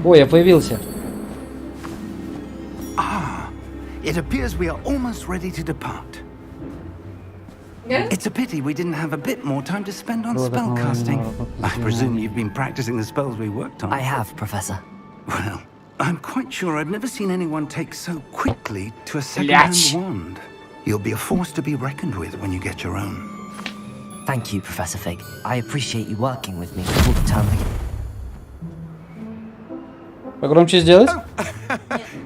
Ой, я появился. It appears we are almost ready to depart. It's a pity we didn't have a bit more time to spend on spellcasting. I presume you've been practicing the spells we worked on. I have, Professor. Well, I'm quite sure I've never seen anyone take so quickly to a second-hand wand. You'll be a force to be reckoned with when you get your own. Thank you, Professor Fig. I appreciate you working with me all the time. Погромче сделать?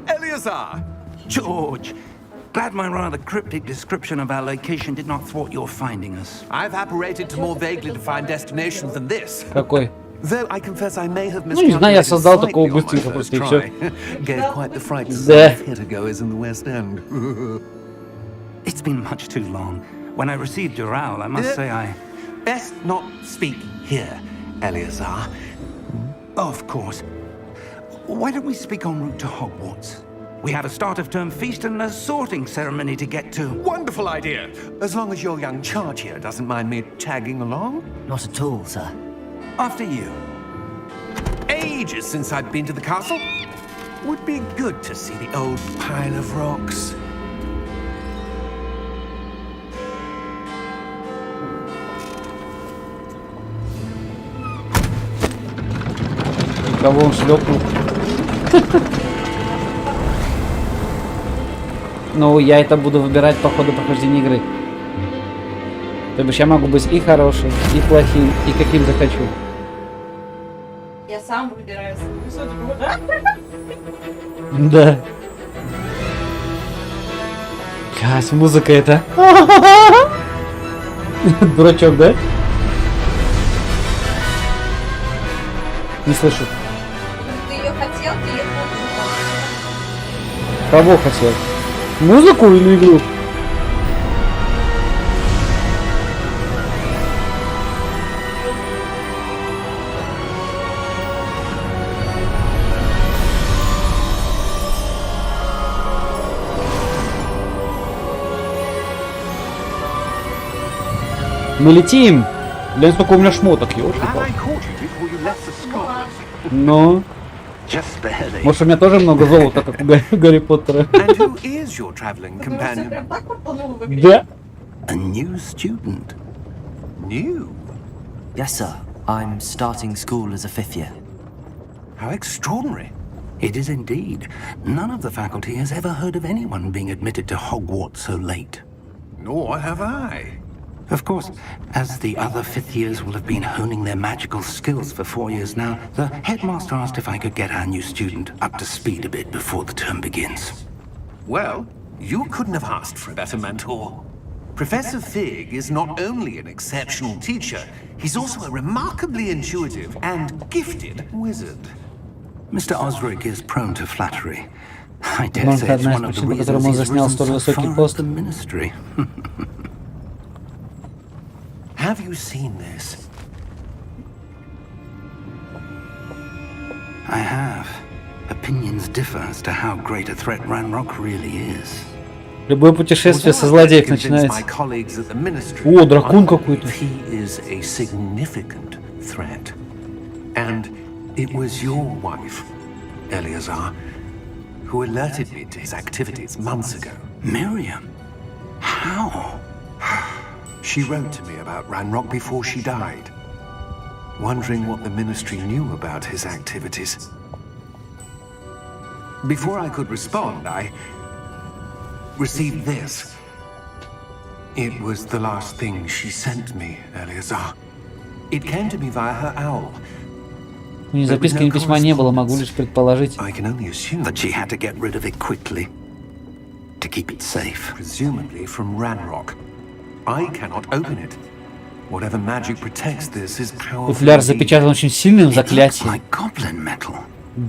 Eleazar! George, glad my rather cryptic description of our location did not thwart your finding us. I've apparated to more vaguely defined destinations than this. Какой? Though I confess I may have Ну, не знаю, я miscalculated создал slightly такого on my быстренько first просто и все. try. Gave quite the fright to Да. some theatergoers in the West End. It's been much too long. When I received your owl, I must say I... Best not speak here, Eleazar. Of course. Why don't we speak en route to Hogwarts? We have a start-of-term feast and a sorting ceremony to get to. Wonderful idea! As long as your young charge here doesn't mind me tagging along. Not at all, sir. After you. Ages since I've been to the castle. Would be good to see the old pile of rocks. Кого он шлепнул? Ну, я это буду выбирать по ходу прохождения игры. То бишь я могу быть и хорошим, и плохим, и каким захочу. Я сам выбираю свою судьбу, да? Да. Кась, музыка это. Дурачок, да? Не слышу. Ты ее хотел, ты ее получил. Кого хотел? Музыку или игру? Мы летим! Блин, сколько у меня шмоток, ёлки-палки. Ну, Just barely. может у меня тоже много золота, как у Гарри Поттера. And who is your traveling companion? Прям так пропонула выглядеть. Да. A new student. New? Yes, sir. I'm starting school as a 5th year. How extraordinary. It is indeed. None of the faculty has ever heard of anyone being admitted to Hogwarts so late. Nor have I. Of course, as the other fifth years will have been honing their magical skills for 4 years now, the headmaster asked if I could get our new student up to speed a bit before the term begins. Well, you couldn't have asked for a better mentor. Professor Fig is not only an exceptional teacher, he's also a remarkably intuitive and gifted wizard. Mr. Osric is prone to flattery. I dare Может, say it's одна из one of the причин, по reasons которым он he's занял risen столь so высокий far up пост. the ministry. Have you seen this? I have. Opinions differ as to how great a threat Ranrock really is. Любое путешествие со злодеев начинается. О, дракон какой-то. He is a significant threat. And it was your wife, Eleazar, who alerted me to his activities months ago. Miriam? How? She wrote to me about Ranrock before she died, wondering what the ministry knew about his activities. Before I could respond, I received this. It was the last thing she sent me, Eleazar. It came to me via her owl. Ни записки, ни письма не было, могу лишь предположить. I can only assume That she had to get rid of it quickly to keep it safe. presumably from Ranrock. I cannot open it. Whatever magic protects this is powerful. Футляр запечатан очень сильным It looks заклятием. like goblin metal.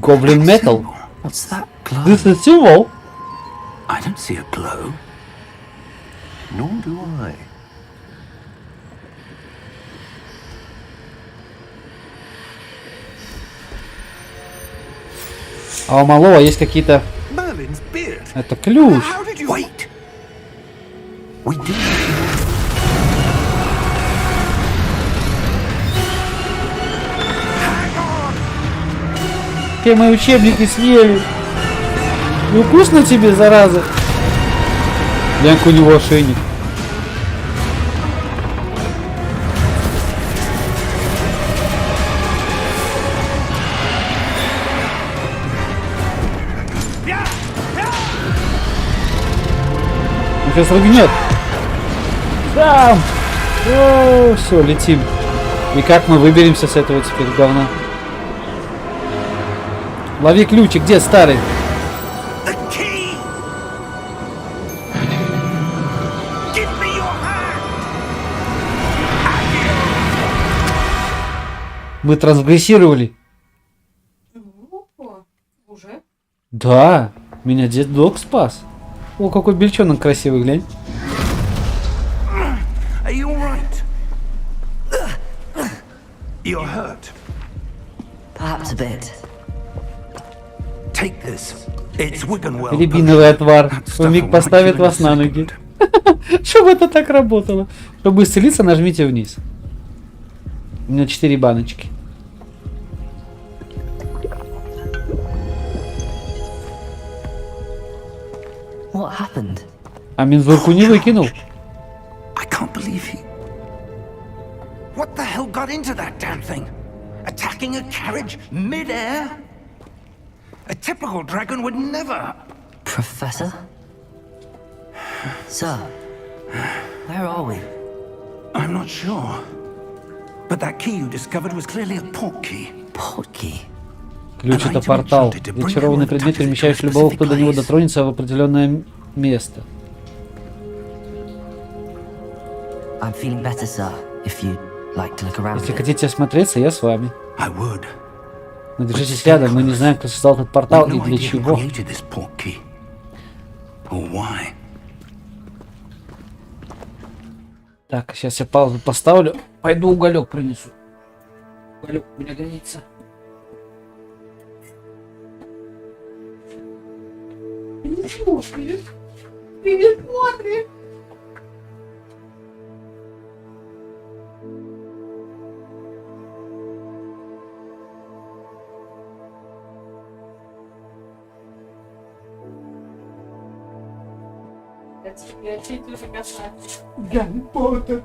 Goblin metal. Symbol. What's that glow? This is symbol. I don't see a glow. Nor do I. А у малого есть какие-то... Merlin's beard. Это ключ. How did you... Wait! We do. Все мои учебники съели. Ну вкусно тебе, зараза? Глянь, у него ошейник. Он сейчас рыгнет. Там! О, все, летим. И как мы выберемся с этого теперь говна? Лови ключик, где старый? Мы трансгрессировали. Уже? Да, меня дед-дог спас. О, какой бельчонок красивый, глянь. Perhaps a bit. Рябиновый отвар. Умиг поставит вас на ноги. Чтобы это так работало. Чтобы исцелиться, нажмите вниз. У меня 4 баночки. What happened? А мензурку не выкинул. I can't believe he... What the hell got into that damn thing? Attacking a carriage mid-air? A typical dragon would never... Professor? Sir, where are we? I'm not sure. But that key you discovered was clearly a port key. Port key? Ключ — это портал. Зачарованный предмет, перемещающий любого, кто до него дотронется, в определенное место. I'm feeling better, sir. If you'd like to look around. Если хотите осмотреться, я с вами. I would. Но держитесь рядом, мы не знаем, кто создал этот портал и для чего. Так, сейчас я паузу поставлю. Пойду уголек принесу. Уголек у меня гонится. Ты не смотришь. Я чуть уже касаюсь. Гарри Поттер,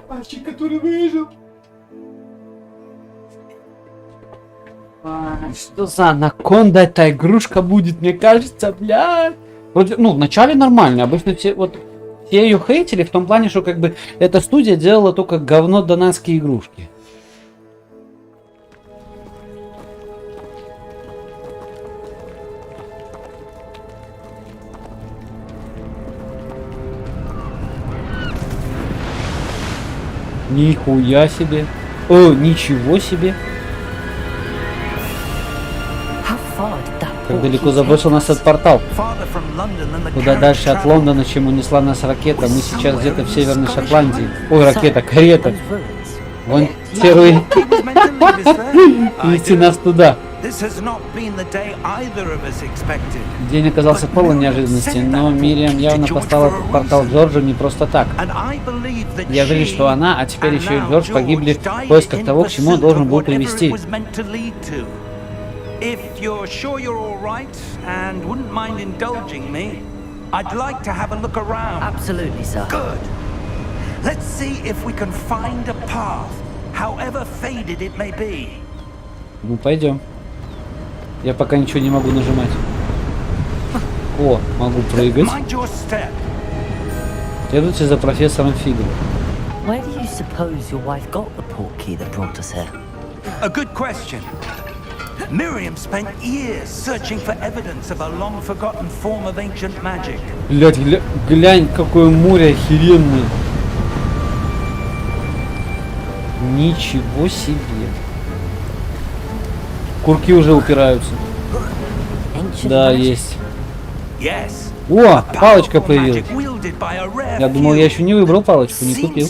мальчик, который выжил. Что за анаконда эта игрушка будет, мне кажется, блядь. Вроде, ну, вначале нормально, обычно все ее хейтили в том плане, что как бы эта студия делала только говно донатские игрушки. Нихуя себе. О, ничего себе. Как далеко забросил нас этот портал. Куда дальше от Лондона, чем унесла нас ракета. Мы сейчас где-то в Северной Шотландии. Ой, ракета, карета. Вон первый. Вести нас туда. День оказался полон неожиданности, но Мириам явно послала этот портал Джорджу не просто так. Я уверен, что она, а теперь еще и Джордж погибли в поисках того, к чему он должен был привести. If you're sure you're all right and wouldn't mind indulging me, I'd like to have a look around. Absolutely, sir. Good. Let's see if we can find a path, however faded it may be. Ну, пойдем. Я пока ничего не могу нажимать. О, могу прыгать. Следуйте за профессором Фигом. Where do you suppose your wife got the port key that brought us here? A good question. Miriam spent years searching for evidence of a long-forgotten form of ancient magic. Блять, глянь, какое море охеренное. Ничего себе. Курки уже упираются. Да, есть. О, палочка появилась. Я думал, я еще не выбрал палочку, не купил.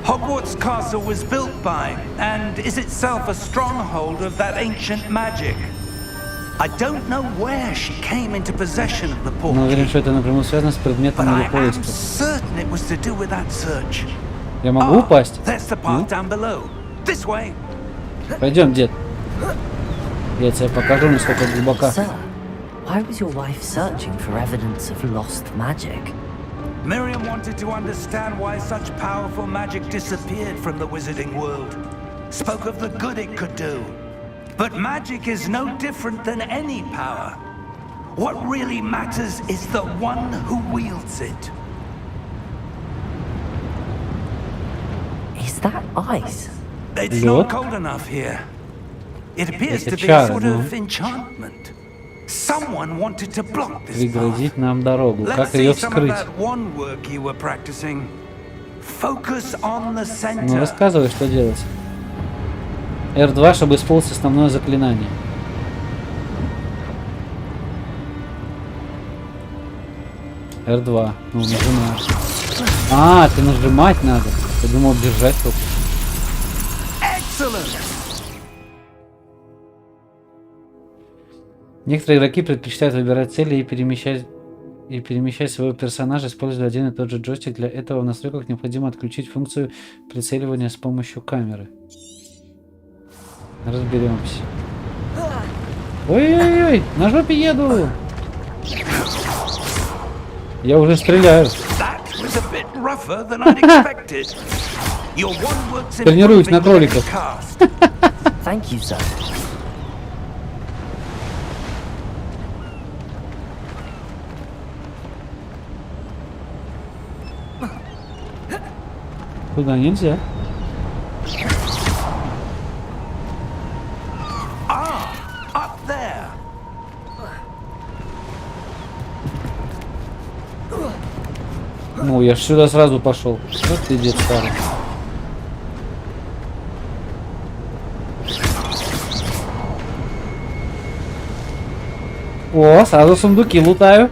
Hogwarts Castle was built by, and is itself a stronghold of that ancient magic. I don't know where she came into possession of the port. Но уверен, что это напрямую связано с предметом ее I'm поиска. certain it was to do with that search. Я могу упасть? There's the path down below. This way. Пойдем, дед. Я тебе покажу, насколько глубока. Sir, why was your wife searching for evidence of lost magic? Miriam wanted to understand why such powerful magic disappeared from the wizarding world. Spoke of the good it could do. But magic is no different than any power. What really matters is the one who wields it. Is that ice? It's Look. not cold enough here. It appears Это to be a чары, sort ну. of enchantment. Someone wanted to block this path. Преградить нам дорогу. Let's Как see ее some of вскрыть? that one work you were practicing. Focus on the Ну, center. рассказывай, что делать. R2, чтобы исполнить основное заклинание. R2. Ну, нажимаешь. А, ты нажимать надо. Я думал, держать только. Excellent. Некоторые игроки предпочитают выбирать цели и перемещать своего персонажа, используя один и тот же джойстик. Для этого в настройках необходимо отключить функцию прицеливания с помощью камеры. Разберемся. Ой-ой-ой, на жопе еду. Я уже стреляю. That was a bit rougher than I'd expected. Your one works Тренируюсь на improving with кроликов. every cast. Thank you, sir. Туда нельзя. Up there. Ну, я ж сюда сразу пошел. Вот ты, дед старый. О, сразу сундуки лутаю.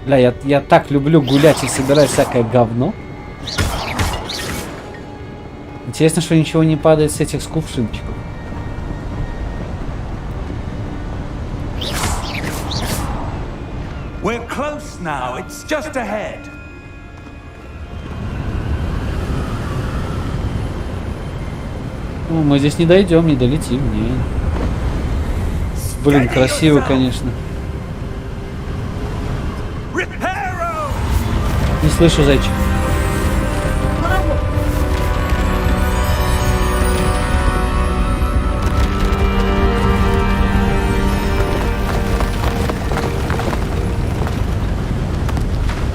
Бля, я так люблю гулять и собирать всякое говно. Интересно, что ничего не падает с этих кувшинчиков. We're close now. It's just ahead. Ну, мы здесь не дойдем, не долетим. Не. Блин, красиво, конечно. Reparo! Не слышу, зайчик.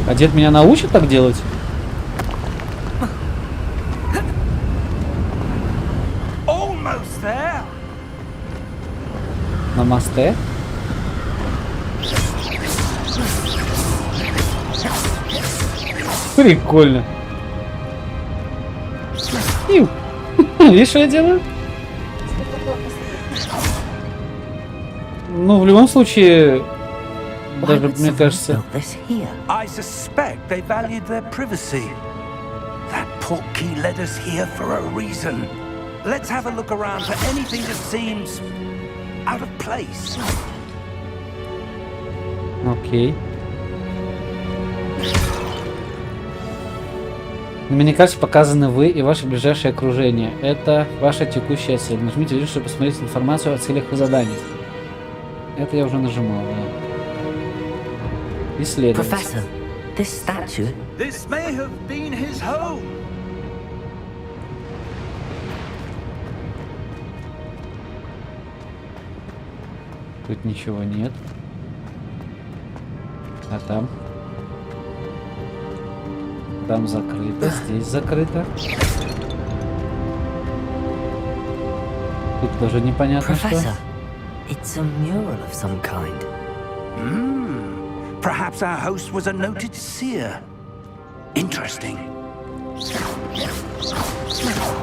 А дед меня научит так делать? Almost there. Намасте. Прикольно. Иу. Видишь, что я делаю? Ну, в любом случае, Why даже, would мне someone кажется, build this here? I suspect they valued their privacy. That portkey led us here for a reason. Let's have a look around for anything that seems out of place. окей. На миникарте показаны вы и ваше ближайшее окружение. Это ваша текущая цель. Нажмите вниз, чтобы посмотреть информацию о целях и заданиях. Это я уже нажимал, да. Исследовать. Professor, this statue. This may have been his home. Тут ничего нет. А там? Там закрыто, здесь закрыто. Тут тоже непонятно что. Professor, it's a mural of some kind. Perhaps our host was a noted seer. Interesting.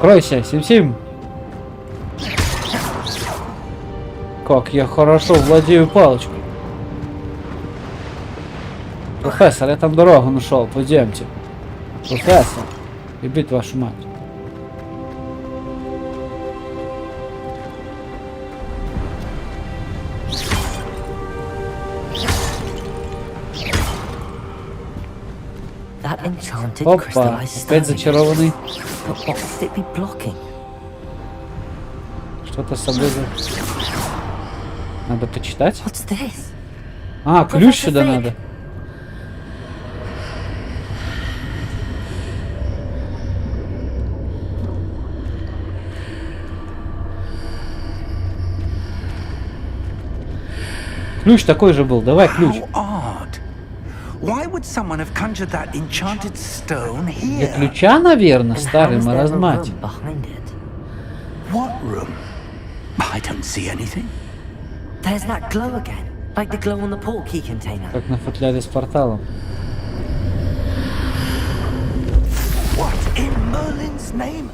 Кройся, Сим-Сим. Как я хорошо владею палочкой. Профессор, я там дорогу нашел, пойдемте. Профессор, любить вашу мать. That enchantment enchanted Опа, crystallized опять stone. зачарованный. But what could it be blocking? Что-то с собой надо почитать. What's this? А, ключ сюда надо. Ключ такой же был. Давай ключ. How odd. Why would someone have conjured that enchanted stone Для here? ключа, наверное, And how старый is there a маразматик. room behind it? What room? I don't see anything. There's that glow again, like the glow on the portkey container. Как на футляре с порталом. What in Merlin's name?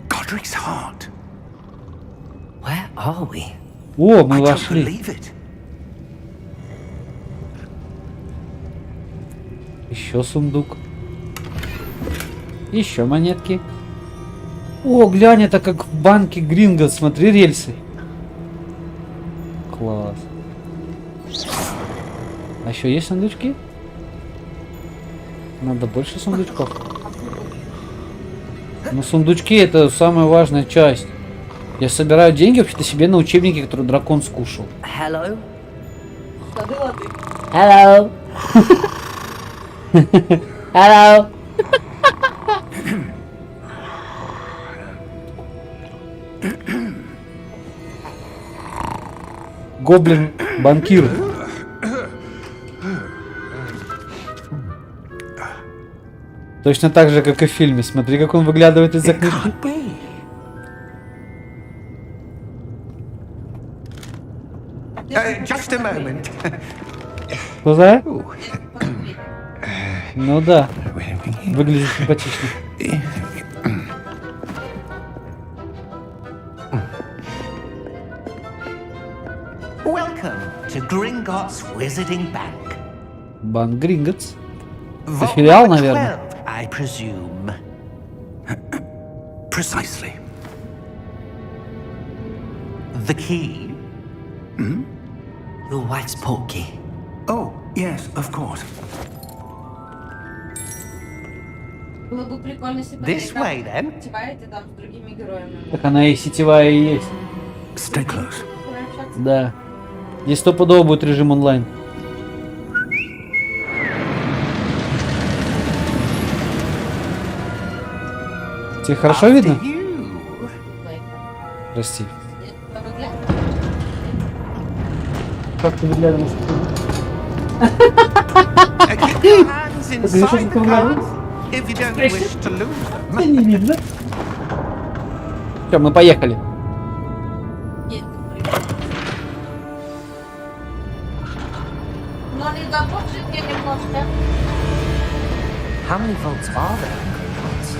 Godric's heart. Where are we? О, I мы don't вошли. believe it. Еще сундук. Еще монетки. О, глянь, это как в банке Гринго. Смотри, рельсы. Класс. А еще есть сундучки? Надо больше сундучков. Но сундучки это самая важная часть. Я собираю деньги вообще-то себе на учебники, которые дракон скушал. Hello? Сады лады. Hello. Hello. Гоблин банкир. Точно так же, как и в фильме. Смотри, как он выглядывает из-за книжки. Can't be. Just a moment. Куда? Ну да. Выглядит симпатично. Welcome to Gringotts Wizarding Bank. Банк Гринготс. Vault филиал, number наверное. 12, I presume. Precisely. The key? Your wife's portkey. Oh, yes, of course. Было бы прикольно, если бы This way, then. Типаете там с другими героями. Так она и сетевая и есть. Stay close. Пообщаться. Да. Здесь стопудово будет режим онлайн. Тебе хорошо видно? After you. Прости. Я выгляд- Как ты выглядываешь? Keep your hands inside the такое cards if you don't wish to lose them. Не видно. Все, мы поехали. Есть. Но не допустим мне немножко. How many vaults are there in Gringotts?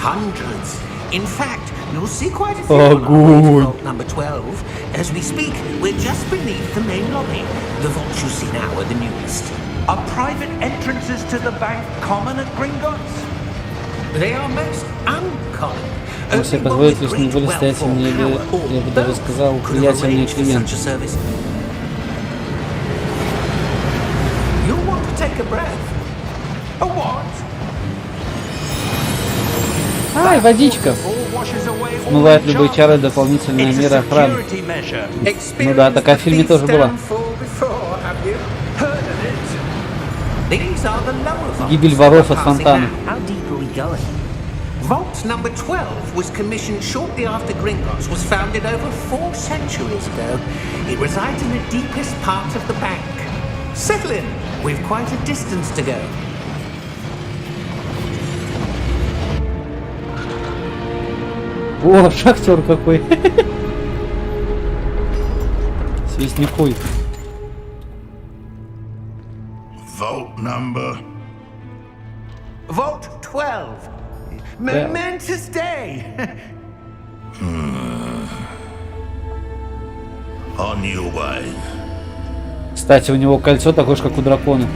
Hundreds. In fact, you'll see quite a few Oh, on our way to good. vault number 12. As we speak, we're just beneath the main lobby. The vaults you see now are the newest. Are private entrances to the bank common at Gringotts? They are most uncommon. Если Only позволить one лишь with наиболее great состоятельные wealth or или, power, or я бы даже both, сказал, could have влиятельные arranged for клиенты. such a service. You'll want to take a breath. A what? Ай, водичка. All washes away all Смывает любые чары, enchantments. дополнительная It's a мера охраны. security measure. Ну да, такая в фильме тоже была. These are the lower vaults. Гибель воров от Passing фонтана. now. How deep are we going? Vault number 12 was commissioned shortly after Gringotts was founded over 4 centuries ago. It resides in the deepest part of the bank. Settle in. We've quite a distance to go. О, шахтер какой. Свистни хуй. Vault number. Vault 12. Momentous day. On your way. Кстати, у него кольцо такое же, как у дракона.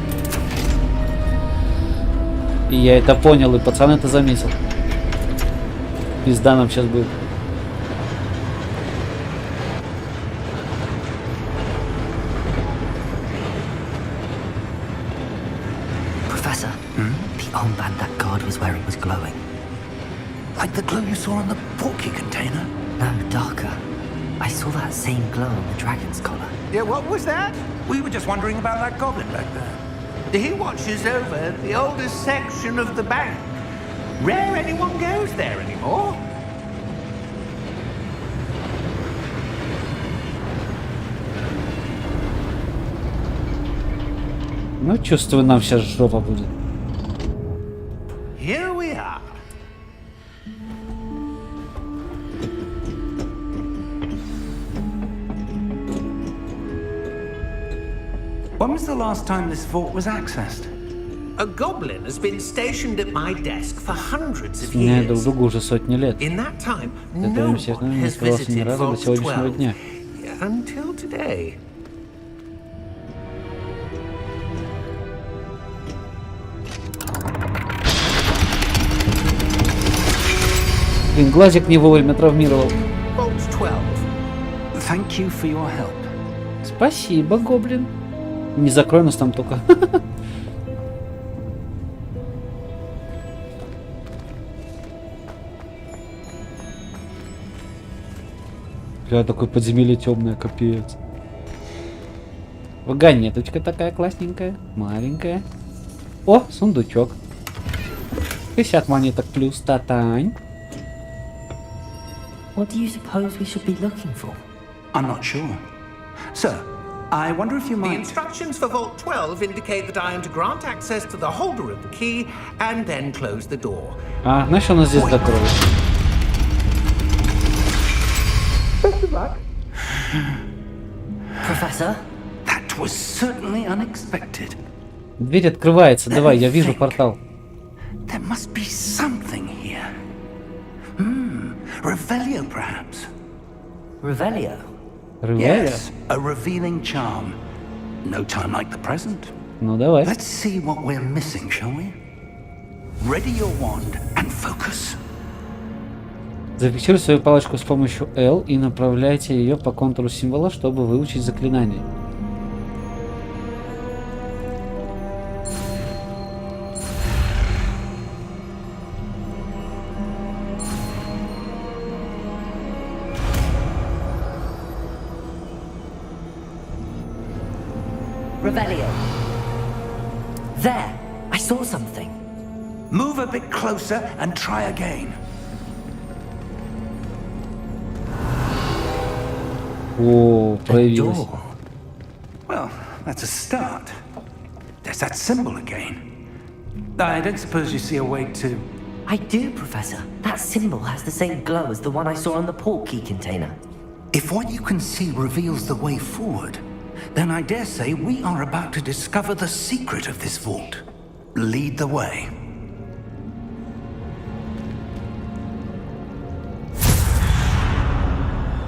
И я это понял, и пацан это заметил. Пизда нам сейчас будет. glowing. Like the glow you saw on the porky container? No, darker. I saw that same glow on the dragon's collar. Yeah, what was that? We were just wondering about that goblin back there. He watches over the oldest section of the bank. Rare anyone goes there anymore. Ну, чувствую, нам сейчас жопа будет. Here we are. When was the last time this vault was accessed? A goblin has been stationed at my desk for hundreds of Не, друг years. другу уже сотни лет. In that time, Это no им всех, one наверное, не has открывался ни visited разу до Vault сегодняшнего 12 дня. until today. Блин, глазик не вовремя травмировал. Vault 12. Thank you for your help. Спасибо, гоблин. Не закрой нас там только. Бля, такое подземелье темное, капец. Вагонеточка такая классненькая, маленькая. О, сундучок. 50 монеток плюс, татань. What do you suppose we should be looking for? I'm not sure. Sir, I wonder if you The might... instructions for Vault 12 indicate that I am to grant access to the holder of the key and then close the door. А, значит, она здесь закроет. Professor? That was certainly unexpected. Дверь открывается, давай, я вижу портал. There must be something here. Revelio, perhaps? Revelio? Рывает? Yes, a revealing charm. No time like the present. Ну давай. Let's see what we're missing, shall we? Ready your wand and focus. Зафиксируйте свою палочку с помощью L и направляйте ее по контуру символа, чтобы выучить заклинание. Revelio. There! I saw something. Move a bit closer and try again. О, A проявилось. door. Well, that's a start. There's that symbol again. I don't suppose you see a way to... I do, Professor. That symbol has the same glow as the one I saw on the port key container. If what you can see reveals the way forward, then I dare say we are about to discover the secret of this vault. Lead the way.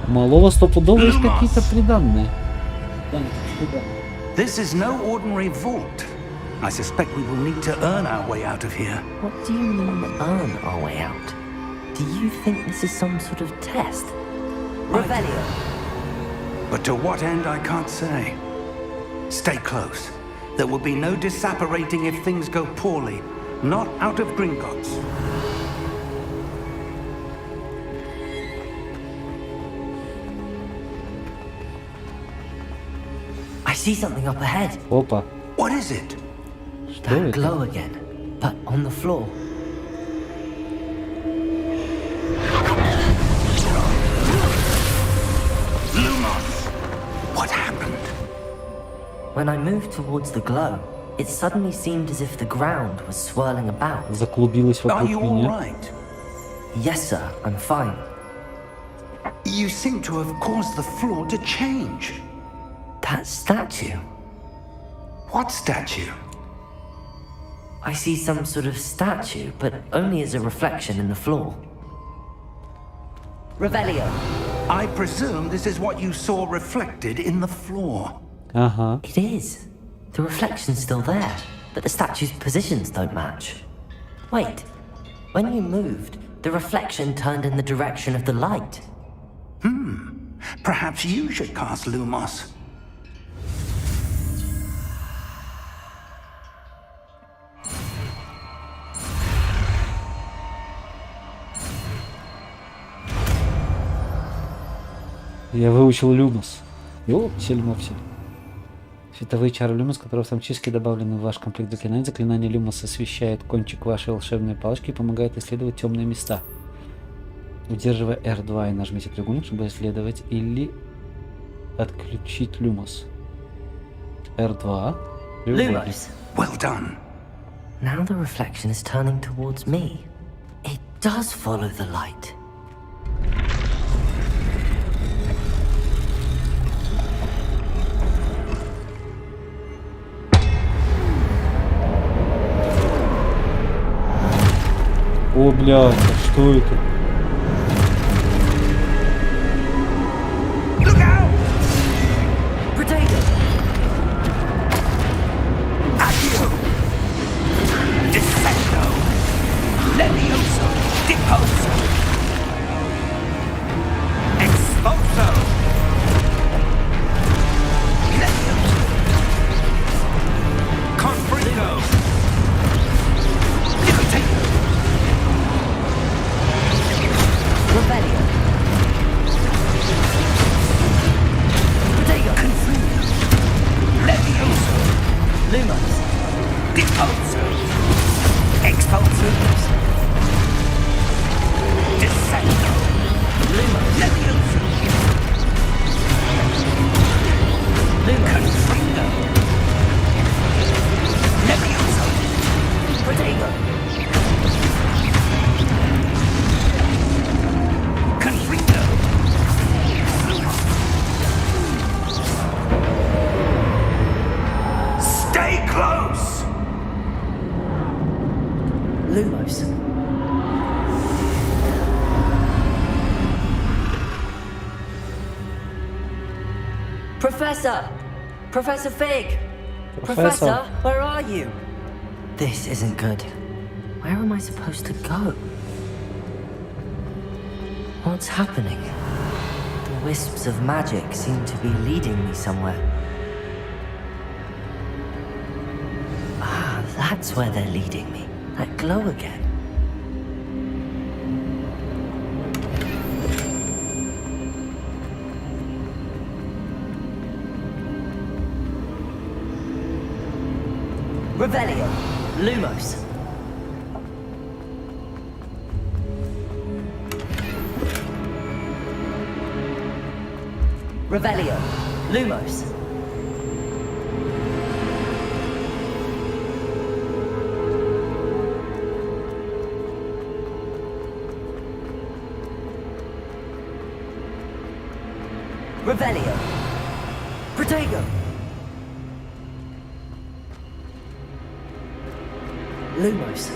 У малого стопудово есть какие-то приданные. This is no ordinary vault. I suspect we will need to earn our way out of here. What do you mean, earn our way out? Do you think this is some sort of test? Revelio. But to what end, I can't say. Stay close. There will be no disapparating if things go poorly. Not out of Gringotts. I see something up ahead. Опа. What is it? Что That это? glow again, but on the floor. What happened? When I moved towards the glow, it suddenly seemed as if the ground was swirling about. Заклубилась Are вокруг you all меня. right? Yes, sir, I'm fine. You seem to have caused the floor to change. That statue. What statue? I see some sort of statue, but only as a reflection in the floor. Revelio. I presume this is what you saw reflected in the floor. Ага. It is. The reflection's still there, but the statue's positions don't match. Wait. When you moved, the reflection turned in the direction of the light. Perhaps you should cast Lumos. Я выучил люмос. Ёпсель-мопсель. Световые чары люмос, которые автоматически добавлены в ваш комплект заклинаний. Заклинание люмос освещает кончик вашей волшебной палочки и помогает исследовать темные места. Удерживая R2 и нажмите треугольник, чтобы исследовать или отключить люмос. R2. Lumos. Well done. Now the reflection is turning towards me. It does follow the light. О, блядь, а что это? Look out! Potato! Accio! Defendo! Levioso! Deposo! Expulso! Levioso! Confringo! Potato! Rebellion! Potato! Confringo! Levioso! Lumos! Deposo! Expulso! Descendo! Lumos! Levioso! Lumos! Confringo! Levioso! Potato! Confringo! Stay close! Lumos! Professor! Professor Fig! Professor. Where are you? This isn't good. Where am I supposed to go? What's happening? The wisps of magic seem to be leading me somewhere. Ah, that's where they're leading me. That glow again. Revelio. Lumos. Revelio. Lumos. Revelio. Protego. Lumos.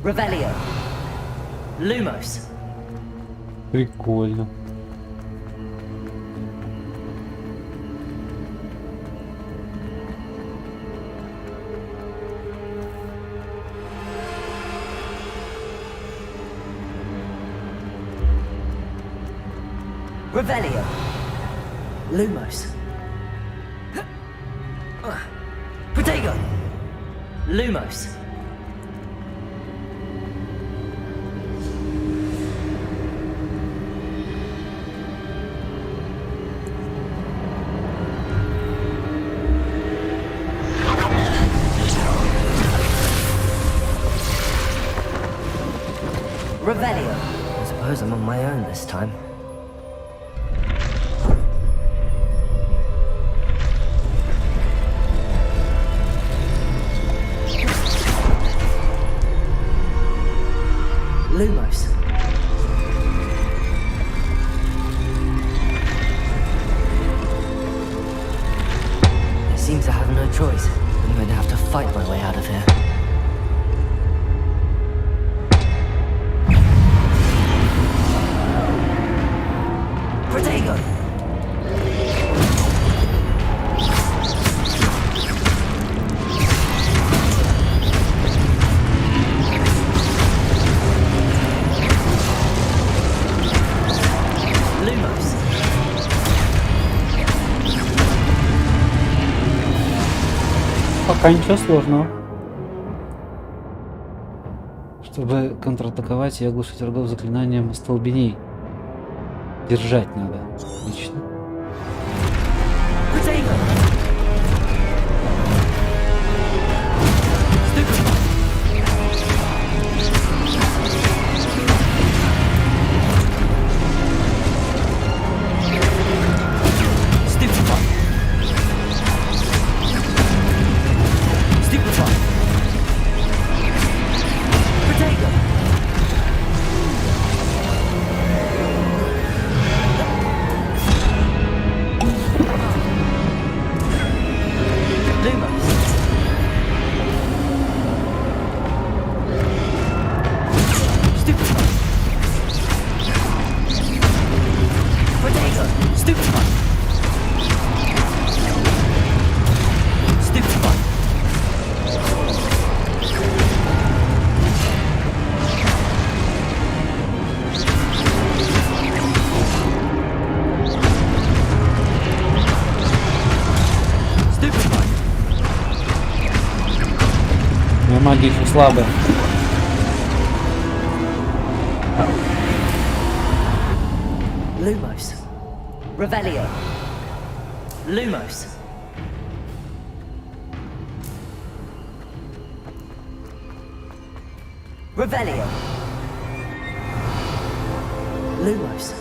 Revelio. Lumos. Прикольно. Revelio. Lumos. Protego. Lumos. Revelio. I suppose I'm on my own this time. Lumos. I seem to have no choice. I'm going to have to fight my way out of here. Protego! Lumos. Пока ничего сложного. Чтобы контратаковать и оглушить врагов заклинанием столбеней. Держать надо. Отлично. Магия еще слабая. Lumos. Revelio. Lumos. Revelio. Lumos.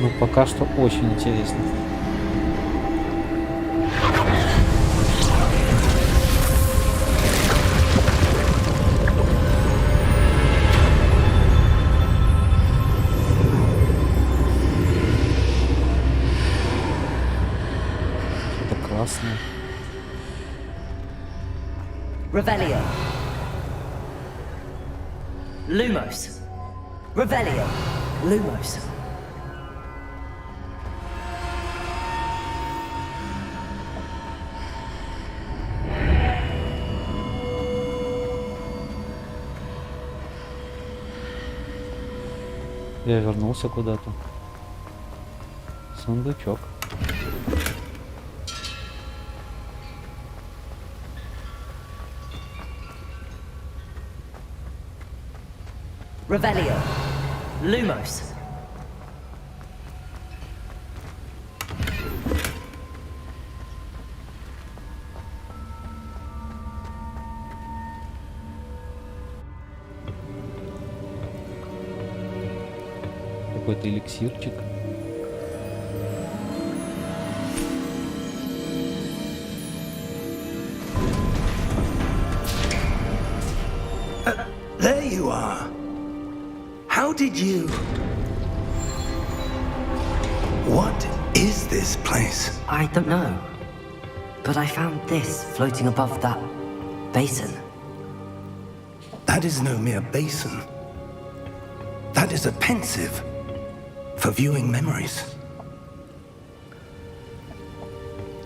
Ну, пока что очень интересно. Это классно. Revelio. Lumos. Revelio. Lumos. Я вернулся куда-то. Сундучок. Revelio. Lumos. Какой-то эликсирчик. There you are. How did you... What is this place? I don't know. But I found this floating above that basin. That is no mere basin. That is a pensive for viewing memories.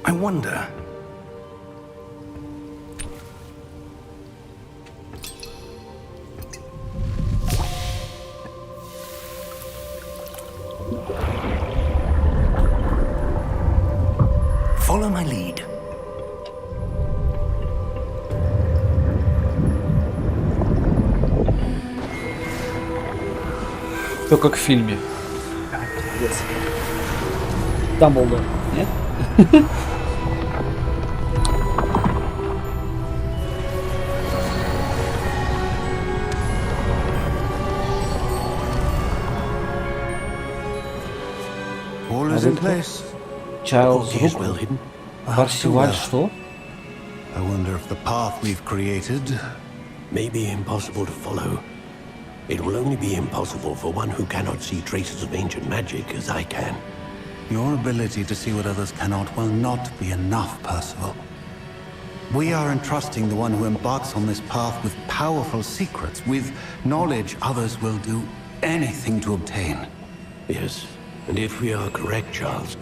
I wonder... Follow my lead. Все как в фильме. Дамблдор, нет? All is in place. Чарльз Is Рук. well hidden. Парсиваль что? I wonder if the path we've created may be impossible to follow. It will only be impossible for one who cannot see traces of ancient magic as I can. Your ability to see what others cannot will not be enough, Percival. We are entrusting the one who embarks on this path with powerful secrets, with knowledge others will do anything to obtain. Yes, and if we are correct, Charles,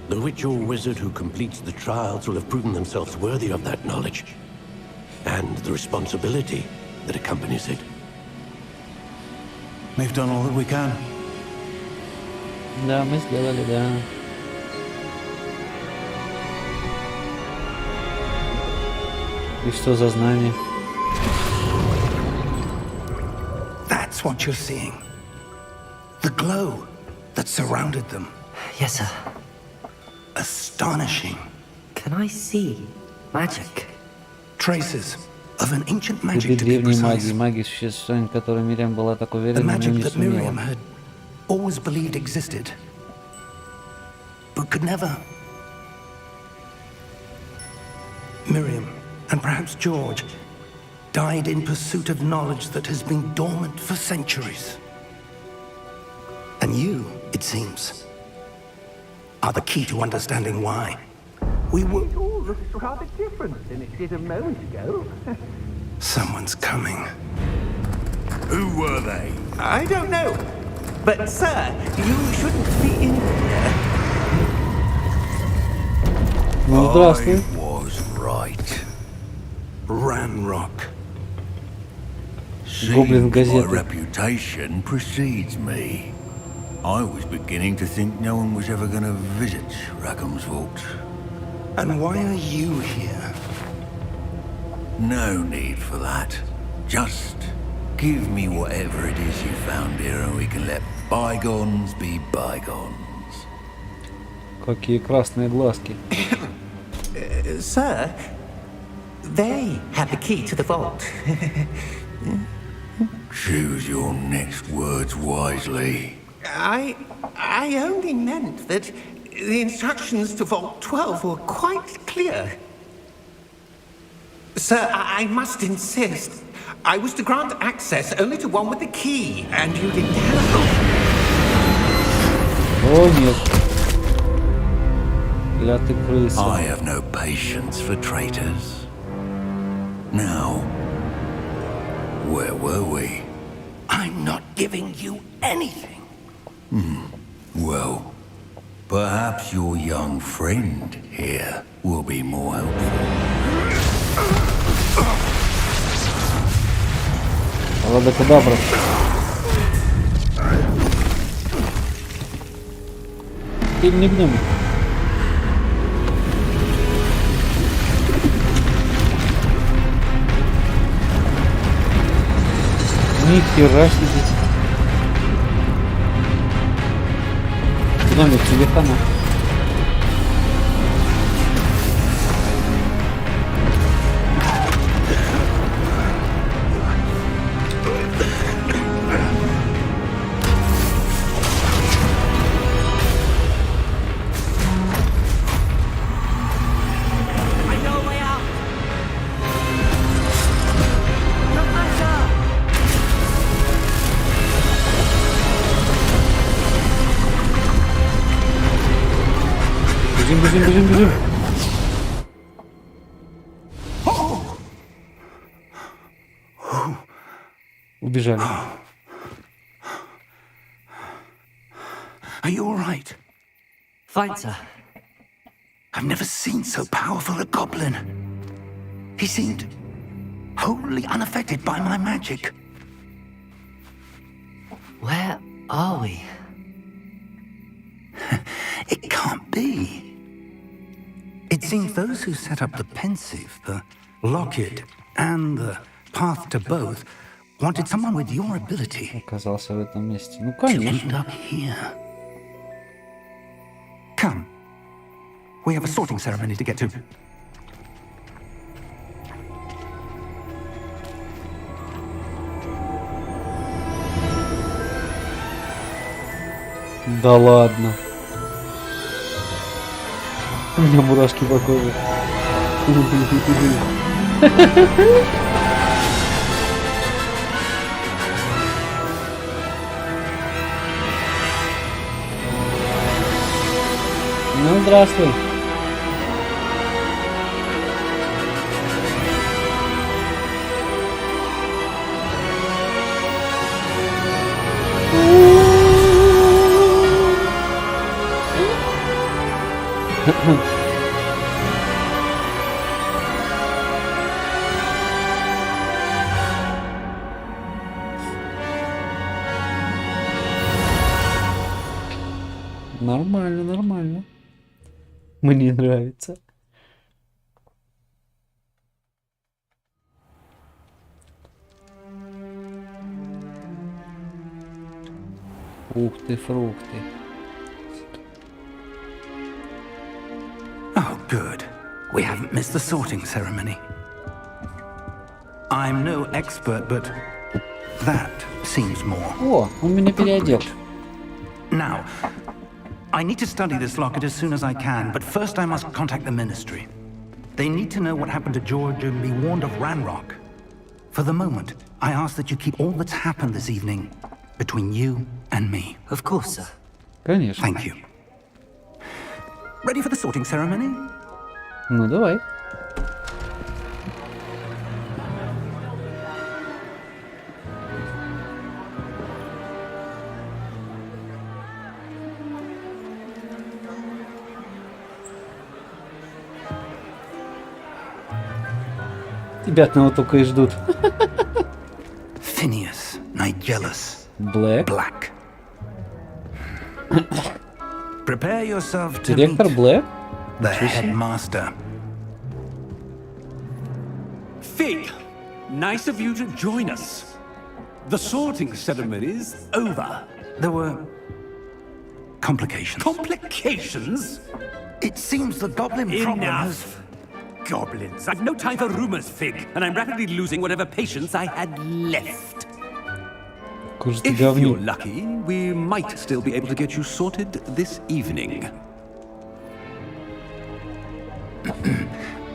the witch or wizard who completes the trials will have proven themselves worthy of that knowledge, and the responsibility that accompanies it. We've done all that we can. Да, мы сделали, да. И что за знание? That's what you're seeing. The glow that surrounded them. Yes, sir. Astonishing. Can I see magic? Traces of an ancient Следы magic, to be древней precise. магии, существование которой Мириам была так The уверена, но magic не that Miriam сумела. had always believed existed, but could never. Miriam, and perhaps George, died in pursuit of knowledge that has been dormant for centuries. And you, it seems, are the key to understanding why. We were... It all looks rather different than it did a moment ago. Someone's coming. Who were they? I don't know. But, sir, you shouldn't be in here. Ну, здравствуй. I was right. Ranrock. Гоблин Seems my газеты. reputation precedes me. I was beginning to think no one was ever going to visit Rackham's vault. And why are you here? No need for that. Just give me whatever it is you found here and we can let bygones be bygones. Какие красные глазки. Sir, they had the key to the vault. Choose your next words wisely. I only meant that the instructions to Vault 12 were quite clear. Sir, I must insist. I was to grant access only to one with the key, and you didn't have it. О, нет. Клятый крыса. I have no patience for traitors. Now, where were we? I'm not giving you anything. Well, perhaps your young friend here will be more helpful. Ладокадабра. Ты не гном. Ни хера себе. Гномик, тебе хана. Бежим. Убежали. Are you all right? Fine, sir. I've never seen so powerful a goblin. He seemed wholly unaffected by my magic. Where are we? It can't be. It seems those who set up the pensive, the locket, and the path to both wanted someone with your ability Оказался в этом месте. Ну, to end конечно. up here. Come. We have a sorting ceremony to get to. Да ладно. У меня мурашки по коже. Ну, здравствуй. Нормально, нормально. Мне нравится. Ух ты, фрукты. Oh, good. We haven't missed the sorting ceremony. I'm no expert, but that seems more. О, он меня переодел. Now, I need to study this locket as soon as I can, but first I must contact the Ministry. They need to know what happened to George and be warned of Ranrock. For the moment, I ask that you keep all that's happened this evening between you and me. Of course, sir. Конечно. Thank you. Ready for the sorting ceremony? Ну, давай. Тебя одного только и ждут. Phineas, Nigellus, Блэк. Black. Prepare yourself to Директор meet Блэк. the headmaster. Fig, nice of you to join us. The sorting ceremony's over. There were complications. Complications? It seems the goblin problem has... Enough. Goblins. I've no time for rumors, Fig, and I'm rapidly losing whatever patience I had left. Куж ты If you're говни. lucky, we might still be able to get you sorted this evening.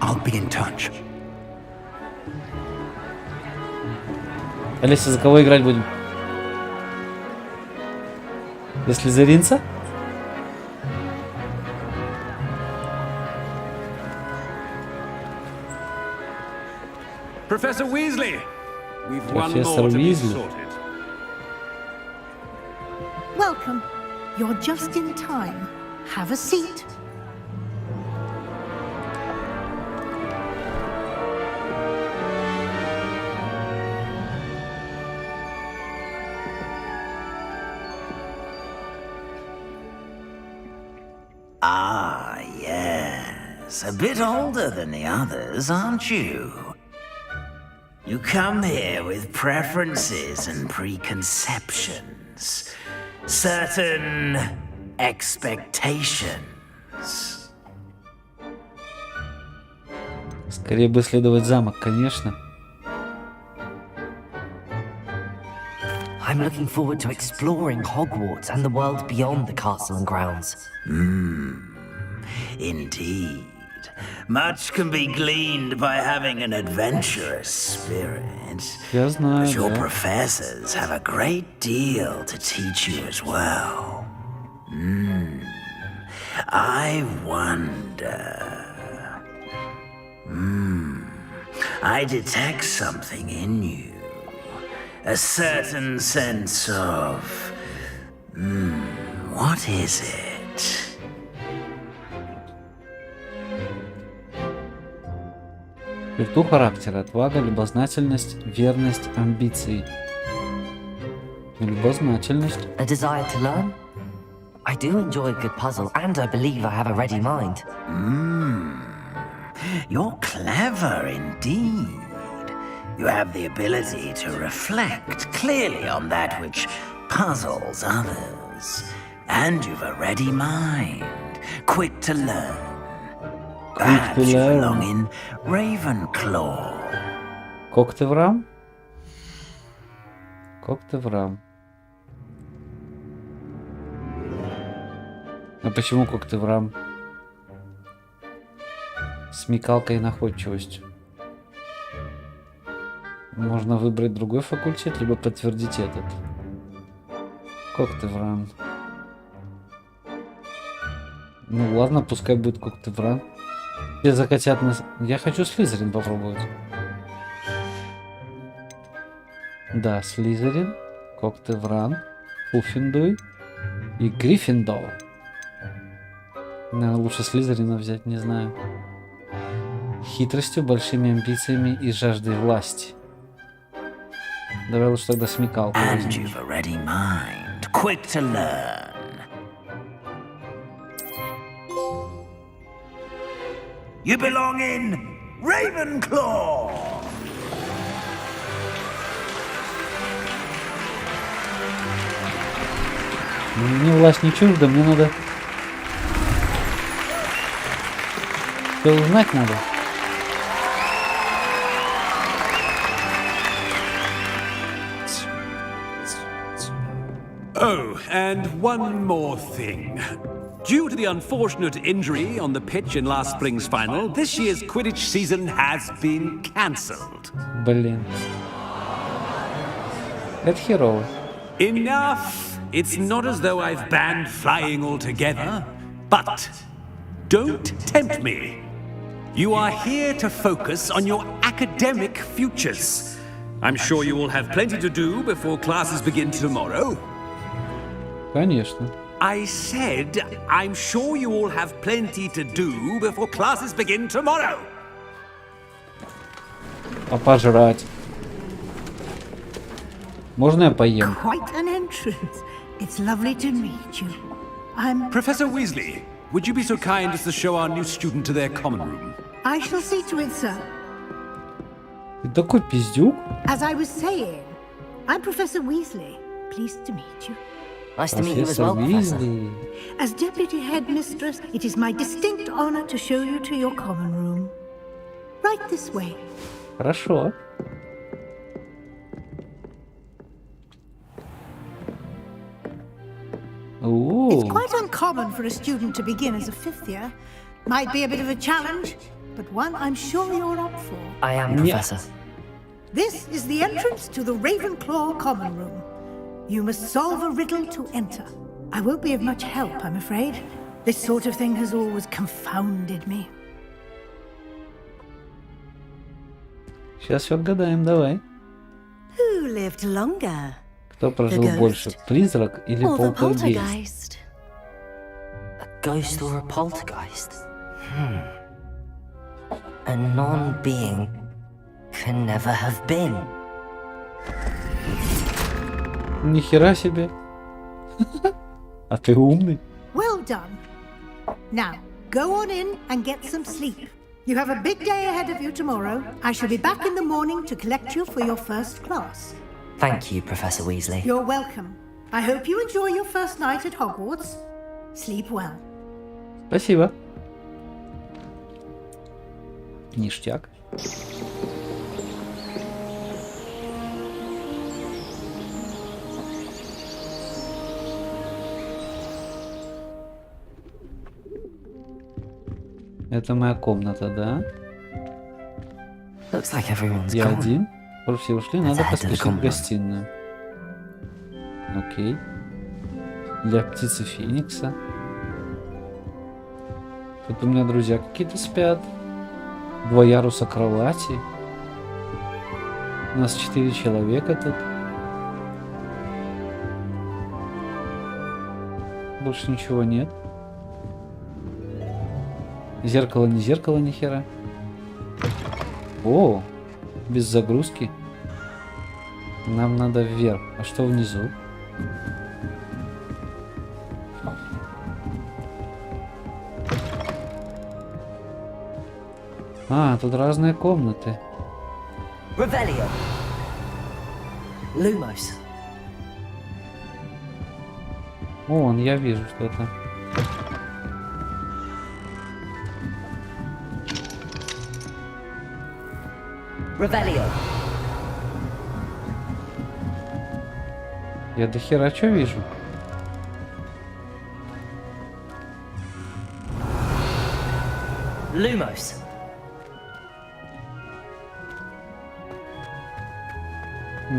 I'll be in touch. Алиса, за кого играть будем? За слизеринца? Professor Weasley, we've one Professor more to be Weasley. sorted. Welcome. You're just in time. Have a seat. Ah, yes. A bit older than the others, aren't you? You come here with preferences and preconceptions. Certain expectations. Скорее бы исследовать замок, конечно. I'm looking forward to exploring Hogwarts and the world beyond the castle and grounds. Indeed. Much can be gleaned by having an adventurous spirit. Я знаю, But your да. professors have a great deal to teach you as well. I wonder... I detect something in you. A certain sense of... what is it? Черту характера, отвага, любознательность, верность, амбиции. Любознательность. A desire to learn? I do enjoy a good puzzle, and I believe I have a ready mind. You're clever indeed. You have the ability to reflect clearly on that which puzzles others. And you've a ready mind, quick to learn. Perhaps you learn. belong in Ravenclaw. Когтеврам? Когтеврам. А почему когтеврам? Смекалка и находчивость. Можно выбрать другой факультет, либо подтвердить этот. Когтеврам. Ну ладно, пускай будет когтеврам. Все захотят нас... Я хочу Слизерин попробовать. Да, Слизерин, Когтевран, Пуффиндуй и Гриффиндор. Наверное, лучше Слизерина взять, не знаю. Хитростью, большими амбициями и жаждой власти. Давай лучше тогда смекалку And возьмем. you've a ready mind, quick to learn. You belong in Ravenclaw! Мне власть не чужда, мне надо... Все узнать надо. Oh, and one more thing. Due to the unfortunate injury on the pitch in last spring's final, this year's Quidditch season has been cancelled. Блин. Это херово. Enough! It's not as though I've banned flying altogether, but don't tempt me. You are here to focus on your academic futures. I'm sure you will have plenty to do before classes begin tomorrow. Конечно. I said, I'm sure you all have plenty to do before classes begin tomorrow. А пожрать? Можно я поем? Quite an entrance. It's lovely to meet you. I'm... Professor Weasley, would you be so kind as to show our new student to their common room? I shall see to it, sir. Ты такой пиздюк? As I was saying, I'm Professor Weasley. Pleased to meet you. Nice to meet you as well, Professor. As Deputy Headmistress, it is my distinct honor to show you to your common room. Right this way. Хорошо. Ooh. It's quite uncommon for a student to begin as a fifth year. Might be a bit of a challenge, but one I'm sure you're up for. I am, Professor. This is the entrance to the Ravenclaw common room. You must solve a riddle to enter. I won't be of much help, I'm afraid. This sort of thing has always confounded me. Сейчас все отгадаем, давай. Who lived longer? Кто прожил больше, призрак или полтергейст? A ghost or a poltergeist? A non-being can never have been. Ни хера себе. А ты умный. Well done. Now, go on in and get some sleep. You have a big day ahead of you tomorrow. I shall be back in the morning to collect you for your first class. Thank you, Professor Weasley. You're welcome. I hope you enjoy your first night at Hogwarts. Sleep well. Спасибо. Ништяк. Это моя комната, да? Looks like everyone's Я gone. один. Все ушли, надо поспешить в гостиную. Окей. Для птицы Феникса. Тут у меня друзья какие-то спят. 2 яруса кровати. У нас 4 человека тут. Больше ничего нет. Зеркало, не зеркало, ни хера. О, без загрузки. Нам надо вверх. А что внизу? А, тут разные комнаты. Revelio. Lumos. О, я вижу что-то. Revelio. Я до хера что вижу? Lumos.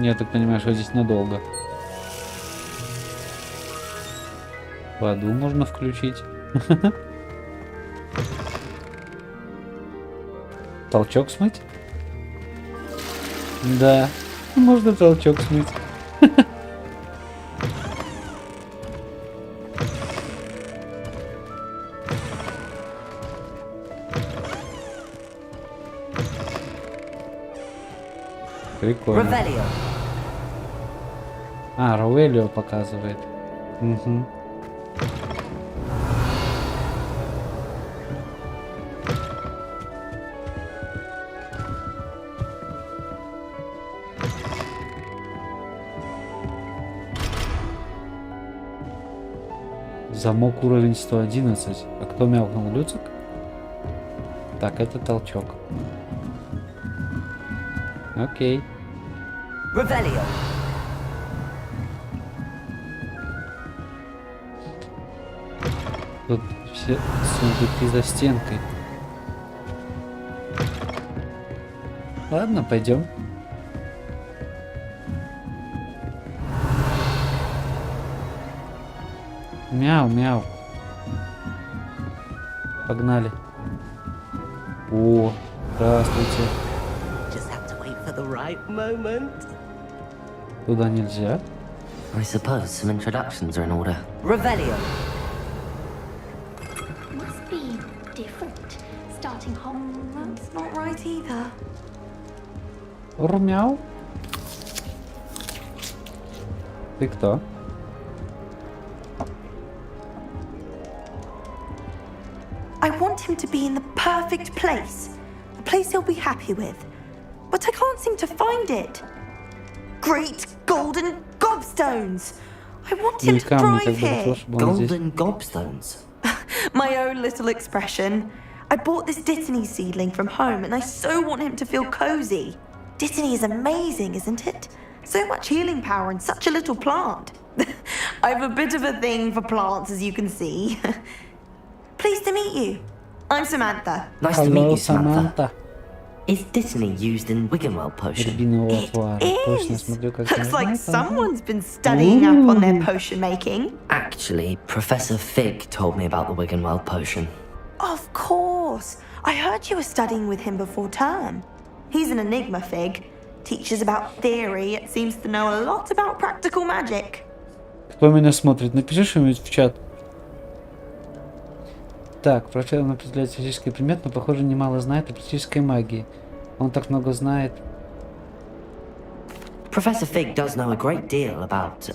Я так понимаю, что здесь надолго. Воду можно включить. Толчок смыть? Да, можно толчок смыть. Прикольно. Revelio. А, Ровелио показывает. Угу. Замок уровень 111. А кто мяукнул? Люцик? Так, это толчок. Окей. Revelio. Тут все сундуки за стенкой. Ладно, пойдем. Мяу-мяу. Погнали. О, здравствуйте. Just have to wait for the right moment. Туда нельзя. I suppose some introductions are in order. Revelio. Must be different. Starting home, that's not right either. Румяу. Ты кто? I want him to be in the perfect place. A place he'll be happy with. But I can't seem to find it. Great golden gobstones! I want him to thrive here. Golden gobstones. My own little expression. I bought this Dittany seedling from home and I so want him to feel cozy. Dittany is amazing, isn't it? So much healing power in such a little plant. I have a bit of a thing for plants, as you can see. Pleased to meet you. I'm Samantha. Nice to meet you, Samantha. Is Dittany used in Wiggenweld potion? It is. Looks like someone's been studying up on their potion making. Actually, Professor Fig told me about the Wiggenweld potion. Of course. I heard you were studying with him before term. He's an enigma, Fig. Teaches about theory, it seems to know a lot about practical magic. Кто меня смотрит? Напиши что-нибудь в чат. Так, профессор определяет физический предмет, но, похоже, немало знает о практической магии. Он так много знает. Professor Fig does know a great deal about,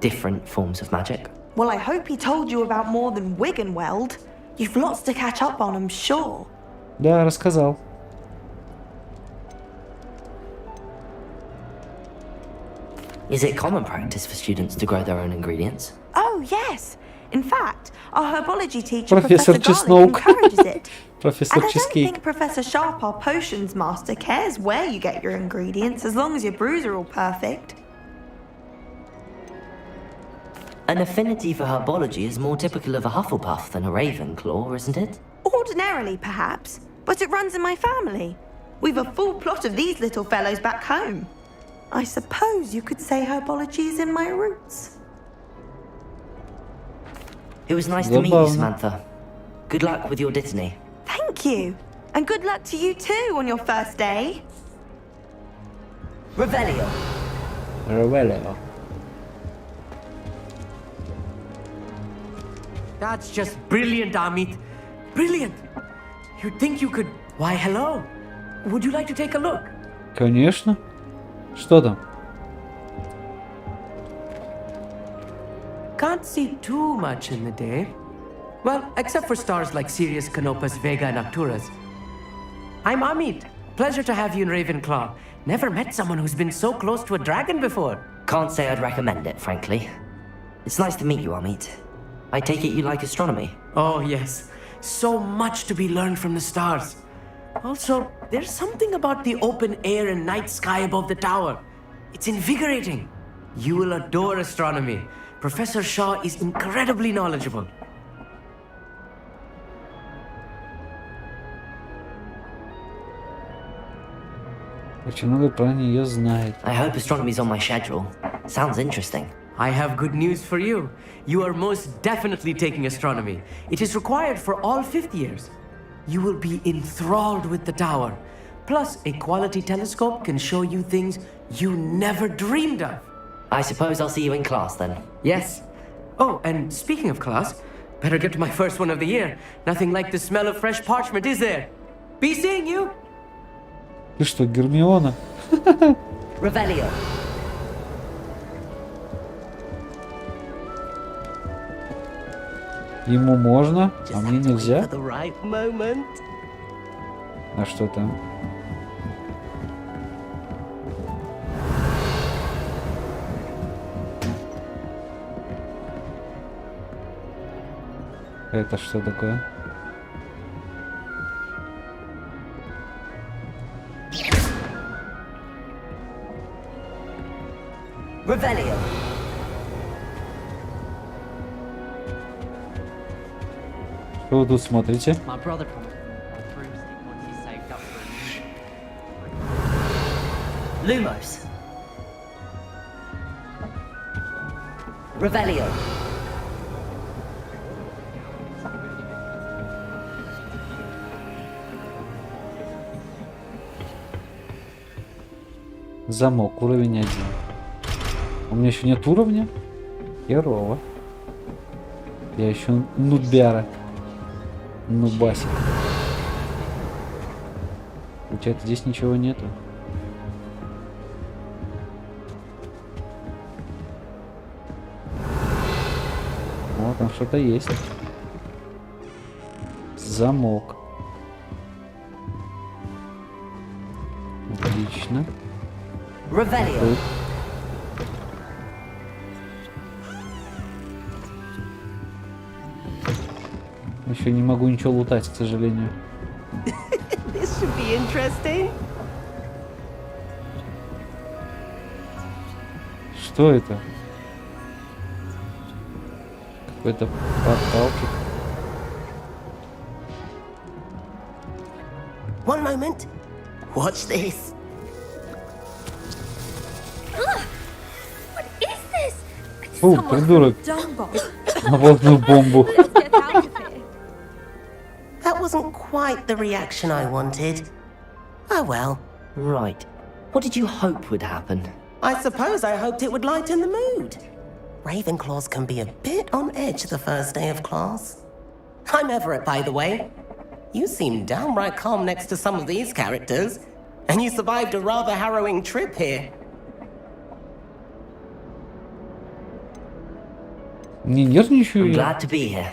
different forms of magic. Well, I hope he told you about more than Wiggenweld. You've lots to catch up on, I'm sure. Да, рассказал. Is it common practice for students to grow their own ingredients? Oh, yes. In fact, our herbology teacher, Professor Professor Garlic, encourages it. Professor And I don't Cheesecake. think Professor Sharp, our potions master, cares where you get your ingredients as long as your brews are all perfect. An affinity for herbology is more typical of a Hufflepuff than a Ravenclaw, isn't it? Ordinarily, perhaps, but it runs in my family. We've a full plot of these little fellows back home. I suppose you could say herbology is in my roots. It was nice to meet you, Samantha. Good luck with your Dittany. Thank you. And good luck to you too on your first day. Revelio. Revelio. That's just brilliant, Amit. Brilliant. You'd think you could... Why, hello. Would you like to take a look? Конечно. Что там? Can't see too much in the day. Well, except for stars like Sirius, Canopus, Vega, and Arcturus. I'm Amit. Pleasure to have you in Ravenclaw. Never met someone who's been so close to a dragon before. Can't say I'd recommend it, frankly. It's nice to meet you, Amit. I take it you like astronomy? Oh, yes. So much to be learned from the stars. Also, there's something about the open air and night sky above the tower. It's invigorating. You will adore astronomy. Professor Shaw is incredibly knowledgeable. Очень много про нее знает. I hope astronomy's on my schedule. Sounds interesting. I have good news for you. You are most definitely taking astronomy. It is required for all fifth years. You will be enthralled with the tower. Plus, a quality telescope can show you things you never dreamed of. I suppose I'll see you in class then. Yes. Oh, and speaking of class, better get to my first one of the year. Nothing like the smell of fresh parchment, is there? Be seeing you. Ты что, Гермиона? Revelio. Ему можно, а мне нельзя? For the right moment. А что там? Это что такое? Revelio. Что вы тут смотрите? My brother promised me a broomstick once he's saved up for Lumos. Revelio. Замок, уровень 1. У меня еще нет уровня? Херово. Я еще нубяра. Нубасик. Получается, здесь ничего нету. Вот, там что-то есть. Замок. Отлично. Revelio. Еще не могу ничего лутать, к сожалению. This should be interesting. Что это? Какой-то порталчик. One moment. Watch this. What is this? Фу, придурок. Наводную бомбу. That wasn't quite the reaction I wanted. Oh well. Right. What did you hope would happen? I suppose I hoped it would lighten the mood. Ravenclaws can be a bit on edge the first day of class. I'm Everett, by the way. You seem downright calm next to some of these characters, and you survived a rather harrowing trip here. Не нервничаю I'm я. glad to be here.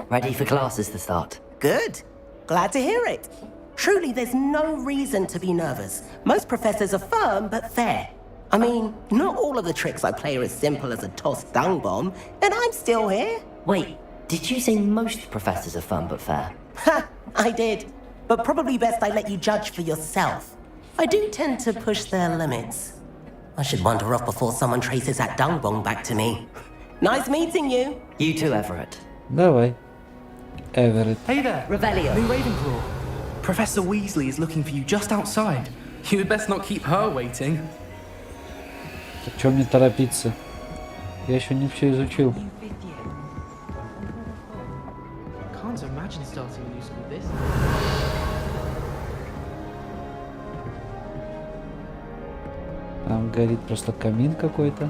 Ready for classes to start. Good. Glad to hear it. Truly, there's no reason to be nervous. Most professors are firm but fair. I mean, not all of the tricks I play are as simple as a tossed dung bomb, and I'm still here. Wait, did you say most professors are fun but fair? Ha! I did. But probably best I let you judge for yourself. I do tend to push their limits. I should wander off before someone traces that dung bomb back to me. Nice meeting you. You too, Everett. Давай. Everett. Hey there. Revelio. New Ravenclaw. Professor Weasley is looking for you just outside. You had best not keep her waiting. Так что мне торопиться? Я еще не все изучил. Can't imagine starting a new school this. Там горит просто камин какой-то.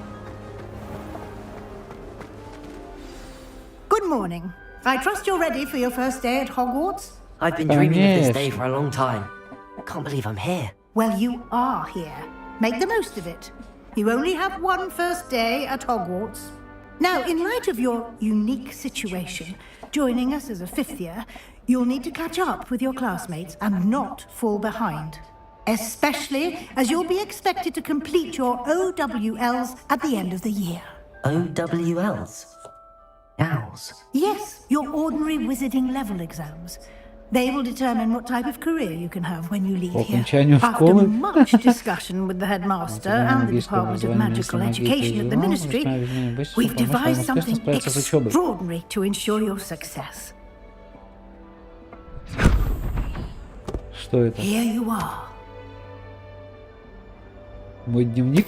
Good morning. I trust you're ready for your first day at Hogwarts? I've been dreaming of this day for a long time. Can't believe I'm here. Well, you are here. Make the most of it. You only have one first day at Hogwarts. Now, in light of your unique situation, joining us as a fifth year, you'll need to catch up with your classmates and not fall behind. Especially as you'll be expected to complete your OWLs at the end of the year. OWLs? Owls? Yes, your ordinary wizarding level exams. They will determine what type of career you can have when you leave here. After much discussion with the headmaster and the Department of Magical Education at the Ministry, we've devised something extraordinary to ensure your success. Что это? Here you are. Мой дневник?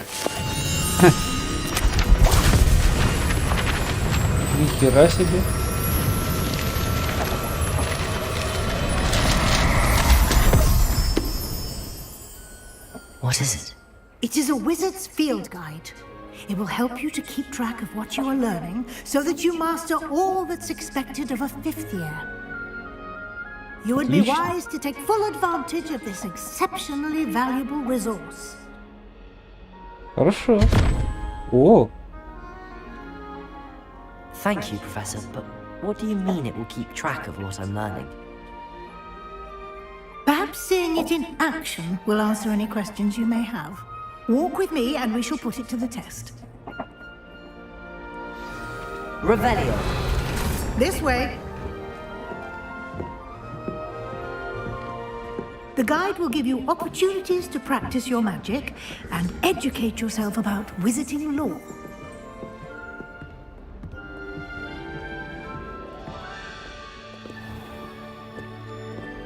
Ни хера себе. What is it? It is a wizard's field guide. It will help you to keep track of what you are learning so that you master all that's expected of a fifth year. You would be wise to take full advantage of this exceptionally valuable resource. Хорошо. О! Thank you, Professor, but what do you mean it will keep track of what I'm learning? Perhaps seeing it in action will answer any questions you may have. Walk with me and we shall put it to the test. Revelio. This way. The guide will give you opportunities to practice your magic and educate yourself about wizarding lore.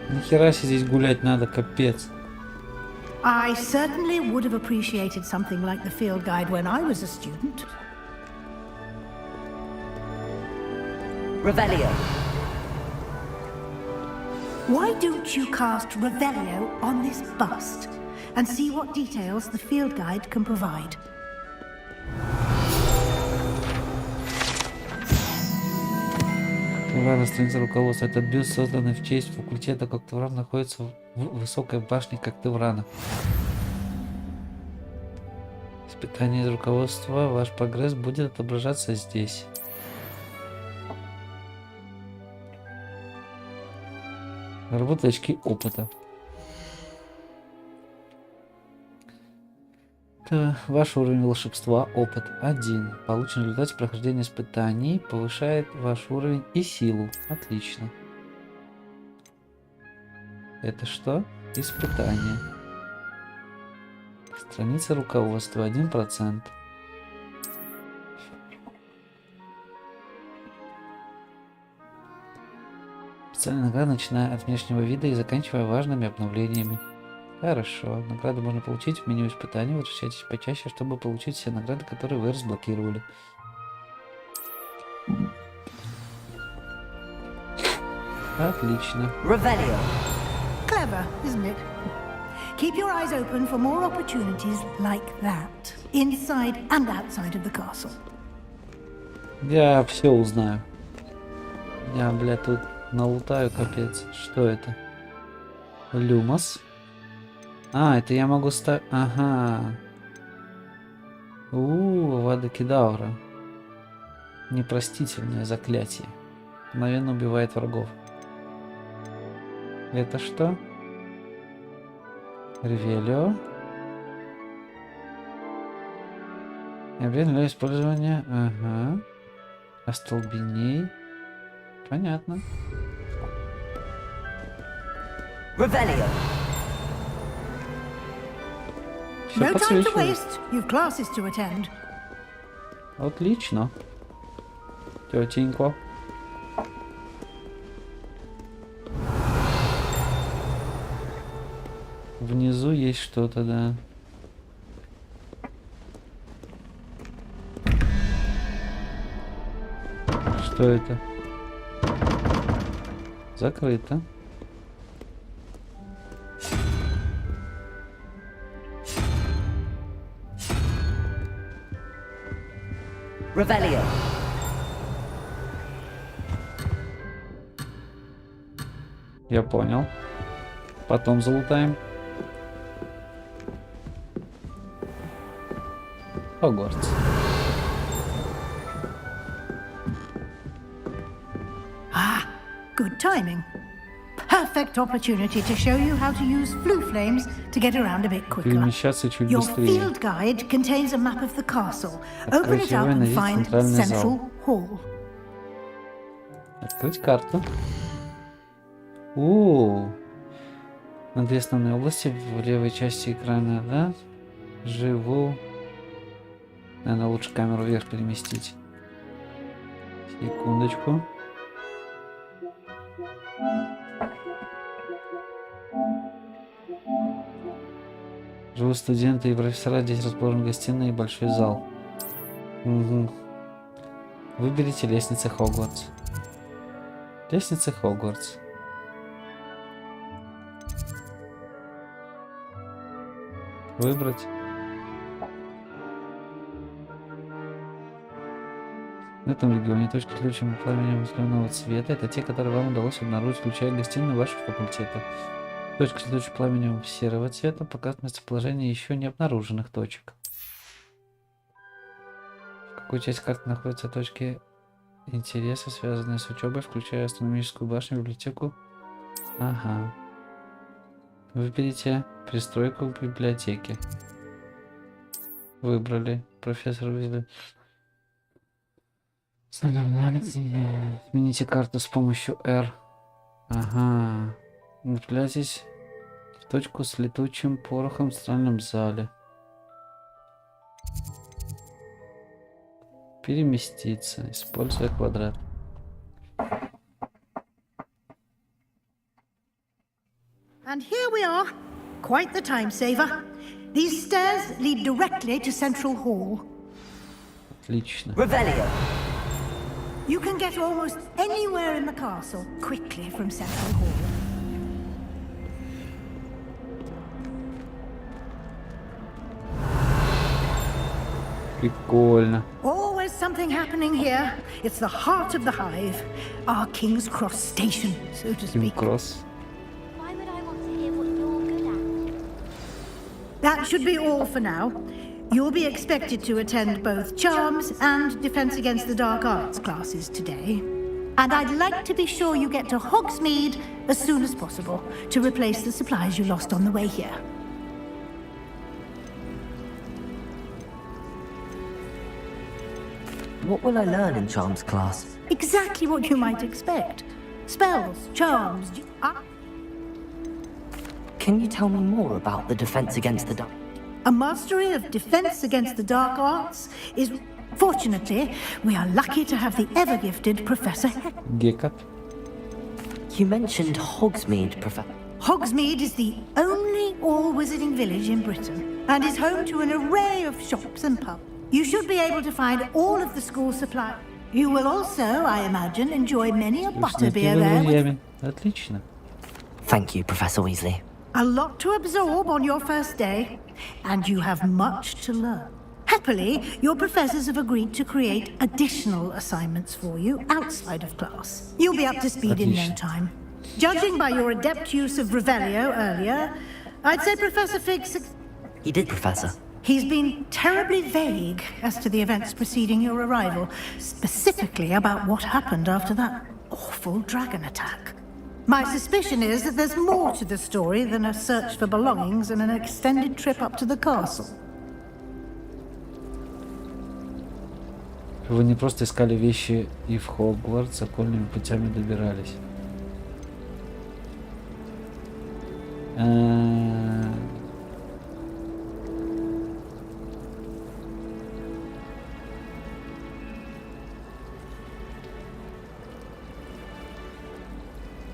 Нихера себе здесь гулять надо, капец. I certainly would have appreciated something like the field guide when I was a student. Revelio. Why don't you cast Revelio on this bust and see what details the field guide can provide? Товар, страница руководства. Этот бюст, созданный в честь факультета Коктевран, находится в высокой башне Коктеврана. Испытание из руководства. Ваш прогресс будет отображаться здесь. Работа очки опыта. Это ваш уровень волшебства, опыт 1. Полученный в результате прохождения испытаний повышает ваш уровень и силу. Отлично. Это что? Испытание. Страница руководства 1%. Специальная награда, начиная от внешнего вида и заканчивая важными обновлениями. Хорошо. Награды можно получить в меню испытаний. Возвращайтесь почаще, чтобы получить все награды, которые вы разблокировали. Отлично. Revelio. Clever, isn't it? Keep your eyes open for more opportunities like that, inside and outside of the castle. Я все узнаю. Я, блядь, тут налутаю, капец. Что это? Люмос. А, это я могу ставить... Ага. Вада Кедавра. Непростительное заклятие. Мгновенно убивает врагов. Это что? Ревелио. Объект для использования. Ага. Остолбеней. Понятно. Revelio. No time to waste. You've classes to attend. Отлично. Тетенько. Внизу есть что-то, да. Что это? Закрыто. Revelio. Я понял. Потом залутаем. Хогвартс. Good timing. Perfect opportunity to show you how to use flue flames to get around a bit quicker. Перемещаться чуть Your быстрее. field guide contains a map of the castle. Open it up and find Central Hall. Открыть карту. О, на две основные области в левой части экрана, да? Живу. Наверное, лучше камеру вверх переместить. Секундочку. Живут студенты и профессора. Здесь расположен гостиная и большой зал. Угу. Выберите лестницы Хогвартс. Лестницы Хогвартс. Выбрать. В этом регионе точки с ключевым пламенем зеленого цвета — это те, которые вам удалось обнаружить, включая гостиную вашего факультета. Точка с ключевым пламенем серого цвета показывает местоположение еще не обнаруженных точек. В какой части карты находятся точки интереса, связанные с учебой, включая астрономическую башню, библиотеку? Ага. Выберите пристройку к библиотеке. Выбрали. Профессор Уизли. Смените карту с помощью R. Ага. Направляйтесь Точку с летучим порохом в центральном зале. Переместиться, используя квадрат. And here we are. Quite the time saver. These stairs lead directly to Central Hall. Отлично. Revelio. You can get almost anywhere in the castle quickly from Central Hall. Прикольно. Always something happening here. It's the heart of the hive. Our King's Cross station, so to speak. Кросс. Why would I want to hear what you're good at? That should be all for now. You'll be expected to attend both Charms and Defense Against the Dark Arts classes today. And I'd like to be sure you get to Hogsmeade as soon as possible to replace the supplies you lost on the way here. What will I learn in Charms class? Exactly what you might expect. Spells, charms. Can you tell me more about the Defense Against the Dark? A mastery of Defense Against the Dark Arts is... Fortunately, we are lucky to have the ever-gifted Professor Гекат. You mentioned Hogsmeade, Professor. Hogsmeade is the only all-wizarding village in Britain and is home to an array of shops and pubs. You should be able to find all of the school supply. You will also, I imagine, enjoy many a butterbeer there. With... Отлично. Thank you, Professor Weasley. A lot to absorb on your first day, and you have much to learn. Happily, your professors have agreed to create additional assignments for you outside of class. You'll be up to speed in no time. Judging by your adept use of Revelio earlier, I'd say Professor Fig... He did, Professor. He's been terribly vague as to the events preceding your arrival, specifically about what happened after that awful dragon attack. My suspicion is that there's more to the story than a search for belongings and an extended trip up to the castle. Вы не просто искали вещи и в Хогвартс, окольными путями добирались.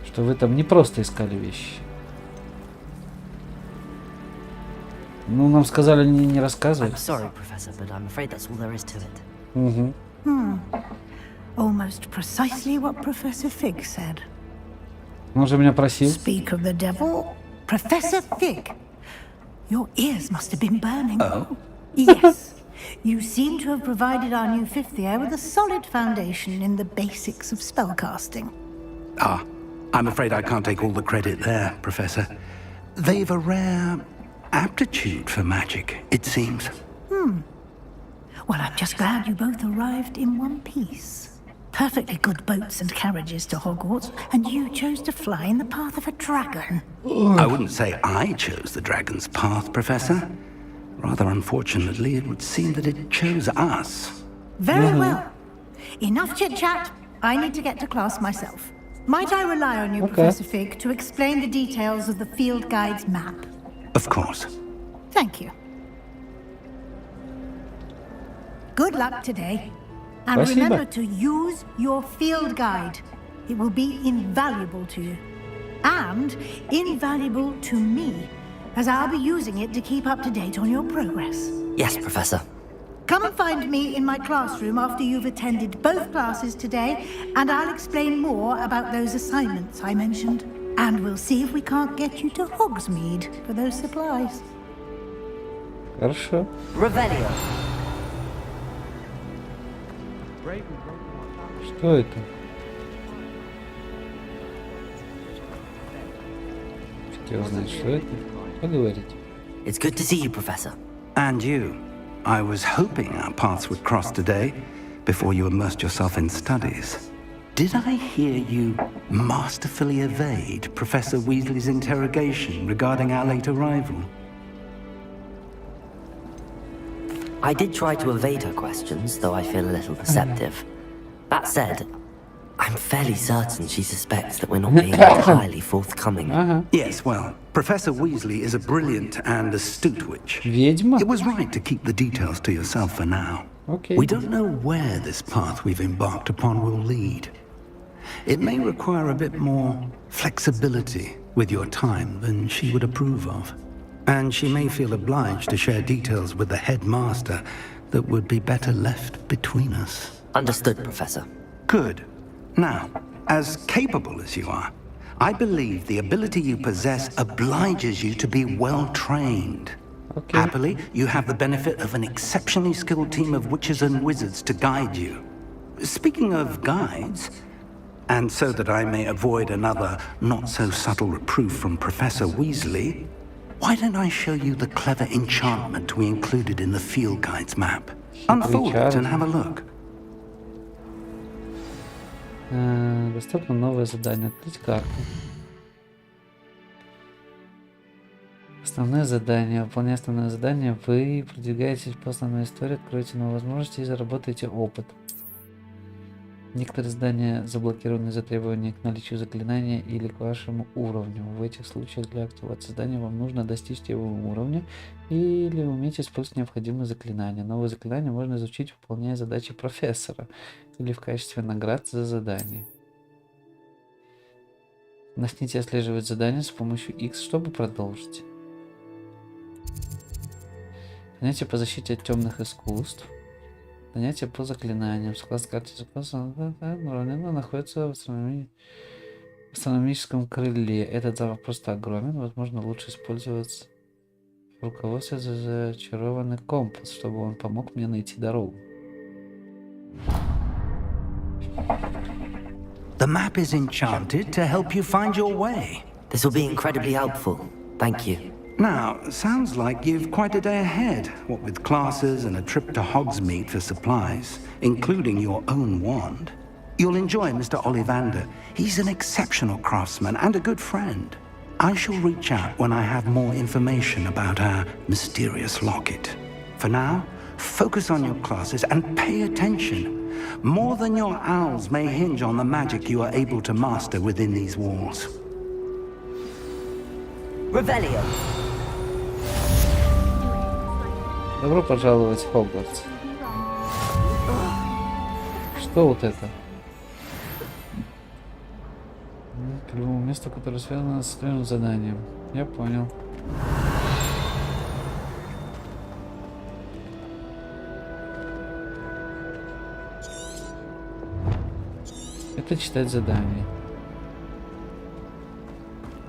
Что вы там не просто искали вещи. Ну, нам сказали не рассказывать. I'm sorry, Professor, but I'm afraid that's all there is to it. Almost precisely what Professor Fig said. Он же меня просил. Speak of the devil, Professor Fig. Your ears must have been burning. Oh? Yes. You seem to have provided our new fifth year with a solid foundation in the basics of spellcasting. Ah, I'm afraid I can't take all the credit there, Professor. They've a rare aptitude for magic, it seems. Well, I'm just glad you both arrived in one piece. Perfectly good boats and carriages to Hogwarts, and you chose to fly in the path of a dragon. I wouldn't say I chose the dragon's path, Professor. Rather unfortunately, it would seem that it chose us. Very well. Enough chit-chat. I need to get to class myself. Might I rely on you, Professor Fig, to explain the details of the field guide's map? Of course. Thank you. Good luck today. And remember to use your field guide. It will be invaluable to you. And invaluable to me, as I'll be using it to keep up to date on your progress. Yes, Professor. Come and find me in my classroom after you've attended both classes today, and I'll explain more about those assignments I mentioned. And we'll see if we can't get you to Hogsmeade for those supplies. Хорошо. Revelio. Что это? Хотел знать, что это. Поговорить. It's good to see you, Professor. And you. I was hoping our paths would cross today, before you immersed yourself in studies. Did I hear you masterfully evade Professor Weasley's interrogation regarding our late arrival? I did try to evade her questions, though I feel a little deceptive. That said, I'm fairly certain she suspects that we're not being entirely forthcoming. Yes, well, Professor Weasley is a brilliant and astute witch. Ведьма? It was right to keep the details to yourself for now. Okay. We don't know where this path we've embarked upon will lead. It may require a bit more flexibility with your time than she would approve of. And she may feel obliged to share details with the headmaster that would be better left between us. Understood, Professor. Good. Now, as capable as you are, I believe the ability you possess obliges you to be well trained. Okay. Happily, you have the benefit of an exceptionally skilled team of witches and wizards to guide you. Speaking of guides, and so that I may avoid another not-so-subtle reproof from Professor Weasley, why don't I show you the clever enchantment we included in the field guide's map? Unfold it and have a look. Доступно новое задание. Открыть карту. Основное задание. Выполняя основное задание, вы продвигаетесь по основной истории, откроете новые возможности и заработаете опыт. Некоторые задания заблокированы из-за требования к наличию заклинания или к вашему уровню. В этих случаях для активации задания вам нужно достичь его уровня или уметь использовать необходимые заклинания. Новые заклинания можно изучить, выполняя задачи профессора или в качестве наград за задание. Начните отслеживать задания с помощью X, чтобы продолжить. Занятия по защите от темных искусств. Занятия по заклинаниям. Склад карты находится в астрономическом крыле. Этот замок просто огромен. Возможно, лучше использовать в руководстве за зачарованный компас, чтобы он помог мне найти дорогу. The map is enchanted to help you find your way. This will be incredibly helpful. Thank you. Now, sounds like you've quite a day ahead, what with classes and a trip to Hogsmeade for supplies, including your own wand. You'll enjoy Mr. Ollivander. He's an exceptional craftsman and a good friend. I shall reach out when I have more information about our mysterious locket. For now, focus on your classes and pay attention. More than your owls may hinge on the magic you are able to master within these walls. Revelio. Добро пожаловать в Хогвартс. Что вот это? К любому месту, которое связано с своим заданием. Я понял. Это читать задание.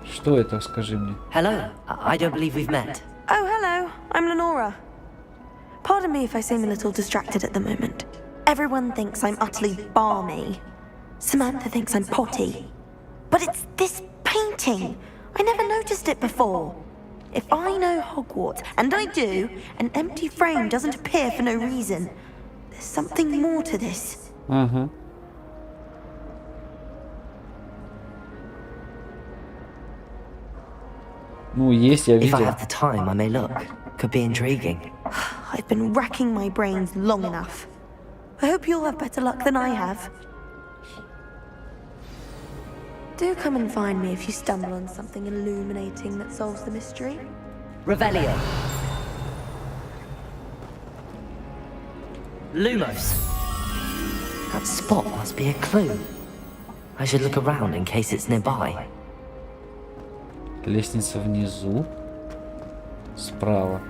Что это, скажи мне? Hello. I don't believe we've met. Oh, hello. I'm Lenora. Pardon me if I seem a little distracted at the moment. Everyone thinks I'm utterly balmy. Samantha thinks I'm potty. But it's this painting. I never noticed it before. If I know Hogwarts, and I do, an empty frame doesn't appear for no reason. There's something more to this. Ага. Ну, есть, я видел. If I have the time, I may look. Could be intriguing. I've been racking my brains long enough. I hope you'll have better luck than I have. Do come and find me if you stumble on something illuminating that solves the mystery. Revelio. Lumos. That spot must be a clue. I should look around in case it's nearby. Лестница внизу. Справа.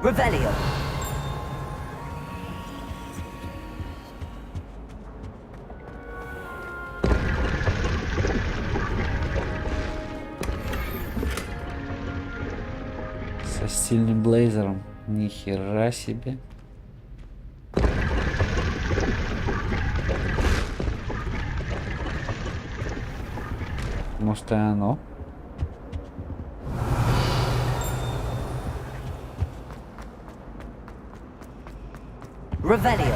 Revelio. Со стильным блейзером. Ни хера себе. Может, и оно? Revelio.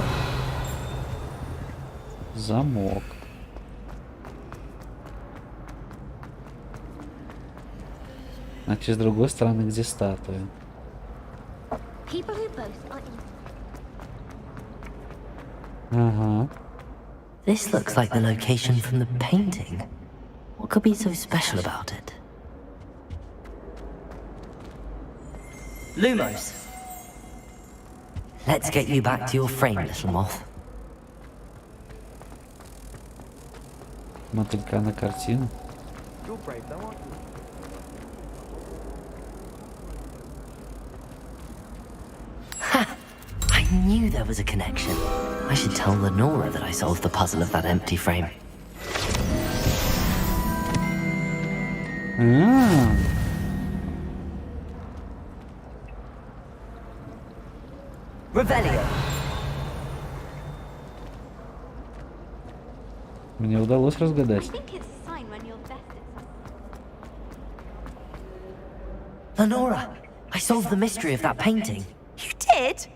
Замок. Значит, с другой стороны, где статуя. People who boast are evil. Ага. This looks like the location from the painting. What could be so special about it? Lumos. Let's get you back to your frame, little moth. Мотылька на картину. Ha! I knew there was a connection. I should tell Lenora that I solved the puzzle of that empty frame. Revelio. Мне удалось разгадать. Lenora, I solved the mystery of that painting. You did?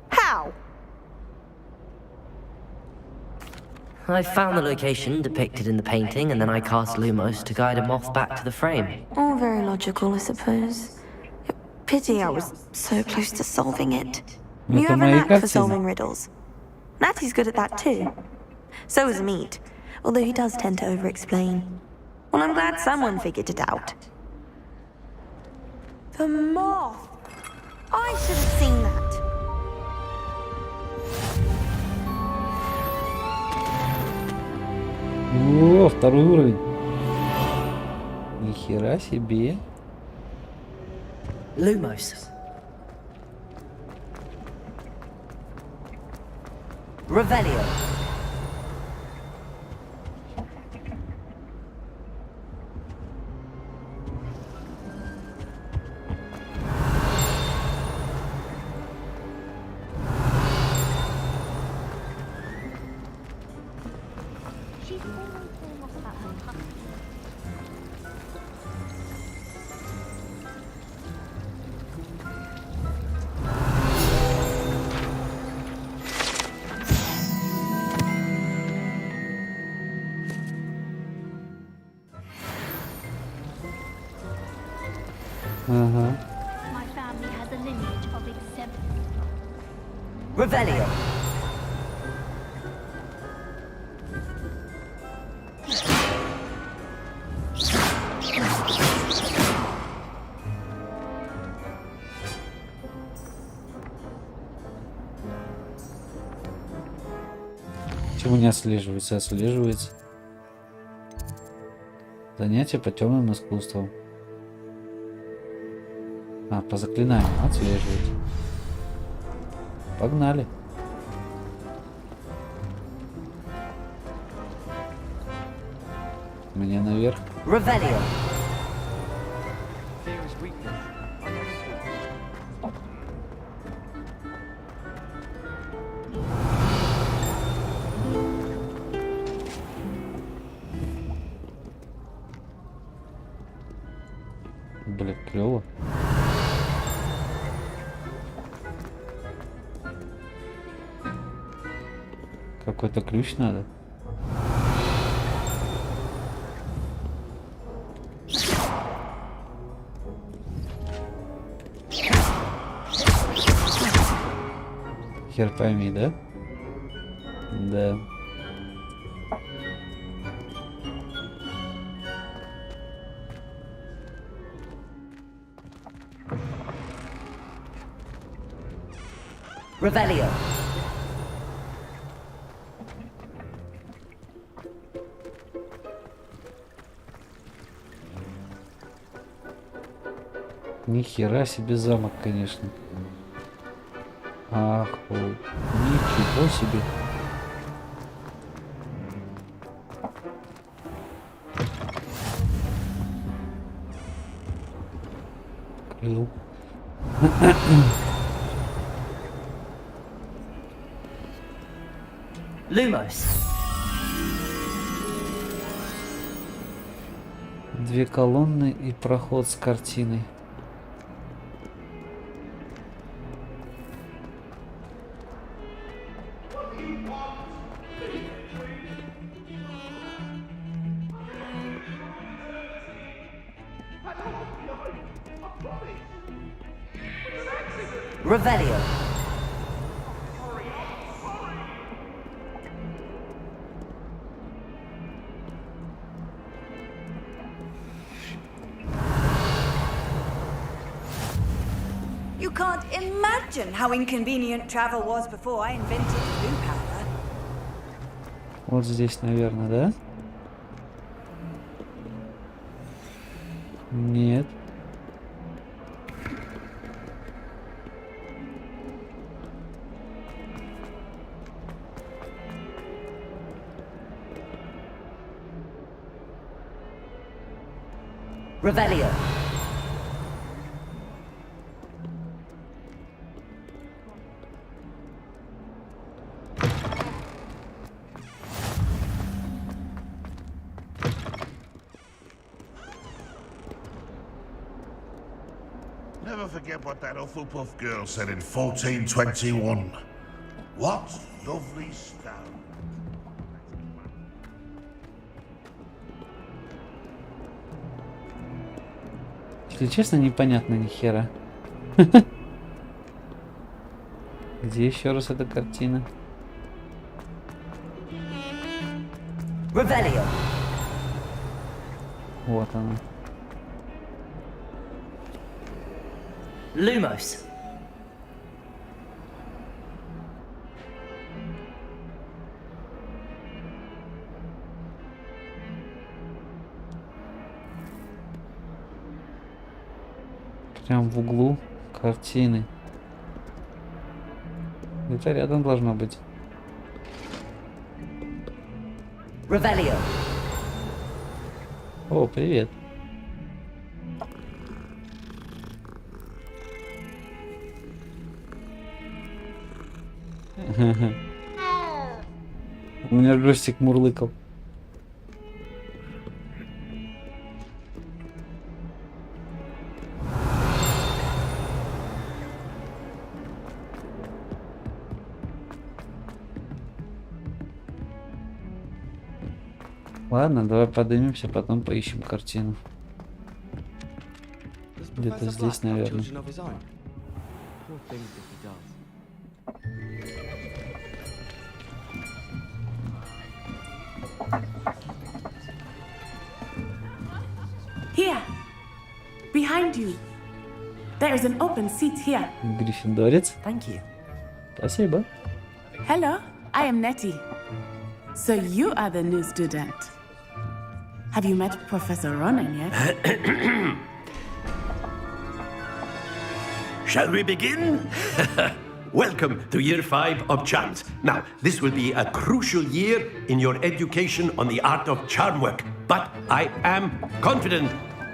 How? I found the location depicted in the painting, and then I cast Lumos to guide a moth back to the frame. All very logical, I suppose. Pity I was so close to solving it. You have a knack for solving riddles. Natty's good at that too. So is Meat, although he does tend to over-explain. Well, I'm glad someone figured it out. The moth! I should have seen that. О, второй уровень. Нихера себе. Lumos. Revelio. My family has a lineage of exempt. Revelio. Почему не отслеживается? Отслеживается. Занятие по темным искусствам. А, по заклинаниям отслеживать. Погнали. Мне наверх. Revelio. Блин, клево. Какой-то ключ надо. Хер пойми, да? Да. Revelio. Нихера себе замок, конечно. Ах, ничего себе. Крыл. Lumos. Две колонны и проход с картиной. Revelio. imagine how inconvenient travel was before I invented blue powder. Вот здесь, наверное, да? Нет. Revelio. Never forget what that Hufflepuff girl said in 1421. What lovely stone. Если честно, непонятно ни хера. Где еще раз эта картина? Revelio. Вот она. Lumos. Прям в углу картины. Это рядом должно быть. Revelio. О, привет. У меня джойстик мурлыкал. Ладно, давай поднимемся, потом поищем картину. Где-то здесь, наверное. Here, behind you. There is an open seat here. Гриффиндорец. Thank you. Спасибо. Hello, I am Nettie. So you are the new student. Have you met Professor Ronan yet? Shall we begin? Welcome to Year 5 of Charms. Now, this will be a crucial year in your education on the art of charm work. But I am confident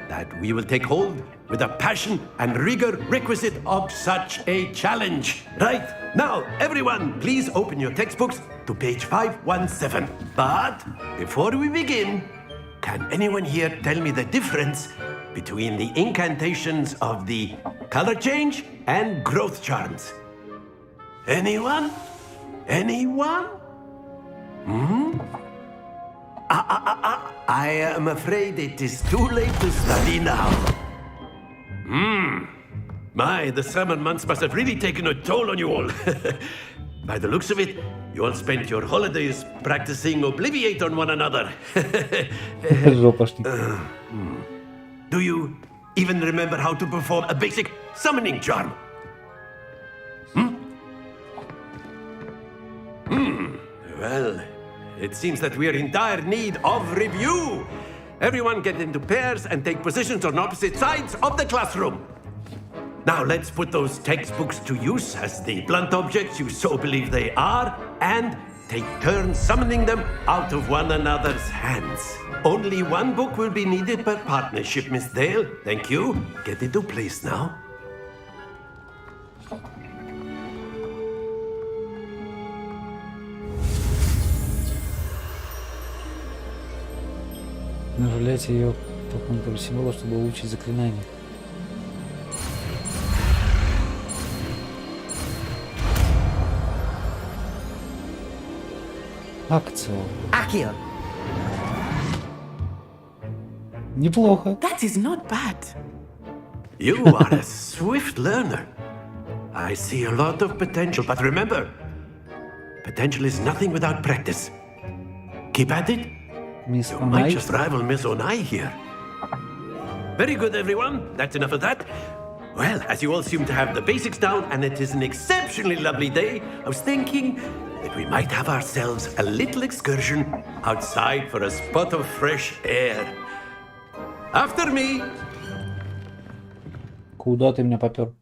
that we will take hold with the passion and rigor requisite of such a challenge. Right, now, everyone, please open your textbooks to page 517. But before we begin, can anyone here tell me the difference between the incantations of the color change and growth charms? Anyone? Anyone? I am afraid it is too late to study now. My, the summer months must have really taken a toll on you all. By the looks of it, you all spent your holidays practicing Obliviate on one another. Do you even remember how to perform a basic summoning charm? Well, it seems that we are in dire need of review. Everyone get into pairs and take positions on opposite sides of the classroom. Now let's put those textbooks to use as the blunt objects you so believe they are, and take turns summoning them out of one another's hands. Only one book will be needed per partnership, Miss Dale. Thank you. Get into place now. Нажимайте ее по контуру символа, чтобы улучшить заклинание. Акция. Accio. Неплохо. That is not bad. You are a swift learner. I see a lot of potential, but remember, potential is nothing without practice. Keep at it. Miss You Onai. might just rival Miss Onai here. Very good, everyone. That's enough of that. Well, as you all seem to have the basics down, and it is an exceptionally lovely day, I was thinking that we might have ourselves a little excursion outside for a spot of fresh air. After me! Куда ты меня попёр?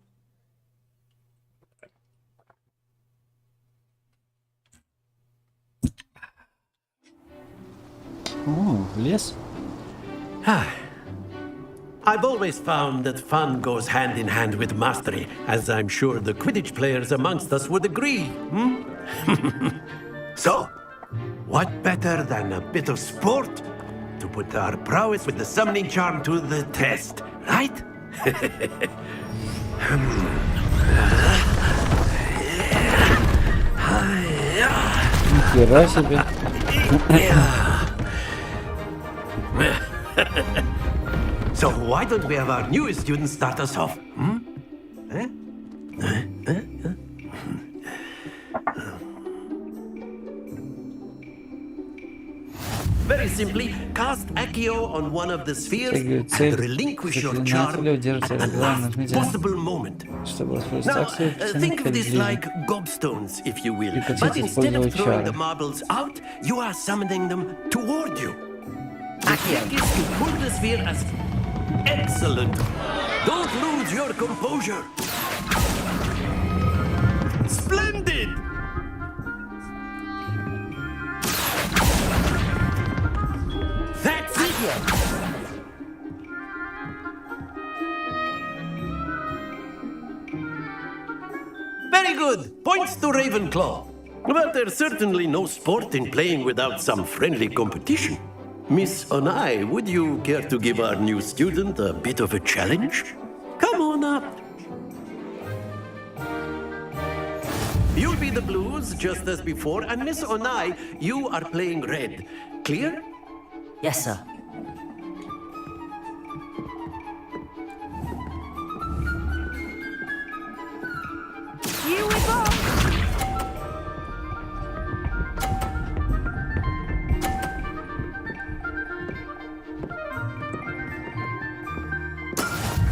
О, лес. I've always found that fun goes hand in hand with mastery, as I'm sure the Quidditch players amongst us would agree. So, what better than a bit of sport to put our prowess with the summoning charm to the test, right? Нихера себе. So why don't we have our newest student start us off? Very simply, cast Accio on one of the spheres and relinquish your charm at the last possible moment. Now, think of this like gobstones, if you will. But instead of throwing the marbles out, you are summoning them toward you. The trick is to pull the sphere as... Excellent! Don't lose your composure! Splendid! That's it! Very good! Points to Ravenclaw. But there's certainly no sport in playing without some friendly competition. Miss Onai, would you care to give our new student a bit of a challenge? Come on up. You'll be the blues, just as before, and Miss Onai, you are playing red. Clear? Yes, sir. Here we go!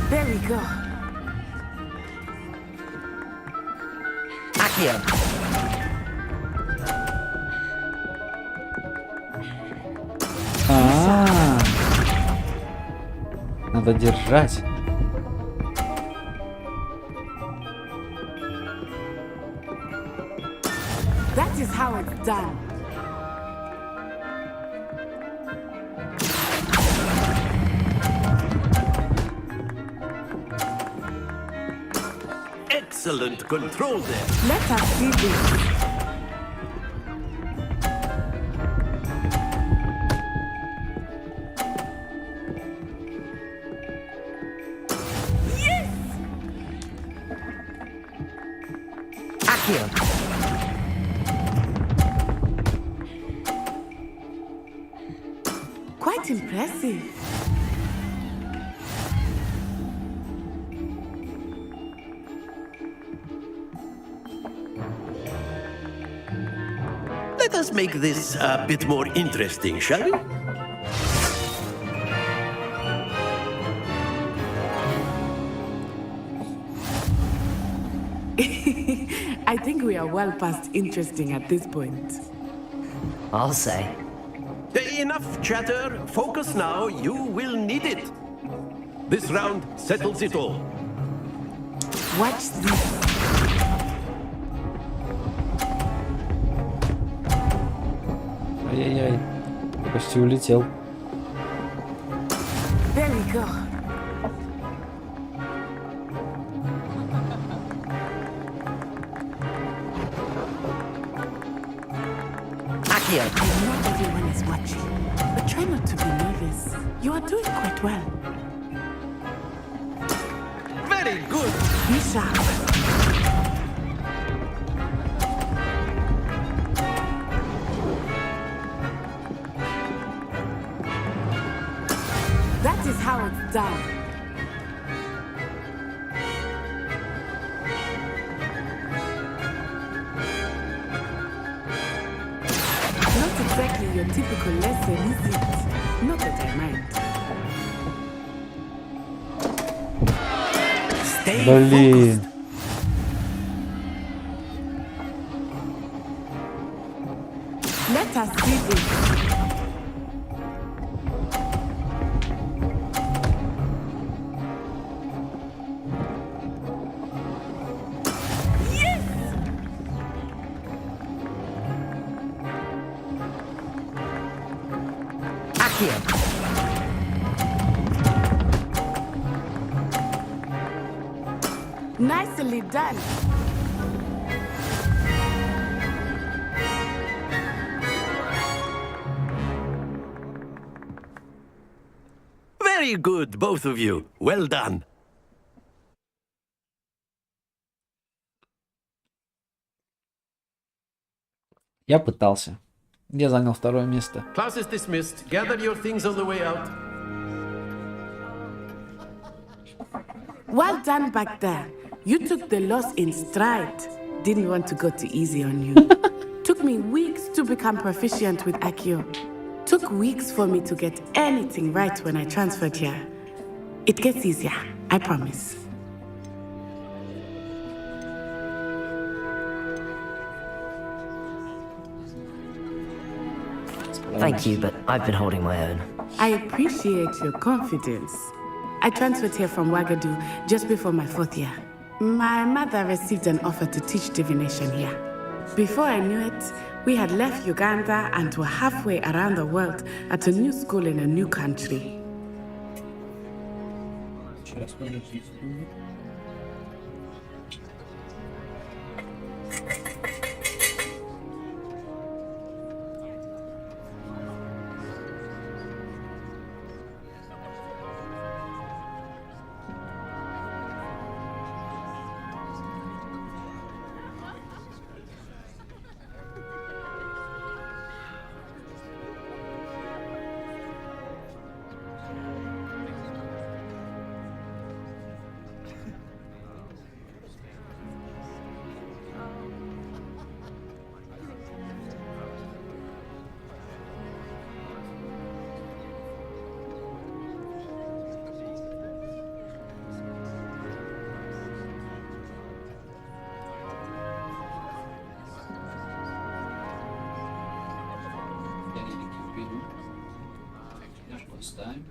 There we go. Accio. Надо держать. That is how it's done. Excellent control there. Let us see this. Quite impressive. Let us make this a bit more interesting, shall we? I think we are well past interesting at this point. I'll say. Enough chatter. Focus now. You will need it. This round settles it all. Watch this. Ай-яй-яй. Я почти улетел. There we go. Accio. I know everyone is watching, but try not to be nervous. You are doing quite well. Very good. Be sharp. That is how it's done. Not exactly your typical lesson, is it? Not that I mind. Stay Блин. Let us see this. Nicely done. Very good, both of you. Well done. Я пытался. Я занял второе место. Class is dismissed. Gather your things on the way out. Well done back there. You took the loss in stride. Didn't want to go too easy on you. Took me weeks to become proficient with Accio. Took weeks for me to get anything right when I transferred here. It gets easier, I promise. Thank you, but I've been holding my own. I appreciate your confidence. I transferred here from Ouagadougou just before my 4th year. My mother received an offer to teach divination here. Before I knew it, we had left Uganda and were halfway around the world at a new school in a new country. Поставим.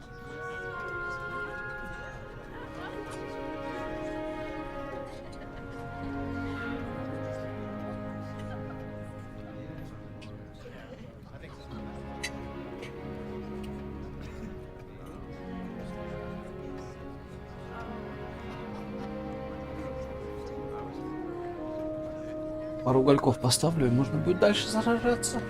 Пару угольков поставлю, и можно будет дальше заражаться.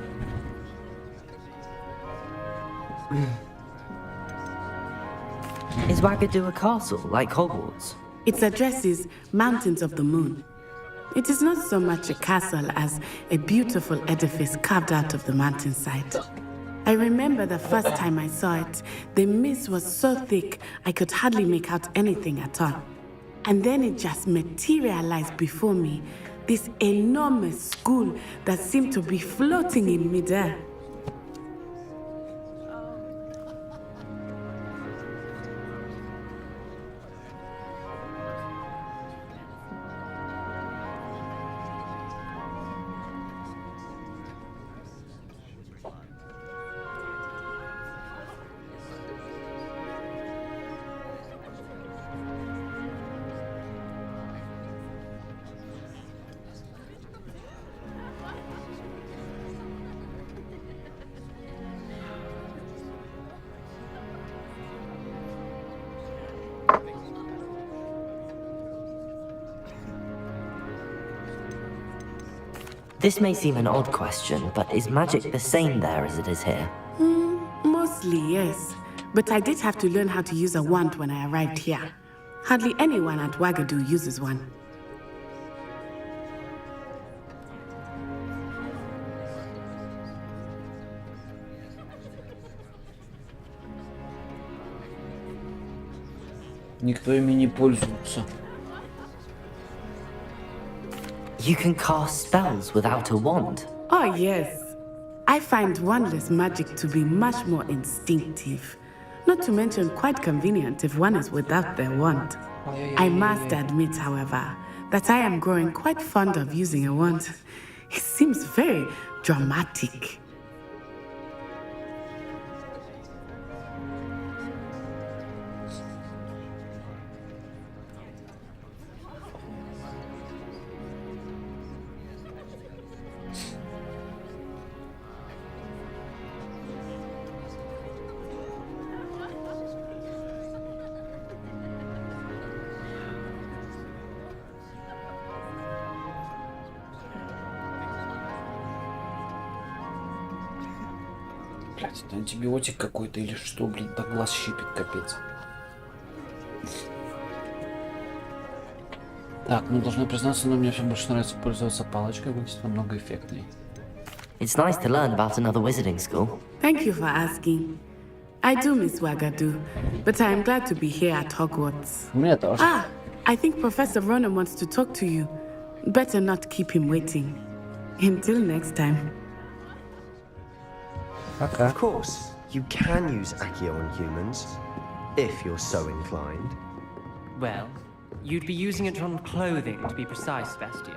Is Ouagadougou a castle, like Hogwarts? Its address is Mountains of the Moon. It is not so much a castle as a beautiful edifice carved out of the mountainside. I remember the first time I saw it, the mist was so thick I could hardly make out anything at all. And then it just materialized before me, this enormous school that seemed to be floating in midair. This may seem an odd question, but is magic the same there as it is here? Mostly, yes. But I did have to learn how to use a wand when I arrived here. Hardly anyone at Ouagadougou uses one. Никто ими не пользуется. You can cast spells without a wand. Oh, yes. I find wandless magic to be much more instinctive. Not to mention quite convenient if one is without their wand. I must admit, however, that I am growing quite fond of using a wand. It seems very dramatic. Блять, это антибиотик какой-то или что, блин, так глаз щипит, капец. Так, ну должна признаться, но мне все больше нравится пользоваться палочкой, выглядит намного эффектнее. It's nice to learn about another wizarding school. Thank you for asking. I do miss Wagadu, but I am glad to be here at Hogwarts. Мне тоже. Ah, I think Professor Ronan wants to talk to you. Better not keep him waiting. Until next time. Of course, you can use Accio on humans, if you're so inclined. Well, you'd be using it on clothing, to be precise, Sebastian.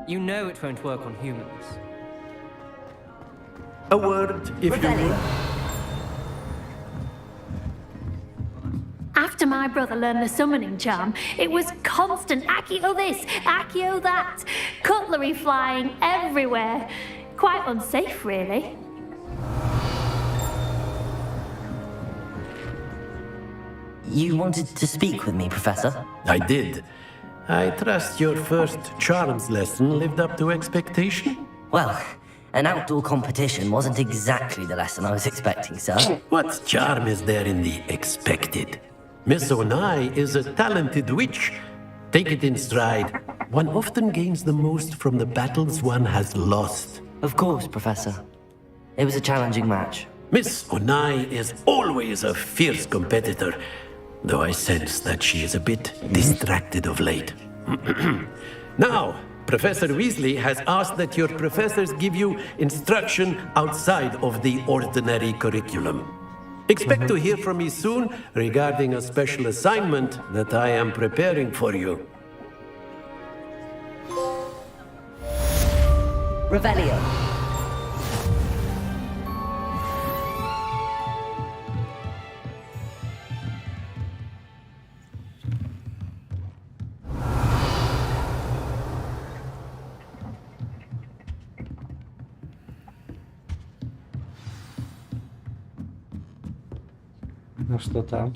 You know it won't work on humans. A word, if you will. After my brother learned the summoning charm, it was constant Accio this, Accio that, cutlery flying everywhere. Quite unsafe, really. You wanted to speak with me, Professor? I did. I trust your first charms lesson lived up to expectation? Well, an outdoor competition wasn't exactly the lesson I was expecting, sir. What charm is there in the expected? Miss Onai is a talented witch. Take it in stride. One often gains the most from the battles one has lost. Of course, Professor. It was a challenging match. Miss Onai is always a fierce competitor, though I sense that she is a bit distracted of late. Now, Professor Weasley has asked that your professors give you instruction outside of the ordinary curriculum. Expect to hear from me soon regarding a special assignment that I am preparing for you. Revelio. Ну что там?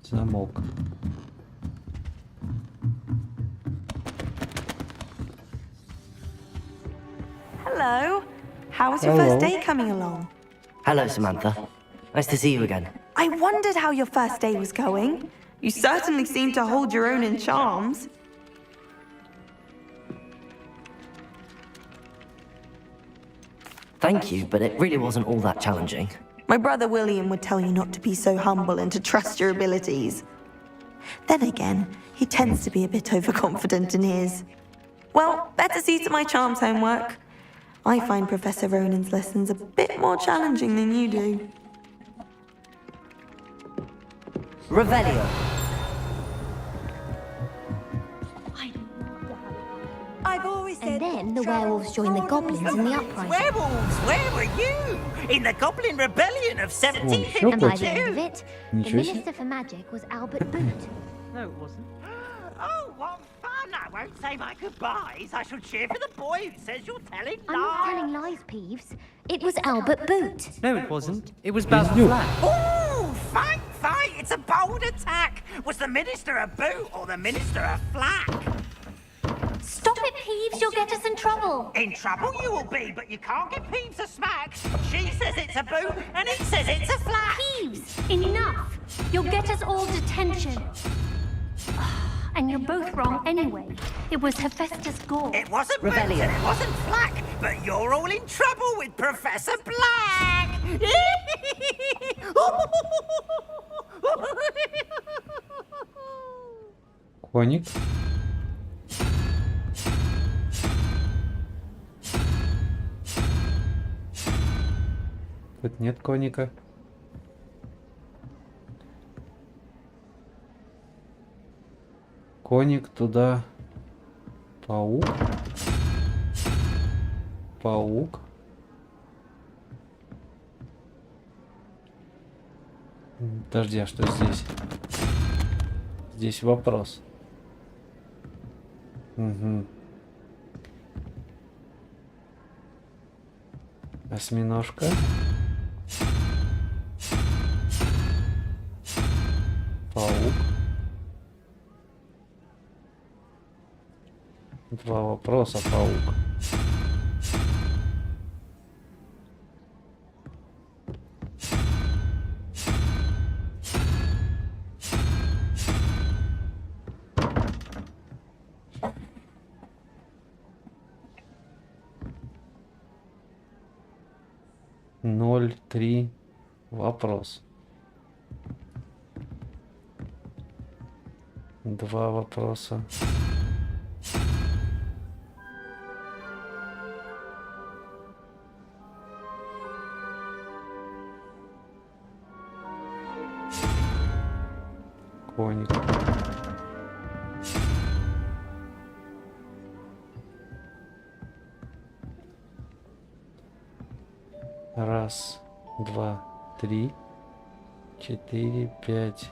Замок. Hello. How was your first day coming along? Hello, Samantha. Nice to see you again. I wondered how your first day was going. You certainly seem to hold your own in charms. Thank you, but it really wasn't all that challenging. My brother William would tell you not to be so humble and to trust your abilities. Then again, he tends to be a bit overconfident in his. Well, better see to my charms homework. I find Professor Ronan's lessons a bit more challenging than you do. Revelio. I've always said. And then the werewolves joined the goblins in the uprising. Werewolves? Where were you? In the Goblin Rebellion of 1752? And by the end of it, the Minister for Magic was Albert Boot. No, it wasn't. Oh, what fun! I won't say my goodbyes. I shall cheer for the boy who says you're telling lies. I'm not telling lies, Peeves. It was Albert Boot. No, it wasn't. It was Basil Flack. Ooh, fight! It's a bold attack. Was the Minister a boot or the Minister a flack? Stop it, Peeves. You'll get us in trouble. In trouble you will be, but you can't get Peeves a smack. She says it's a boot, and he says it's a flack. Peeves, enough. You'll get us all detention. And you're both wrong anyway. It was Hephaestus Gore. It wasn't boot and it wasn't flack, but you're all in trouble with Professor Black. Коник. Тут нет коника. Коник туда. Паук. Паук. Подожди, а что здесь? Здесь вопрос. Угу. Осьминожка. Паук. Два вопроса, паук. Ноль, три. Вопрос. Два вопроса. Коник. Раз, два, три, 4, 5,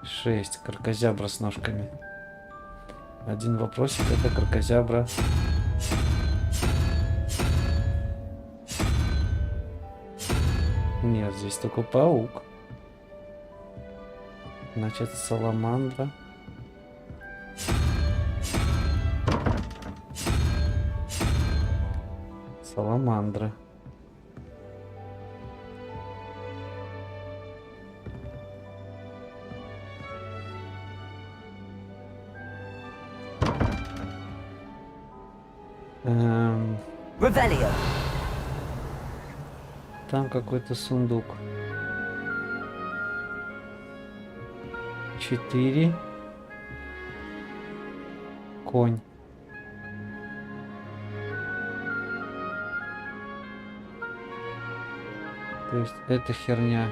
6. Кракозябра с ножками. Один вопросик, это кракозябра. Нет, здесь только паук. Значит, саламандра. Саламандра. Там какой-то сундук. 4. Конь. То есть эта херня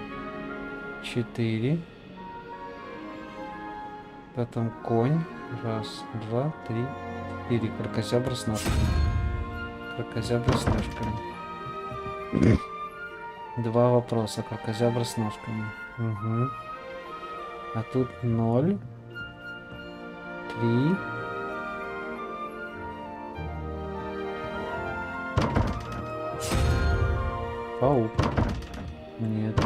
4. Потом конь. Раз, два, три, 4. Кракозябра с ножками. Кракозябра с ножками. Два вопроса. Кракозябра с ножками. Угу. А тут 0. 3. Паук. Нет.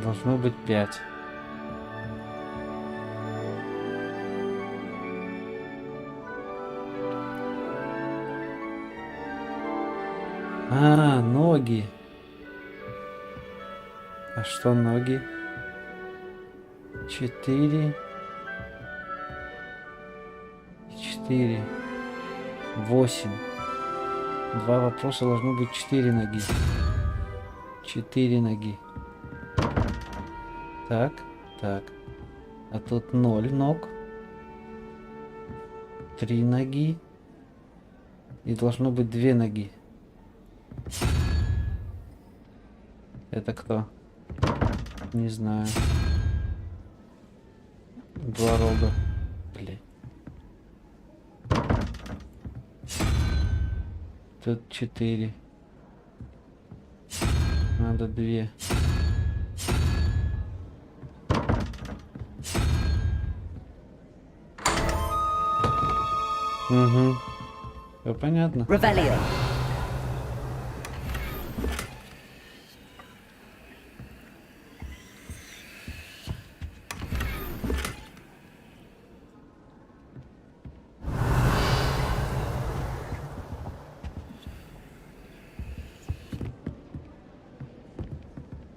Должно быть 5. А, ноги. А что ноги? 4. 4. 8. Два вопроса, должно быть 4 ноги. 4 ноги. Так, так. А тут 0 ног. 3 ноги. И должно быть 2 ноги. Это кто? Не знаю. 2 рога. Блин. Тут 4. Надо 2. Угу. Все понятно. Revelio.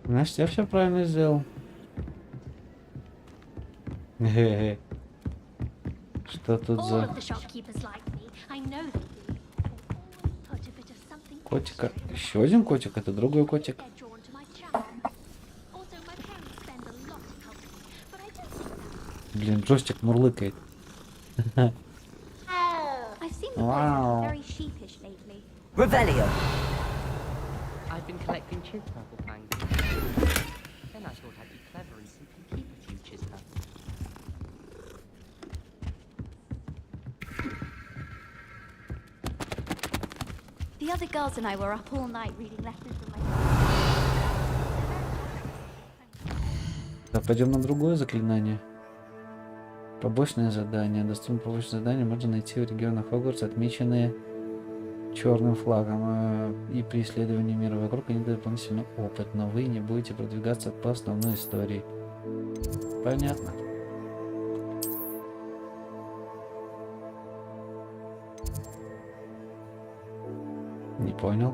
Значит, я все правильно сделал. Что тут за... Котика. Еще один котик? Это другой котик. Блин, джойстик мурлыкает. Вау. Revelio. I've been collecting chiz puzzle planks. Then I thought I'd be clever and simply keep a few chiz puzzles. The other girls and I were up all night reading letters from my... Да, пойдем на другое заклинание. Побочное задание. Доступное побочное задание можно найти в регионах Хогвартса, отмеченные черным флагом. И при исследовании мира вокруг они дают дополнительный опыт, но вы не будете продвигаться по основной истории. Понятно. Не понял.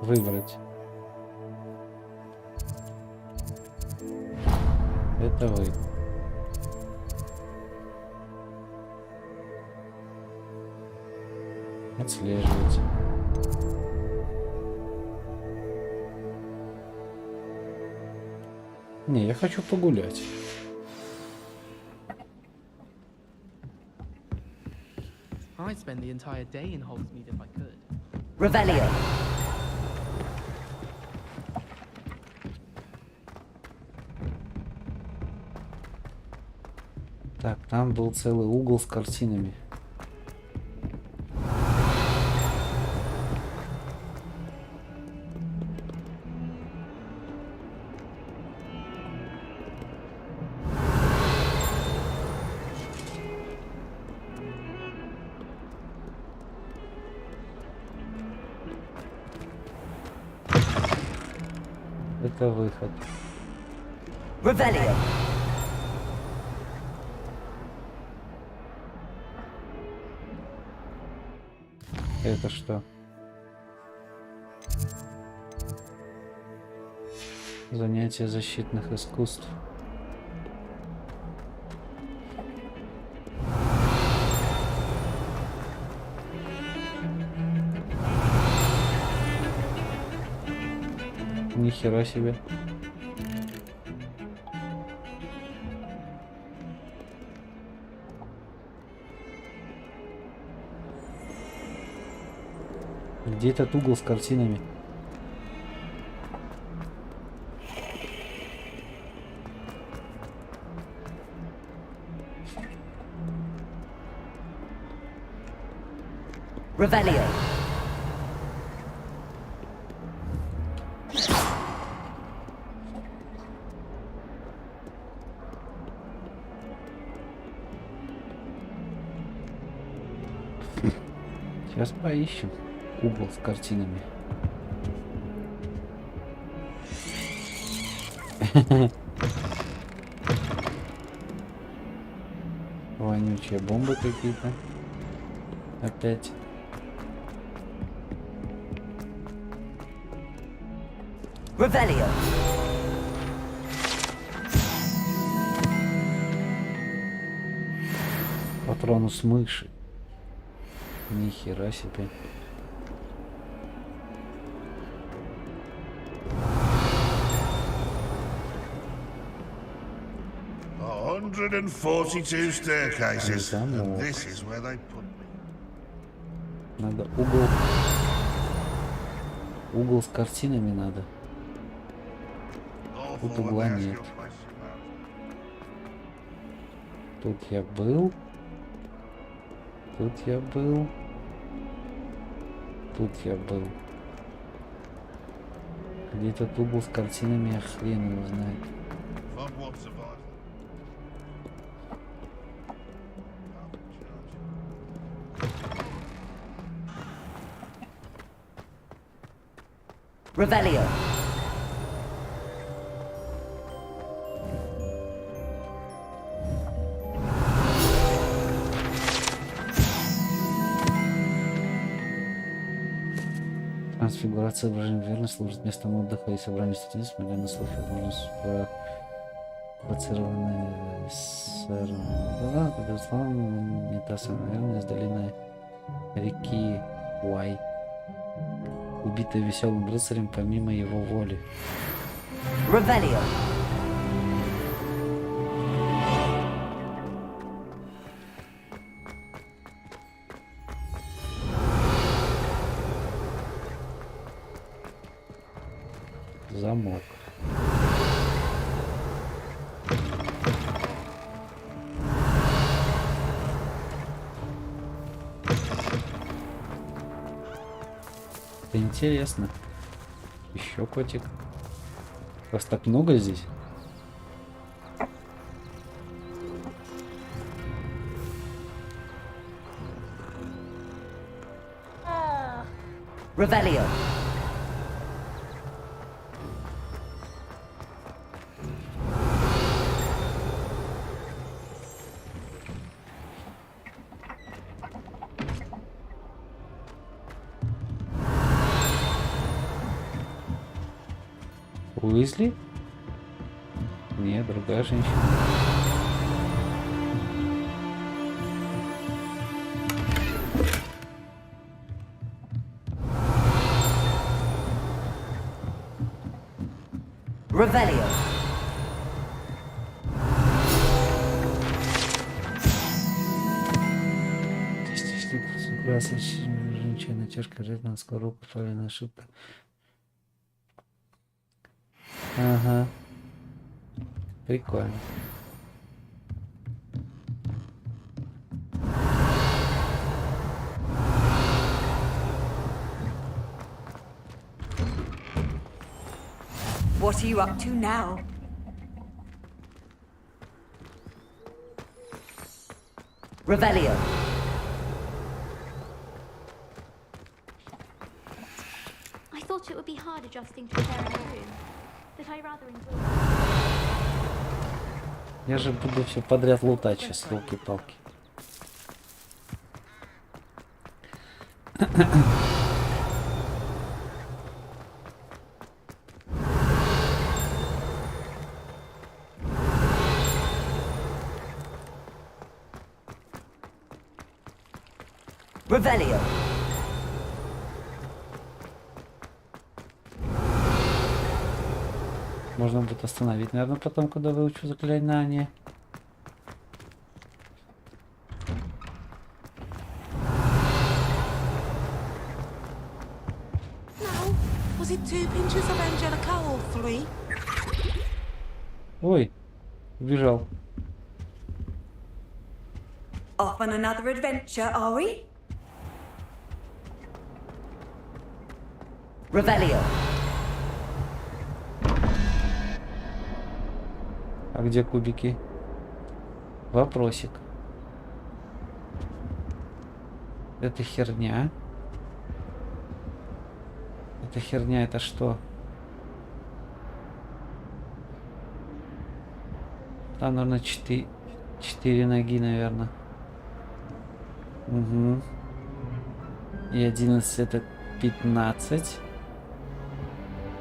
Выбрать. Это вы. Отслеживать. Не, я хочу погулять. I'd spend the entire day in Hogsmeade if I could. Revelio. Так, там был целый угол с картинами. Это выход. Revelio. Это что? Занятие защитных искусств. Ни хера себе. Где этот угол с картинами? Revelio. Сейчас поищем угол с картинами. Вонючие бомбы какие-то. Опять. Revelio. Патронус мыши. Ни хера себе. Oh, 142 staircases, and this is where they put me. Надо угол. Угол с картинами надо. Тут угла нет. Тут я был. Тут я был. Тут я был. Где этот угол с картинами, я хрен его знает. Revelio. Трансфигурация изображения верно служит местом отдыха и собрания студентов, смотря на слухи, можно Провоцированные сэром. Да, безусловно, не та самая реальность долины реки Уай. Убитый веселым рыцарем помимо его воли. Revelio. Замок. Это интересно. Еще котик. Вас так много здесь? Revelio. Уизли? Нет, другая женщина. Revelio. Женщина, тяжко жить на скорую руку, правильная ошибка. Ага. Прикольно. What are you up to now? Revelio. I thought it would be hard adjusting to a parent room, but I rather enjoy it. Я же буду все подряд лутать сейчас, елки-палки. Revelio. Можно будет остановить, наверное, потом, когда выучу заклинание. Now, was it 2 pinches of Angelica or 3? Ой, убежал. Off on another adventure, are we? Revelio. А где кубики? Вопросик. Это херня. Это херня, это что? Там, наверное, 4 ноги, наверное. Угу. И 11 это 15.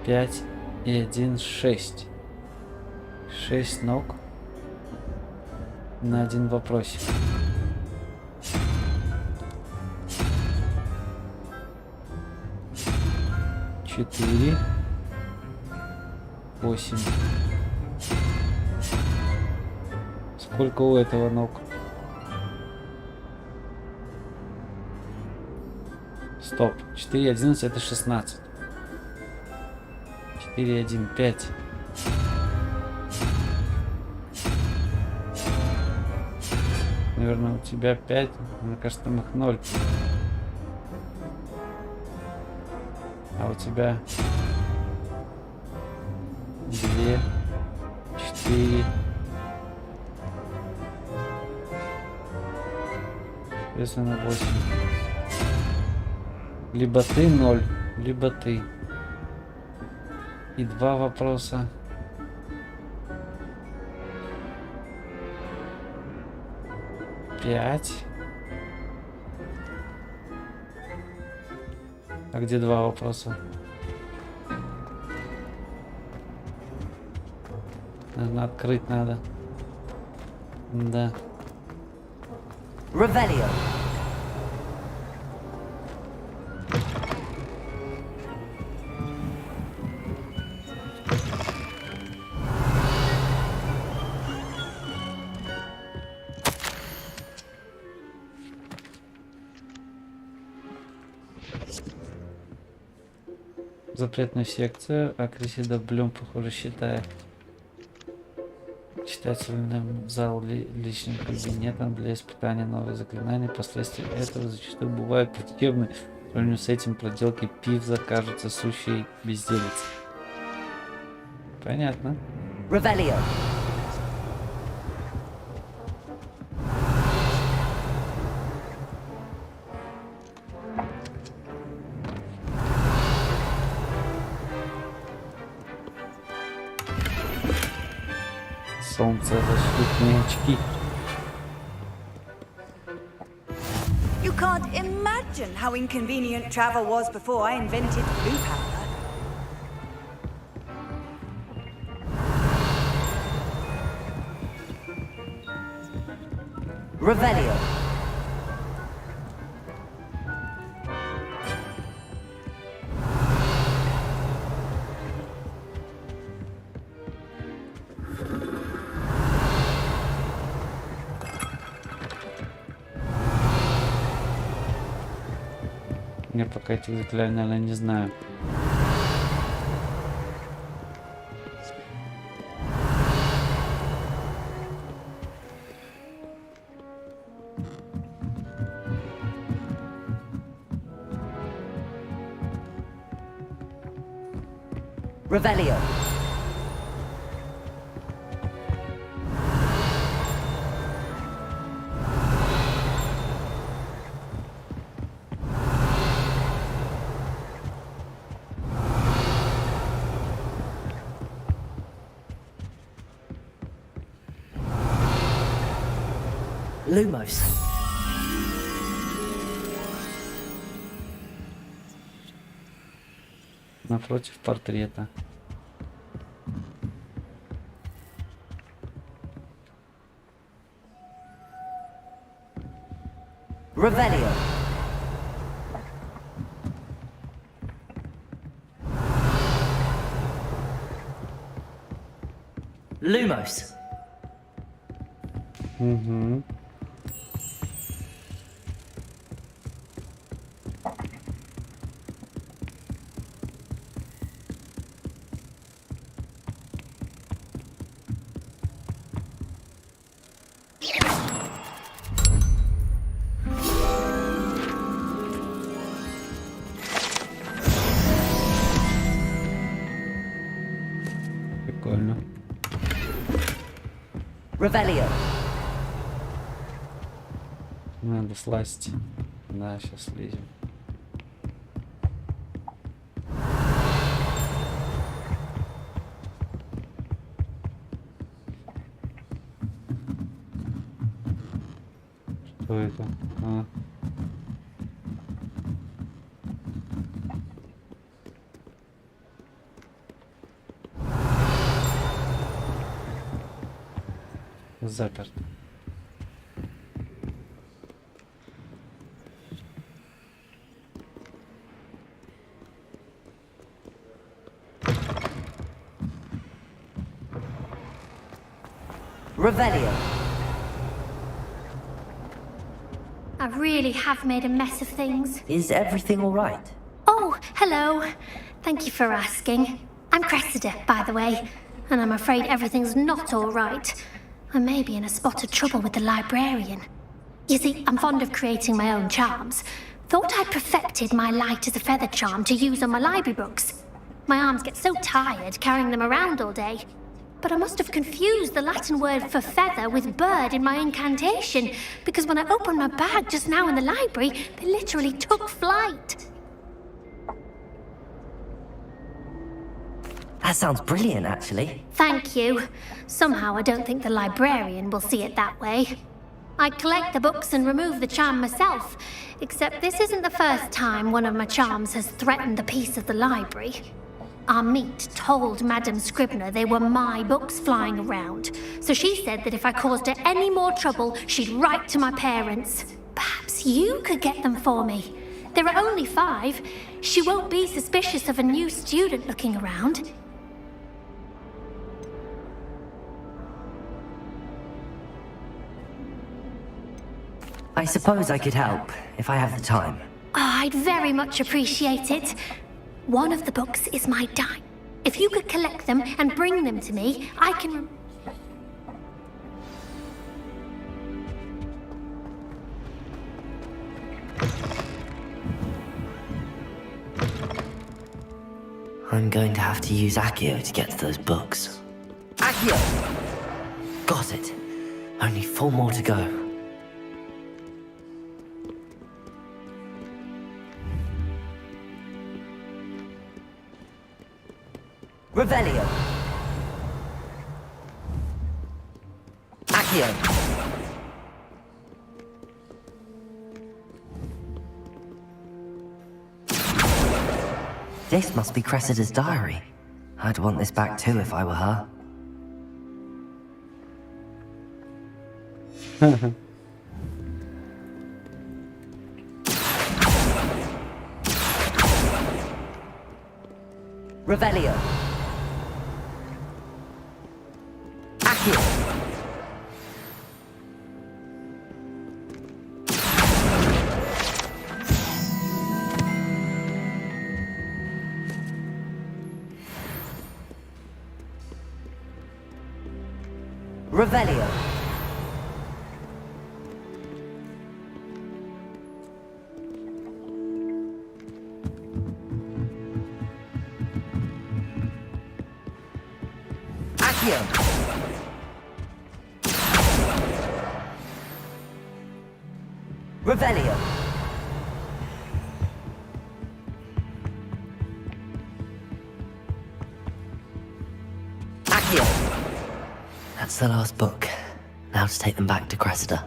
5 и 1, 6. 6 ног на один вопросик. Четыре. 8. Сколько у этого ног? Стоп. 4, 11 это 16. 4, 1, 5. Наверное, у тебя 5. Мне кажется, там их 0. А у тебя 2, 4. Соответственно, 8. Либо ты 0, либо ты. И 2 вопроса. Пять. А где 2 вопроса? Открыть надо. Да. Revelio. Запретную секцию, а Крисида Блюм, похоже, считается читательным зал личным кабинетом для испытания новых заклинаний. Последствия этого зачастую бывают противны. По сравнению с этим проделки Пивза кажутся сущей безделицей. Понятно. Revelio. Солнцезащитные очки. You can't imagine how inconvenient travel was before I invented blue powder. Revelio. Я пока этих заклинаний, наверное, не знаю. Revelio. Lumos. Напротив портрета. Revelio. Lumos. Угу. Прикольно. Revelio. Надо слазить. Да, сейчас слезем. Что это? А. Заперт. Revelio. I really have made a mess of things. Is everything all right? Oh, hello. Thank you for asking. I'm Cressida, by the way, and I'm afraid everything's not all right. I may be in a spot of trouble with the librarian. You see, I'm fond of creating my own charms. Thought I'd perfected my light as a feather charm to use on my library books. My arms get so tired carrying them around all day. But I must have confused the Latin word for feather with bird in my incantation, because when I opened my bag just now in the library, they literally took flight. That sounds brilliant, actually. Thank you. Somehow I don't think the librarian will see it that way. I collect the books and remove the charm myself, except this isn't the first time one of my charms has threatened the peace of the library. Our meat told Madame Scribner they were my books flying around, so she said that if I caused her any more trouble, she'd write to my parents. Perhaps you could get them for me. There are only 5. She won't be suspicious of a new student looking around. I suppose I could help, if I have the time. Oh, I'd very much appreciate it. One of the books is my dime. If you could collect them and bring them to me, I can... I'm going to have to use Accio to get to those books. Accio! Got it. Only 4 more to go. Revelio. Accio. This must be Cressida's diary. I'd want this back too if I were her. Revelio. Accio. Revelio. Accio. Revelio. Accio. That's the last book. Now to take them back to Cressida.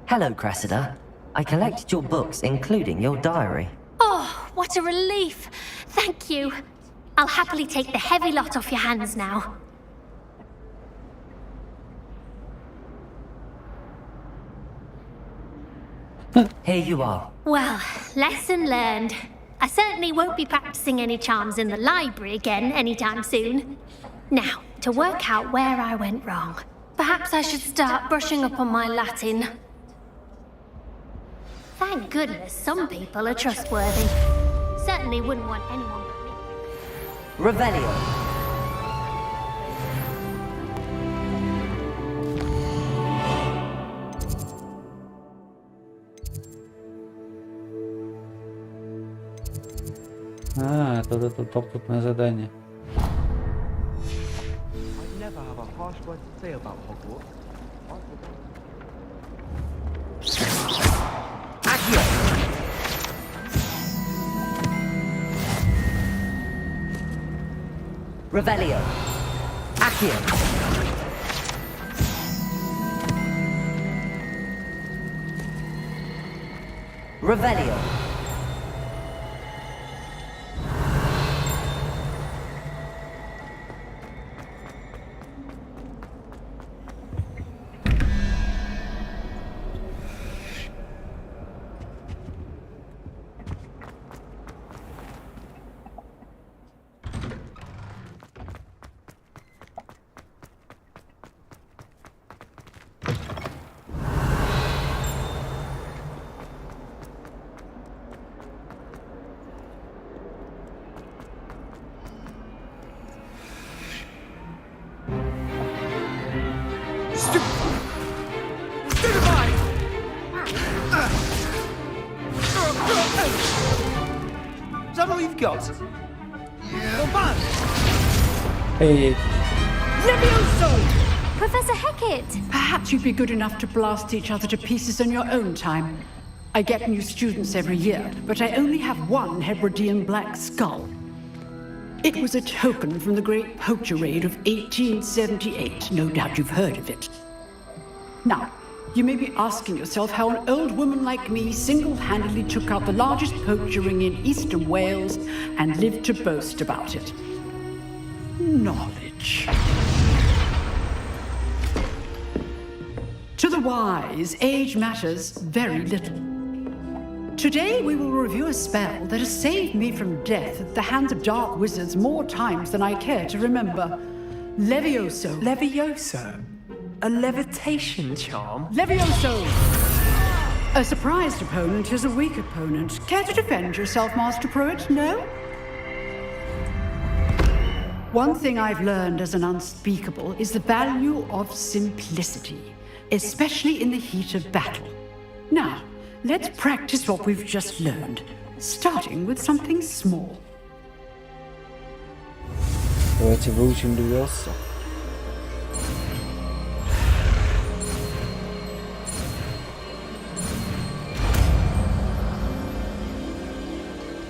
Hello, Cressida. I collected your books, including your diary. Oh, what a relief. Thank you. I'll happily take the heavy lot off your hands now. Here you are. Well, lesson learned. I certainly won't be practicing any charms in the library again anytime soon. Now, to work out where I went wrong. Perhaps I should start brushing up on my Latin. Thank goodness some people are trustworthy. Certainly wouldn't want anyone but me. Revelio. А, это вот это топ-топное задание. I'd never have a harsh word to say about Hogwarts. Accio. Revelio. Accio. Revelio. Is that all you've got? Come on! Hey. Professor Hecat! Perhaps you'd be good enough to blast each other to pieces on your own time. I get new students every year, but I only have one Hebridean black skull. It was a token from the Great Poacher Raid of 1878. No doubt you've heard of it. Now, you may be asking yourself how an old woman like me single-handedly took out the largest poacher ring in eastern Wales and lived to boast about it. Knowledge. To the wise, age matters very little. Today we will review a spell that has saved me from death at the hands of dark wizards more times than I care to remember. Levioso. Levioso? A levitation charm? Levioso! A surprised opponent is a weak opponent. Care to defend yourself, Master Pruitt? No? One thing I've learned as an unspeakable is the value of simplicity, especially in the heat of battle. Now, let's practice what we've just learned, starting with something small. Давайте выучим Левиоса.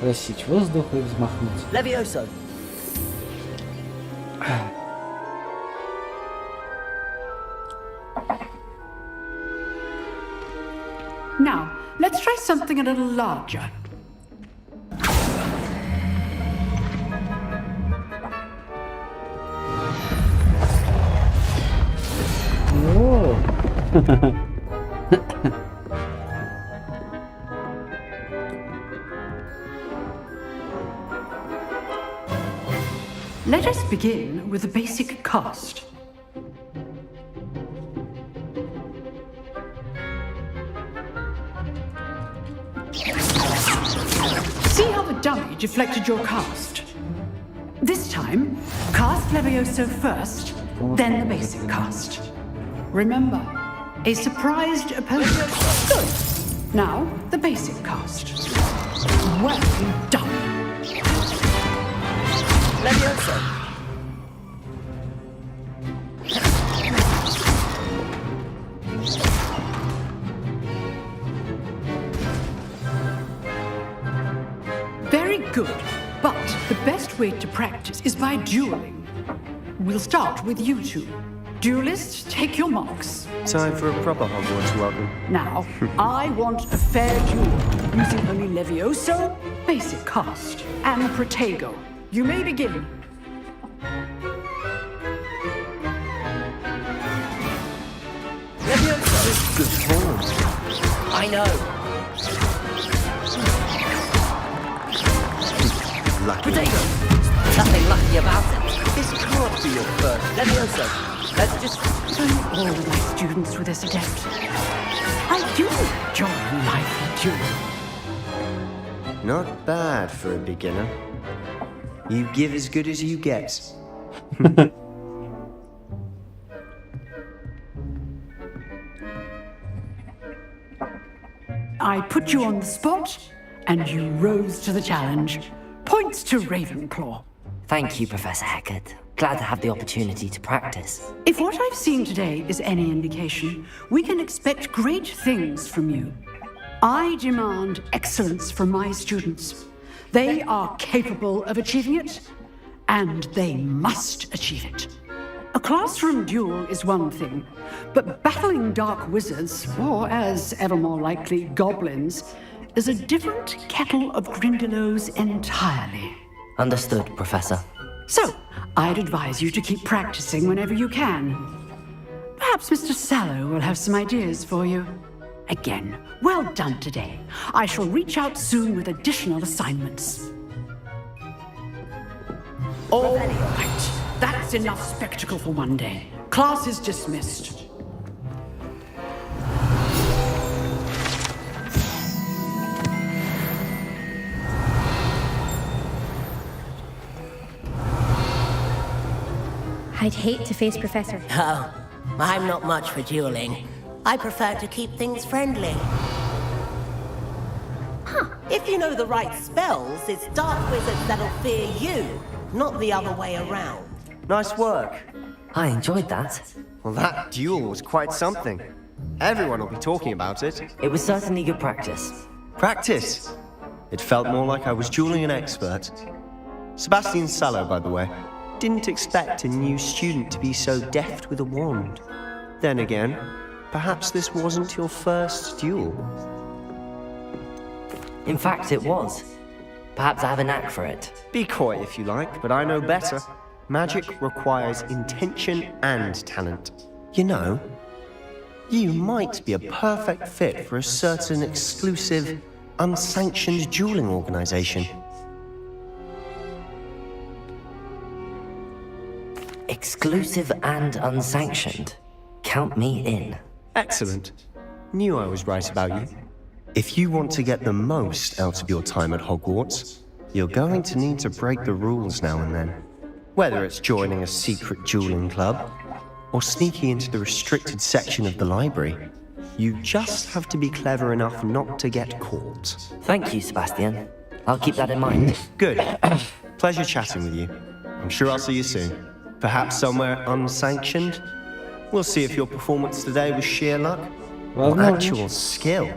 Рассечь воздух и взмахнуть. Levioso. Now, let's try something a little larger. О! Let us begin with the basic cast. See how the dummy deflected your cast? This time, cast Levioso first, then the basic cast. Remember, a surprised opponent. Good. Now, the basic cast. Well done. Levioso. Very good, but the best way to practice is by dueling. We'll start with you two. Duelists, take your marks. Time for a proper Hogwarts welcome. Now, I want a fair duel, using only Levioso, basic cast, and Protego. You may begin. Levioso. Good form. I know. Lucky. Protego. Nothing lucky about it. This can't be your first. Levioso. Let's just... Don't all my students with this adept. I do enjoy life duel. Not bad for a beginner. You give as good as you get. I put you on the spot, and you rose to the challenge. Points to Ravenclaw. Thank you, Professor Hecat. Glad to have the opportunity to practice. If what I've seen today is any indication, we can expect great things from you. I demand excellence from my students. They are capable of achieving it, and they must achieve it. A classroom duel is one thing, but battling dark wizards, or as ever more likely, goblins, is a different kettle of Grindylows entirely. Understood, Professor. So, I'd advise you to keep practicing whenever you can. Perhaps Mr. Sallow will have some ideas for you. Again, well done today. I shall reach out soon with additional assignments. All right, that's enough spectacle for one day. Class is dismissed. I'd hate to face Professor. Oh, I'm not much for dueling. I prefer to keep things friendly. Huh. If you know the right spells, it's dark wizards that'll fear you, not the other way around. Nice work. I enjoyed that. Well, that duel was quite something. Everyone will be talking about it. It was certainly good practice. Practice? It felt more like I was dueling an expert. Sebastian Sallow, by the way. Didn't expect a new student to be so deft with a wand. Then again, perhaps this wasn't your first duel. In fact, it was. Perhaps I have a knack for it. Be coy if you like, but I know better. Magic requires intention and talent. You know, you might be a perfect fit for a certain exclusive, unsanctioned dueling organization. Exclusive and unsanctioned. Count me in. Excellent. Knew I was right about you. If you want to get the most out of your time at Hogwarts, you're going to need to break the rules now and then. Whether it's joining a secret dueling club, or sneaking into the restricted section of the library, you just have to be clever enough not to get caught. Thank you, Sebastian. I'll keep that in mind. Good. Pleasure chatting with you. I'm sure I'll see you soon. Perhaps somewhere unsanctioned? We'll see if your performance today was sheer luck or actual skill.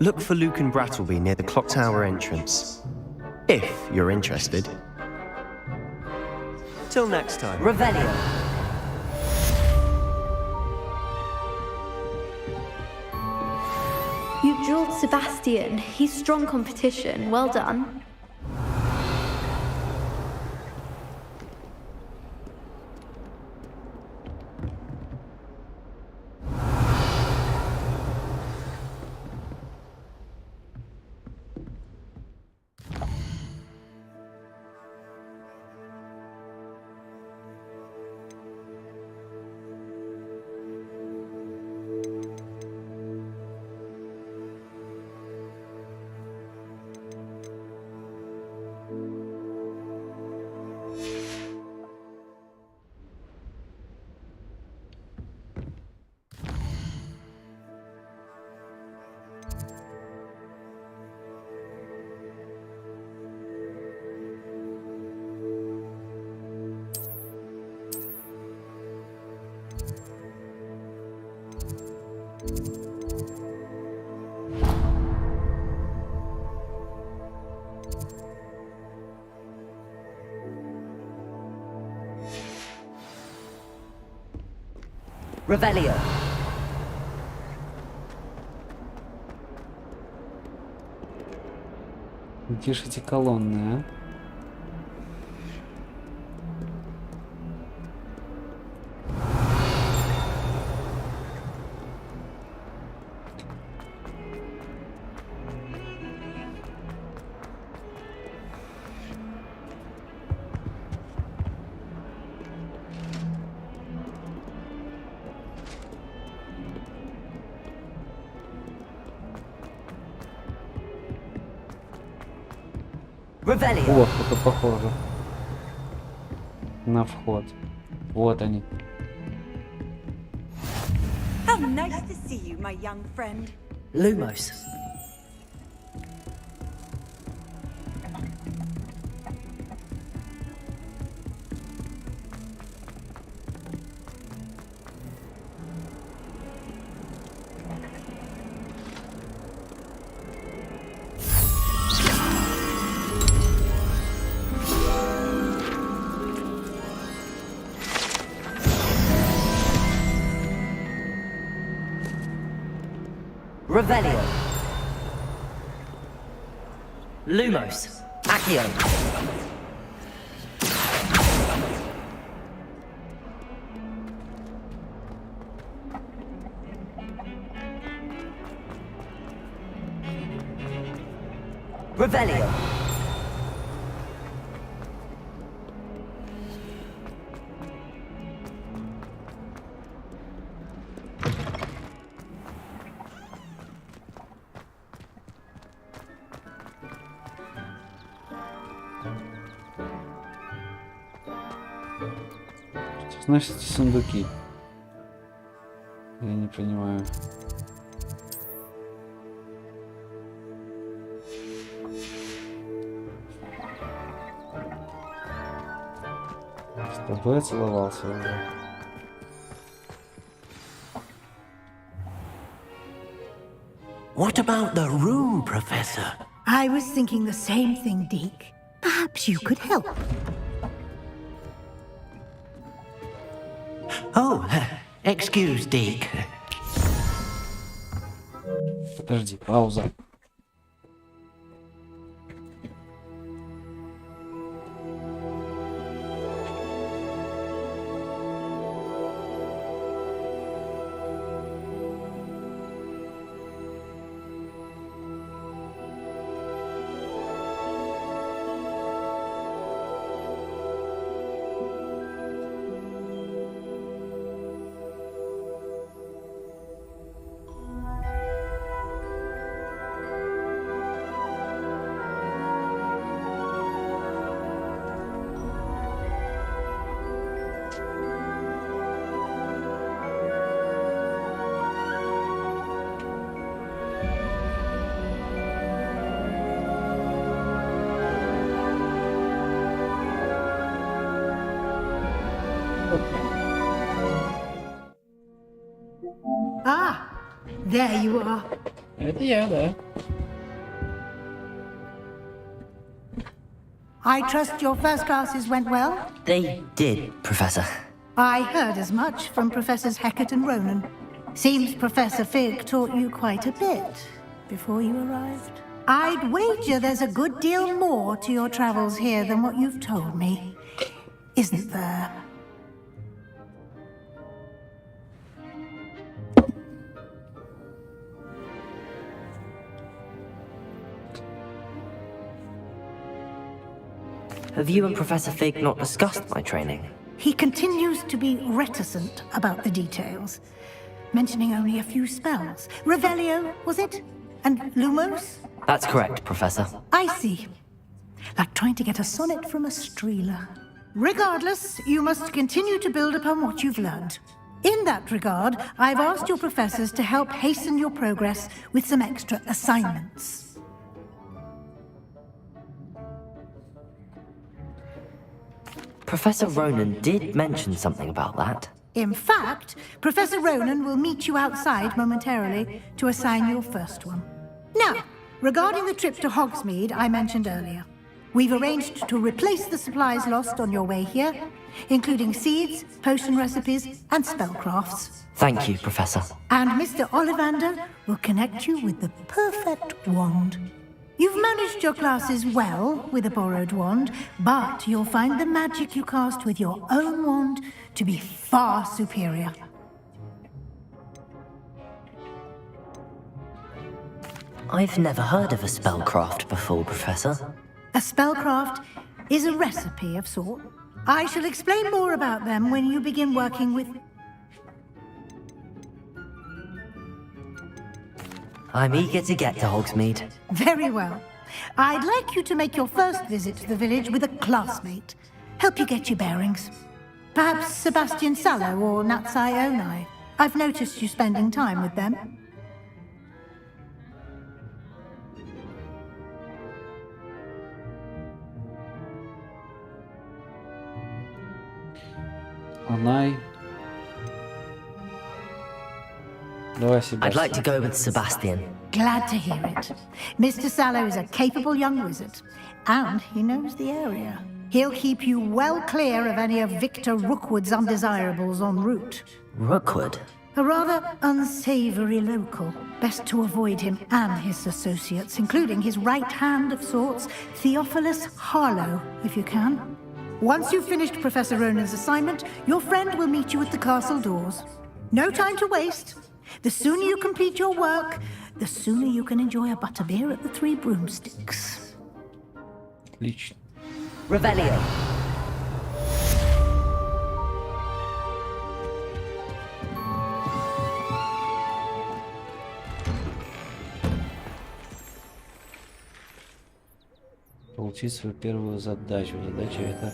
Look for Luke and Brattleby near the clock tower entrance. If you're interested. Till next time. Revelio. You drilled Sebastian. He's strong competition. Well done. Revelio. Где же эти колонны, а? Revelio. О, это похоже на вход. Вот они. How nice to see you, my young friend. Lumos. Revelio. Lumos. Accio. Revelio. Значит, эти сундуки. Я не понимаю. С тобой я целовался уже. What about the room, Professor? I was thinking the same thing, Deke. Perhaps you could help. Oh, excuse, Deke. Подожди, пауза. Ah, there you are. Это я, да. I trust your first classes went well? They did, Professor. I heard as much from Professors Hecat and Ronan. Seems Professor Fig taught you quite a bit before you arrived. I'd wager there's a good deal more to your travels here than what you've told me. Isn't there? Have you and Professor Fig not discussed my training? He continues to be reticent about the details, mentioning only a few spells. Revelio, was it? And Lumos? That's correct, Professor. I see. Like trying to get a sonnet from a streeler. Regardless, you must continue to build upon what you've learned. In that regard, I've asked your professors to help hasten your progress with some extra assignments. Professor Ronan did mention something about that. In fact, Professor Ronan will meet you outside momentarily to assign your first one. Now, regarding the trip to Hogsmeade I mentioned earlier, we've arranged to replace the supplies lost on your way here, including seeds, potion recipes, and spellcrafts. Thank you, Professor. And Mr. Ollivander will connect you with the perfect wand. You've managed your classes well with a borrowed wand, but you'll find the magic you cast with your own wand to be far superior. I've never heard of a spellcraft before, Professor. A spellcraft is a recipe of sort. I shall explain more about them when you begin working with... I'm eager to get to Hogsmeade. Very well. I'd like you to make your first visit to the village with a classmate. Help you get your bearings. Perhaps Sebastian Sallow or Natsai Onai. I've noticed you spending time with them. Onai. I'd like to go with Sebastian. Glad to hear it. Mr. Sallow is a capable young wizard, and he knows the area. He'll keep you well clear of any of Victor Rookwood's undesirables en route. Rookwood? A rather unsavory local. Best to avoid him and his associates, including his right hand of sorts, Theophilus Harlow, if you can. Once you've finished Professor Ronan's assignment, your friend will meet you at the castle doors. No time to waste. The sooner you complete your work, the sooner you can enjoy a butterbeer at the Three Broomsticks. Отлично. Revelio. Получить свою первую задачу. Задача это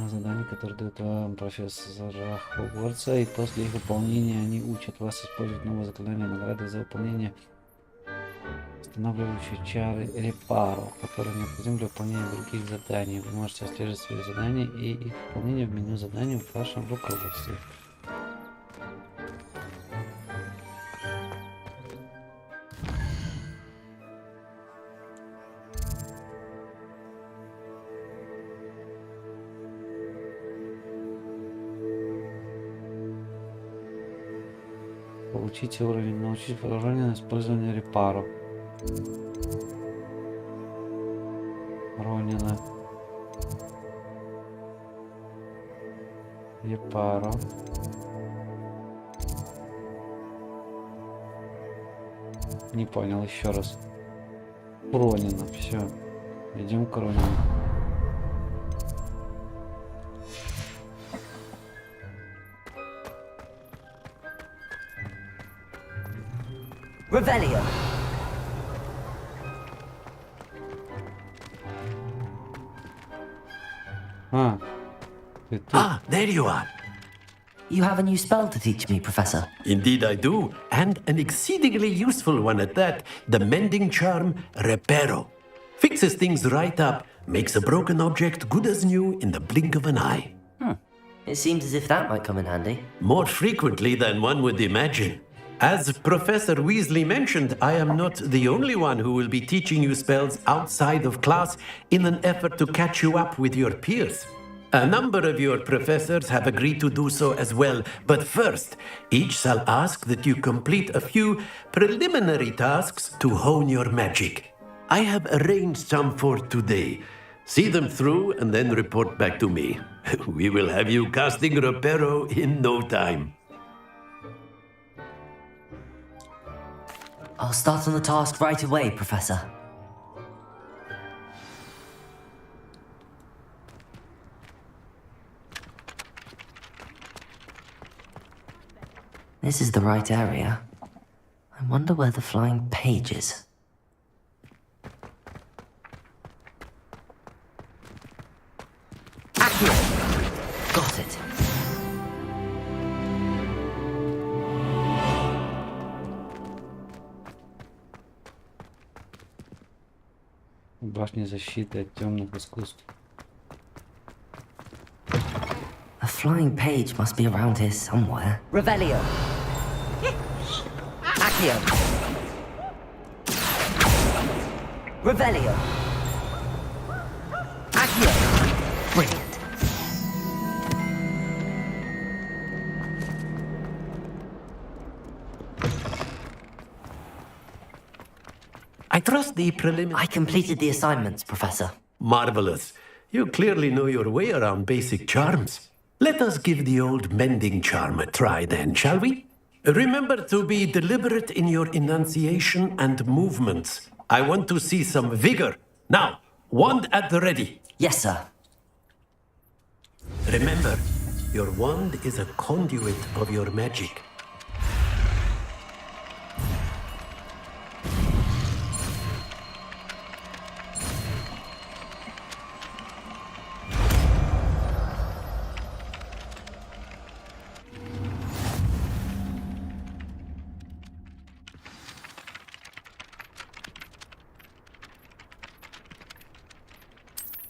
задание, которое дает вам профессора Хогвартса, и после их выполнения они учат вас использовать новые заклинания награды за выполнение устанавливающие чары репаро, которые необходимы для выполнения других заданий. Вы можете отслеживать свои задания и их выполнение в меню заданий в вашем руководстве. Получите уровень, научить поражение на использование репару. Ронина. Репару. Не понял, еще раз. Ронина, все. Идем к Ронину. Revelio. Ah, there you are. You have a new spell to teach me, Professor. Indeed I do, and an exceedingly useful one at that. The mending charm, Reparo. Fixes things right up, makes a broken object good as new in the blink of an eye. It seems as if that might come in handy. More frequently than one would imagine. As Professor Weasley mentioned, I am not the only one who will be teaching you spells outside of class in an effort to catch you up with your peers. A number of your professors have agreed to do so as well, but first, each shall ask that you complete a few preliminary tasks to hone your magic. I have arranged some for today. See them through and then report back to me. We will have you casting Reparo in no time. I'll start on the task right away, Professor. This is the right area. I wonder where the flying page is. Accio! Got it. Башня защиты от темных искусств. A flying page must be around here somewhere. Revelio. Accio. Revelio. Accio. Brilliant. I trust the preliminary... I completed the assignments, Professor. Marvelous. You clearly know your way around basic charms. Let us give the old mending charm a try then, shall we? Remember to be deliberate in your enunciation and movements. I want to see some vigor. Now, wand at the ready. Yes, sir. Remember, your wand is a conduit of your magic.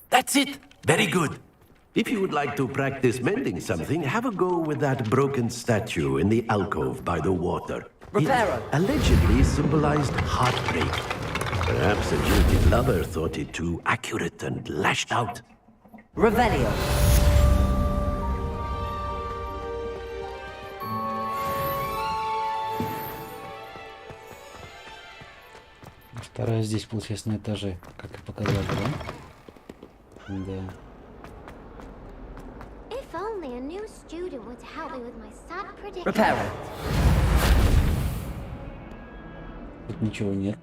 That's it. Very good. If you would like to practice mending something, have a go with that broken statue in the alcove by the water. Reparo. It allegedly symbolized heartbreak. Perhaps a jilted lover thought it too accurate and lashed out. Revelio. Вторая здесь, получается, на этаже, как и показали, да? Да. If only a new student were to help me with my sad predicament. Reparo. Тут ничего нет.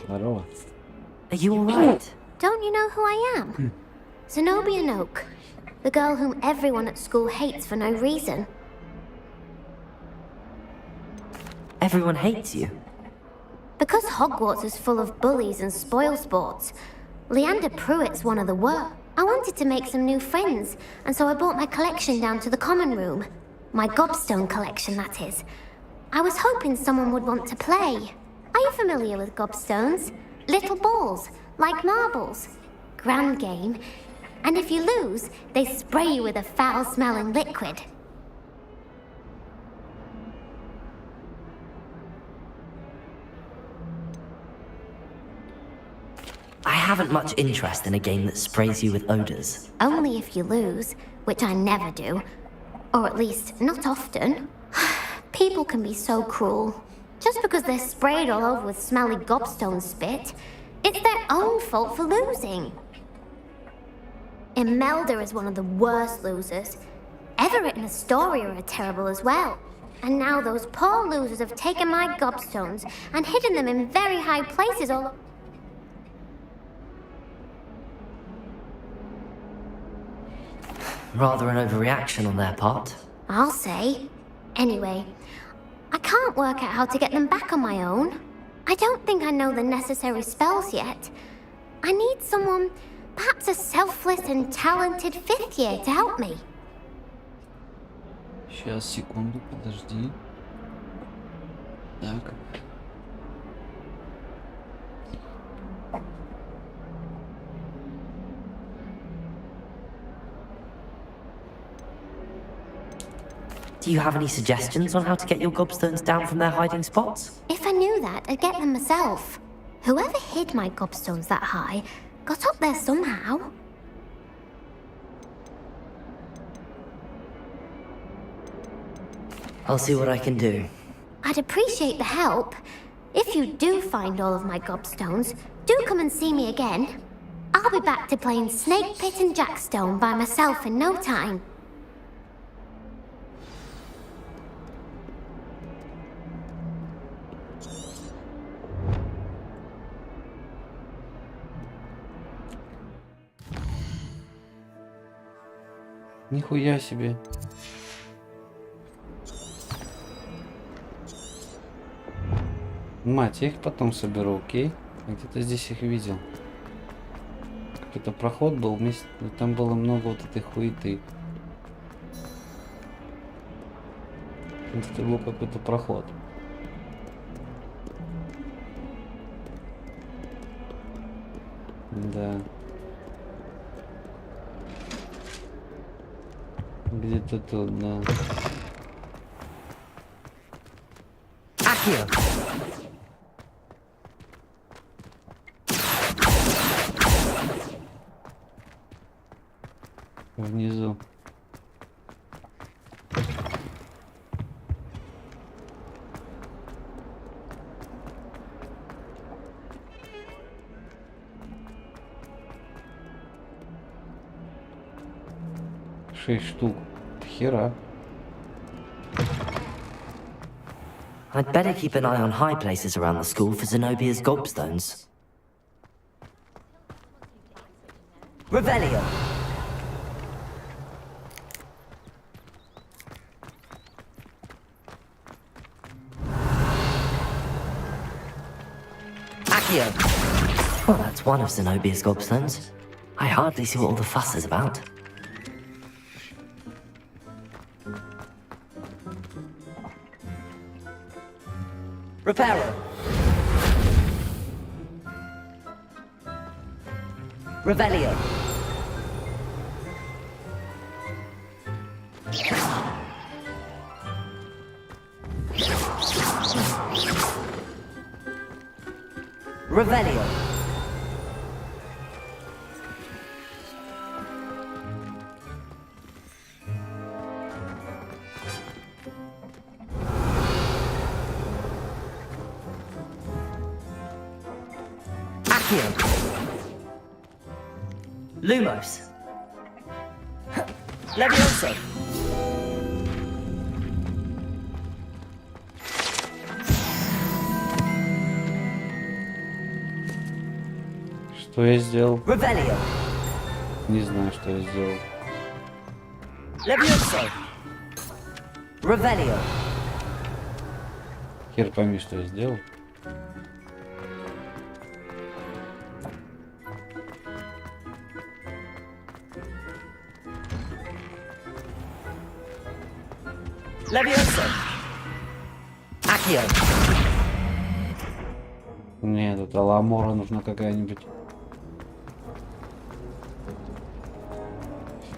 Здорово. Are you alright? Don't you know who I am? Zenobia Noak, the girl whom everyone at school hates for no reason. Everyone hates you. Because Hogwarts is full of bullies and spoilsports, Leander Pruitt's one of the worst. I wanted to make some new friends, and so I brought my collection down to the common room. My gobstone collection, that is. I was hoping someone would want to play. Are you familiar with gobstones? Little balls, like marbles. Grand game. And if you lose, they spray you with a foul-smelling liquid. I haven't much interest in a game that sprays you with odors. Only if you lose, which I never do. Or at least, not often. People can be so cruel. Just because they're sprayed all over with smelly gobstone spit, it's their own fault for losing. Imelda is one of the worst losers. Everett and Astoria are terrible as well. And now those poor losers have taken my gobstones and hidden them in very high places all... Rather an overreaction on their part. I'll say. Anyway, I can't work out how to get them back on my own. I don't think I know the necessary spells yet. I need someone, perhaps a selfless and talented fifth year to help me. Сейчас, секунду, подожди. Так. Do you have any suggestions on how to get your gobstones down from their hiding spots? If I knew that, I'd get them myself. Whoever hid my gobstones that high got up there somehow. I'll see what I can do. I'd appreciate the help. If you do find all of my gobstones, do come and see me again. I'll be back to playing Snake Pit and Jackstone by myself in no time. Нихуя себе. Мать, я их потом соберу, окей? Я где-то здесь их видел. Какой-то проход был вместе, там было много вот этой хуеты. Это был какой-то проход. Да. Где-то тут, да. Акио! Внизу. Шесть штук. Хера. I'd better keep an eye on high places around the school for Zenobia's gobstones. Revelio! Accio! Well, that's one of Zenobia's gobstones. I hardly see what all the fuss is about. Reparo. Revelio. Revelio. Lumos. Levioso. Что я сделал? Revelio. Не знаю, что я сделал. Levioso. Revelio. Хер пойми, что я сделал. Levioso. Accio. Мне тут Аламора нужна какая-нибудь.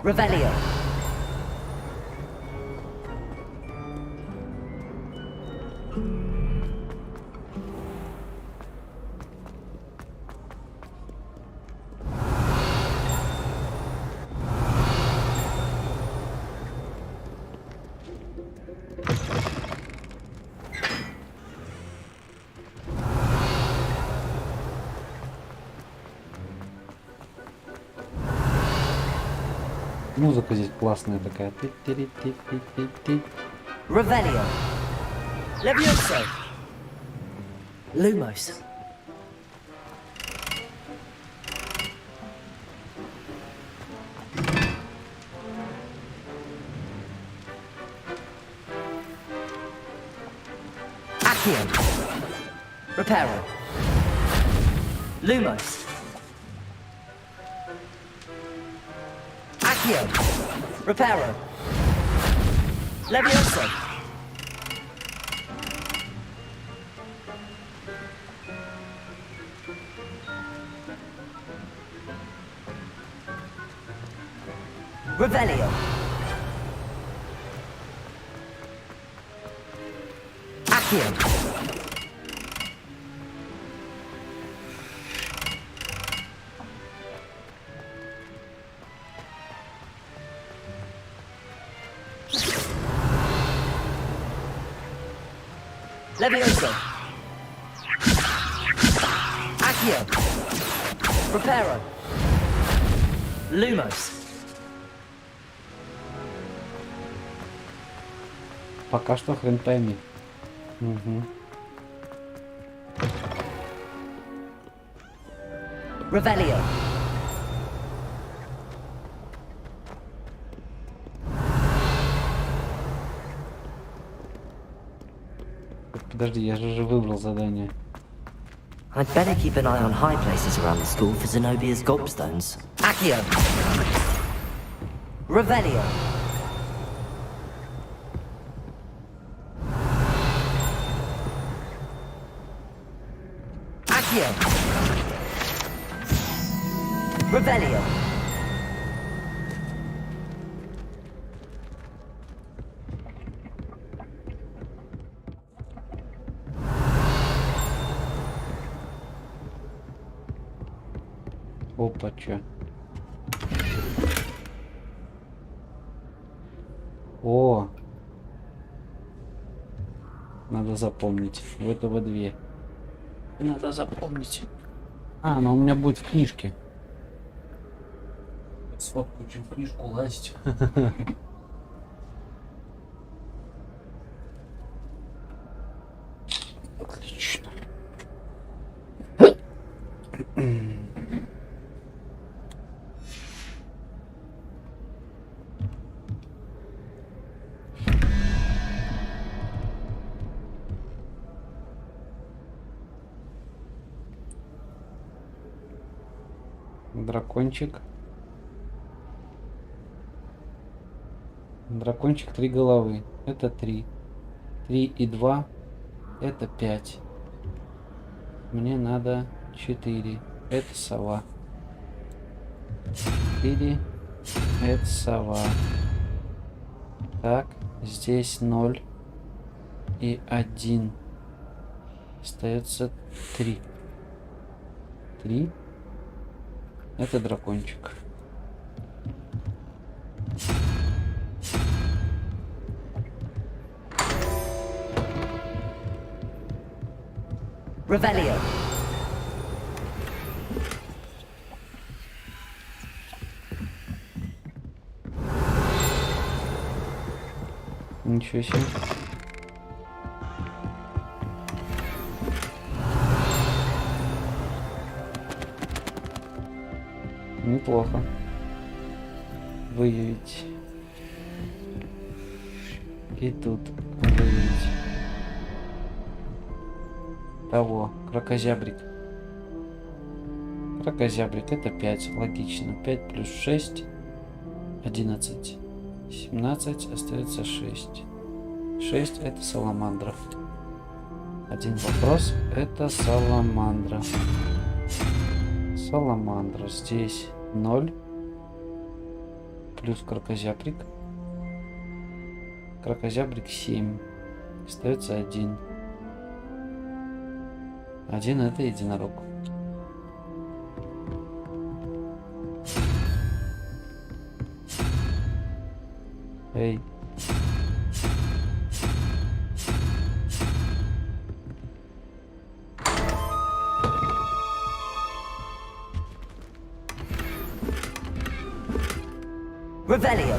Revelio. Музыка здесь классная такая. Revelio. Levioso. Lumos. Accio. Reparo. Lumos. Accio. Reparo. Levioso. Revelio. Accio. Levioso. Accio. Reparo. Lumos. Пока что хрен пойми. Угу. Revelio. Подожди, я же уже выбрал задание. I'd better keep an eye on high places around the school for Zenobia's gobstones. Accio. Revelio. Accio. Revelio. Опа, чё? О! Надо запомнить. В этого две. Надо запомнить. А, но у меня будет в книжке. Сфоткаю, чем в книжку лазить. Отлично. Дракончик. Дракончик 3 головы. Это 3. 3 и 2. Это 5. Мне надо 4. Это сова. 4. Это сова. Так, здесь 0 и 1. Остается 3. 3. Это дракончик. Revelio. Ничего себе. Неплохо. Выявить. И тут выявить. Того. Кракозябрик. Кракозябрик. Это 5. Логично. 5 плюс 6. 11. 17. Остается 6. 6 это саламандра. Один вопрос. Это саламандра. Саламандра. Здесь 0. плюс кракозябрик. Кракозябрик 7. Остается 1. 1 это единорог. Эй. Revelio.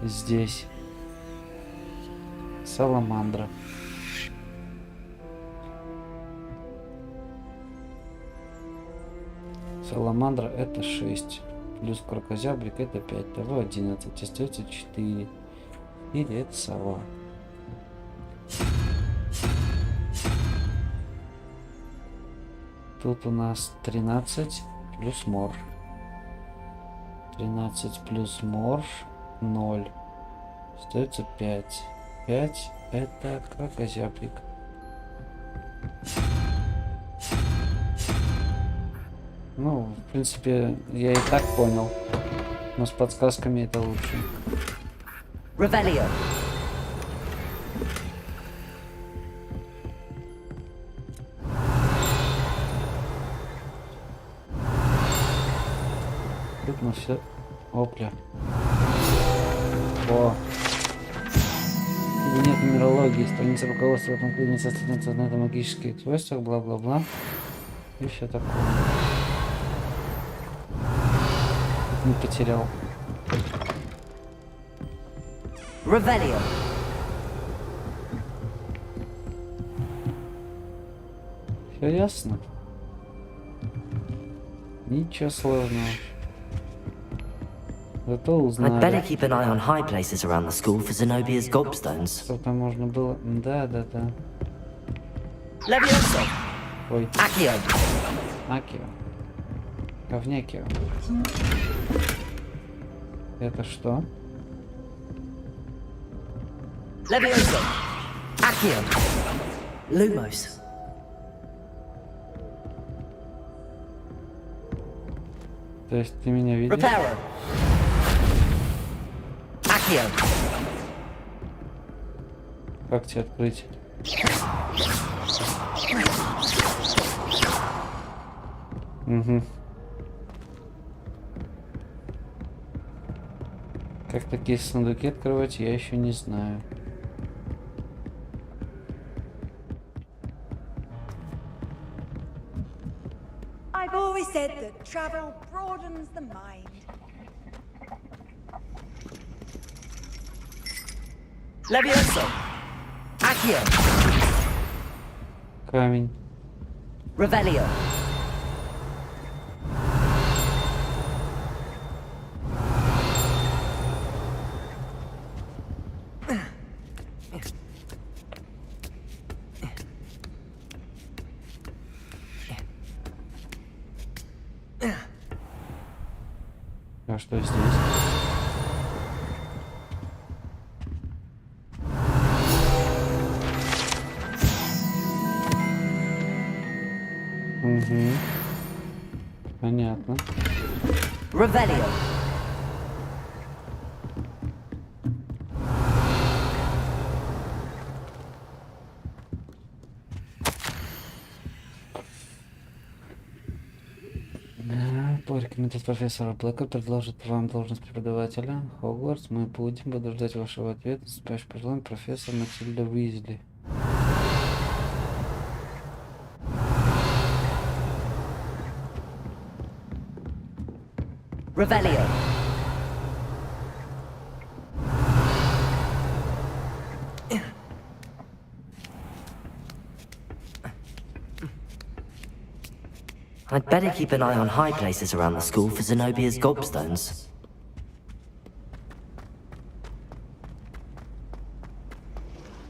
Здесь саламандра. Саламандра это 6. Плюс кракозябрик это 5. Того 11. Остается 4. Или это сова. Тут у нас 13 плюс морж. 13 плюс морж 0. Остается 5. 5 это кракозябрик. Ну, в принципе, я и так понял. Но с подсказками это лучше. Revelio. Тут мы все... Опля. О. Кабинет нумерологии. Страница руководства по клинике состоится на магических свойствах. Бла-бла-бла. И все такое. Не потерял. Revelio. Все ясно. Ничего сложного. Зато I'd узнали. better keep an eye on high places around the school for Zenobia's gobstones. Что там можно было... Да. Levioso. Ой. Accio. Акио. Говнякио. Это что? Levioso. Accio. Lumos. То есть ты меня видишь? Reparo. Accio. Как тебе открыть? Угу. Как такие сундуки открывать, я еще не знаю. I've always said that travel broadens the mind. Levioso. Accio. Камень. Revelio. А что здесь? Угу. Понятно. Revelio. По рекомендации профессора Блэка предложит вам должность преподавателя Хогвартс. Мы буду ждать вашего ответа. С пожеланием, профессор Матильда Уизли. Revelio. I'd better keep an eye on high places around the school for Zenobia's gobstones.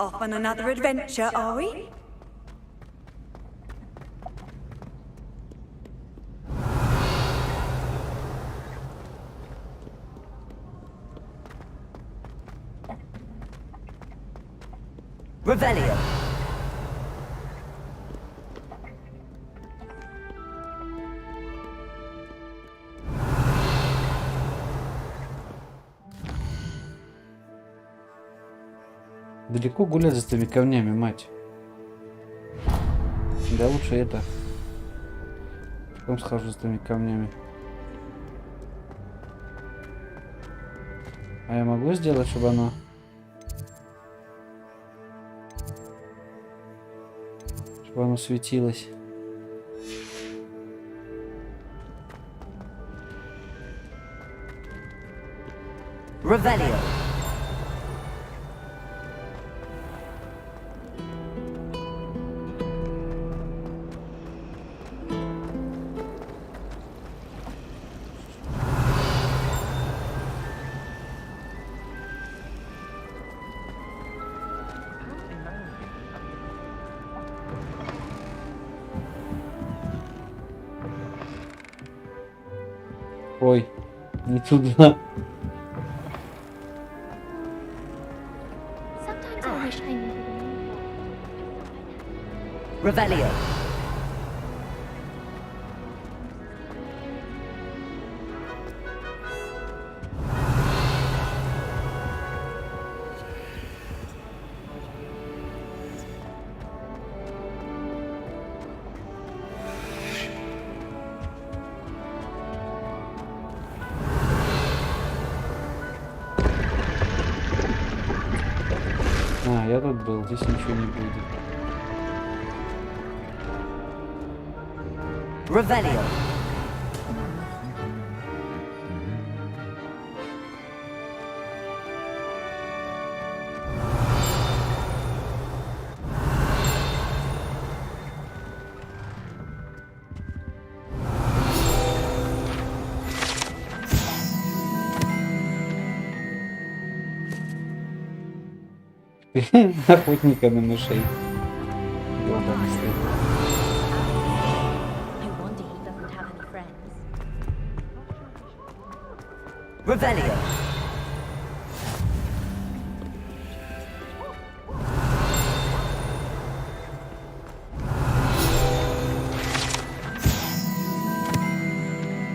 Off on another adventure, are we? Revelio. Далеко гулять за этими камнями, мать. Да лучше это. Потом схожу с этими камнями. А я могу сделать, чтобы оно... Чтобы оно светилось. Revelio. Ой, не туда. Sometimes I wish I knew. Revelio. А, я тут был, здесь ничего не будет. Revelio. Охотника на мышей. Глаза стоит. No wonder he doesn't have any friends. Revelio.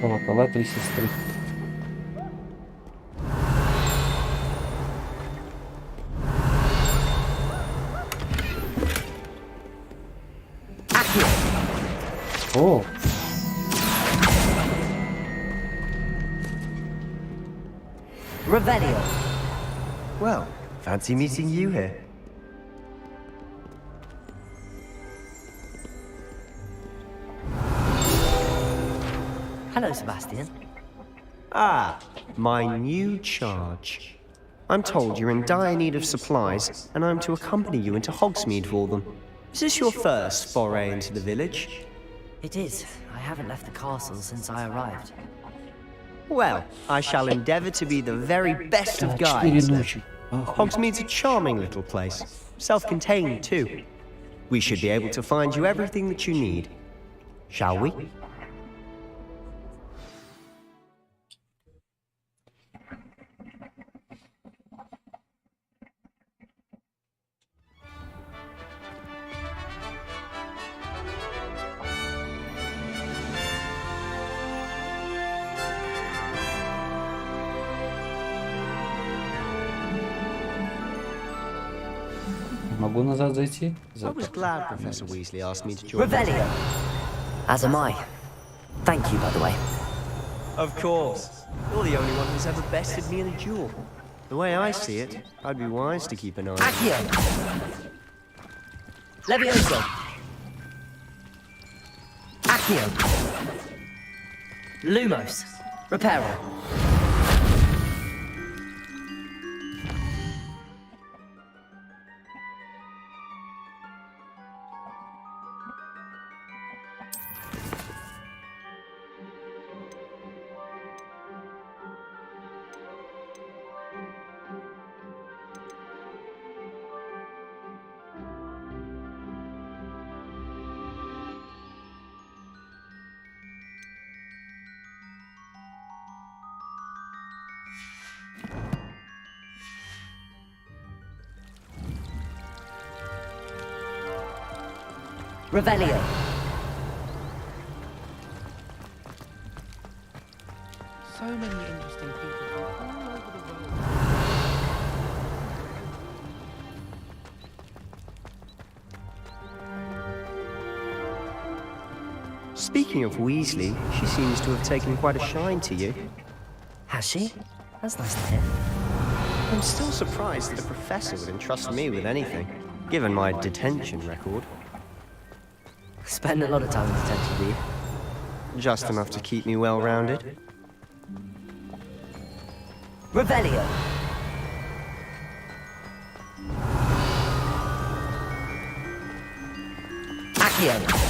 Колокола три сестры. О! Revelio. Well, fancy meeting you here. Hello, Sebastian. Ah, my new charge. I'm told you're in dire need of supplies, and I'm to accompany you into Hogsmeade for them. Is this your first foray into the village? It is. I haven't left the castle since I arrived. Well, I shall endeavour to be the very best of guides. Hogsmeade's a charming little place, self-contained too. We should be able to find you everything that you need. Shall we? Могу назад зайти? I was glad Professor Weasley asked me to join. Revelio. As am I. Thank you, by the way. Of course. You're the only one who's ever bested me in a duel. The way I see it, I'd be wise to keep an eye. Accio. Levioso. Accio. Lumos. Reparo. Revelio. So many interesting people from all over the world. Speaking of Weasley, she seems to have taken quite a shine to you. Has she? That's nice to hear. I'm still surprised that a professor would entrust me with anything, given my detention record. Spend a lot of time in detention, do you? Just enough to keep me well-rounded. Revelio! Accio!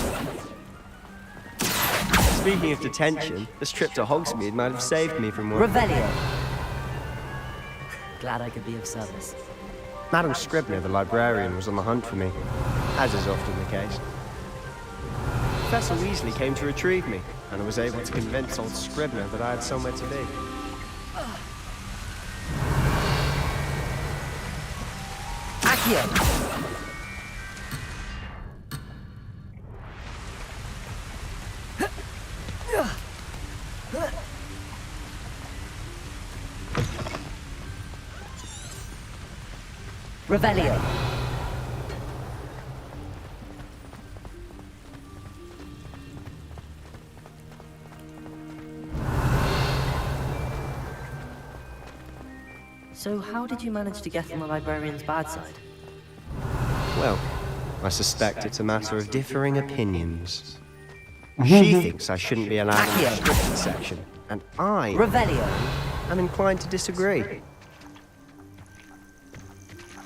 Speaking of detention, this trip to Hogsmeade might have saved me from work. Revelio! Glad I could be of service. Madam Scribner, the librarian, was on the hunt for me, as is often the case. Professor Weasley came to retrieve me, and I was able to convince old Scribner that I had somewhere to be. Accio! Revelio. So how did you manage to get on the librarian's bad side? Well, I suspect it's a matter of differing opinions. She thinks I shouldn't be allowed in the restricted section, and I am inclined to disagree.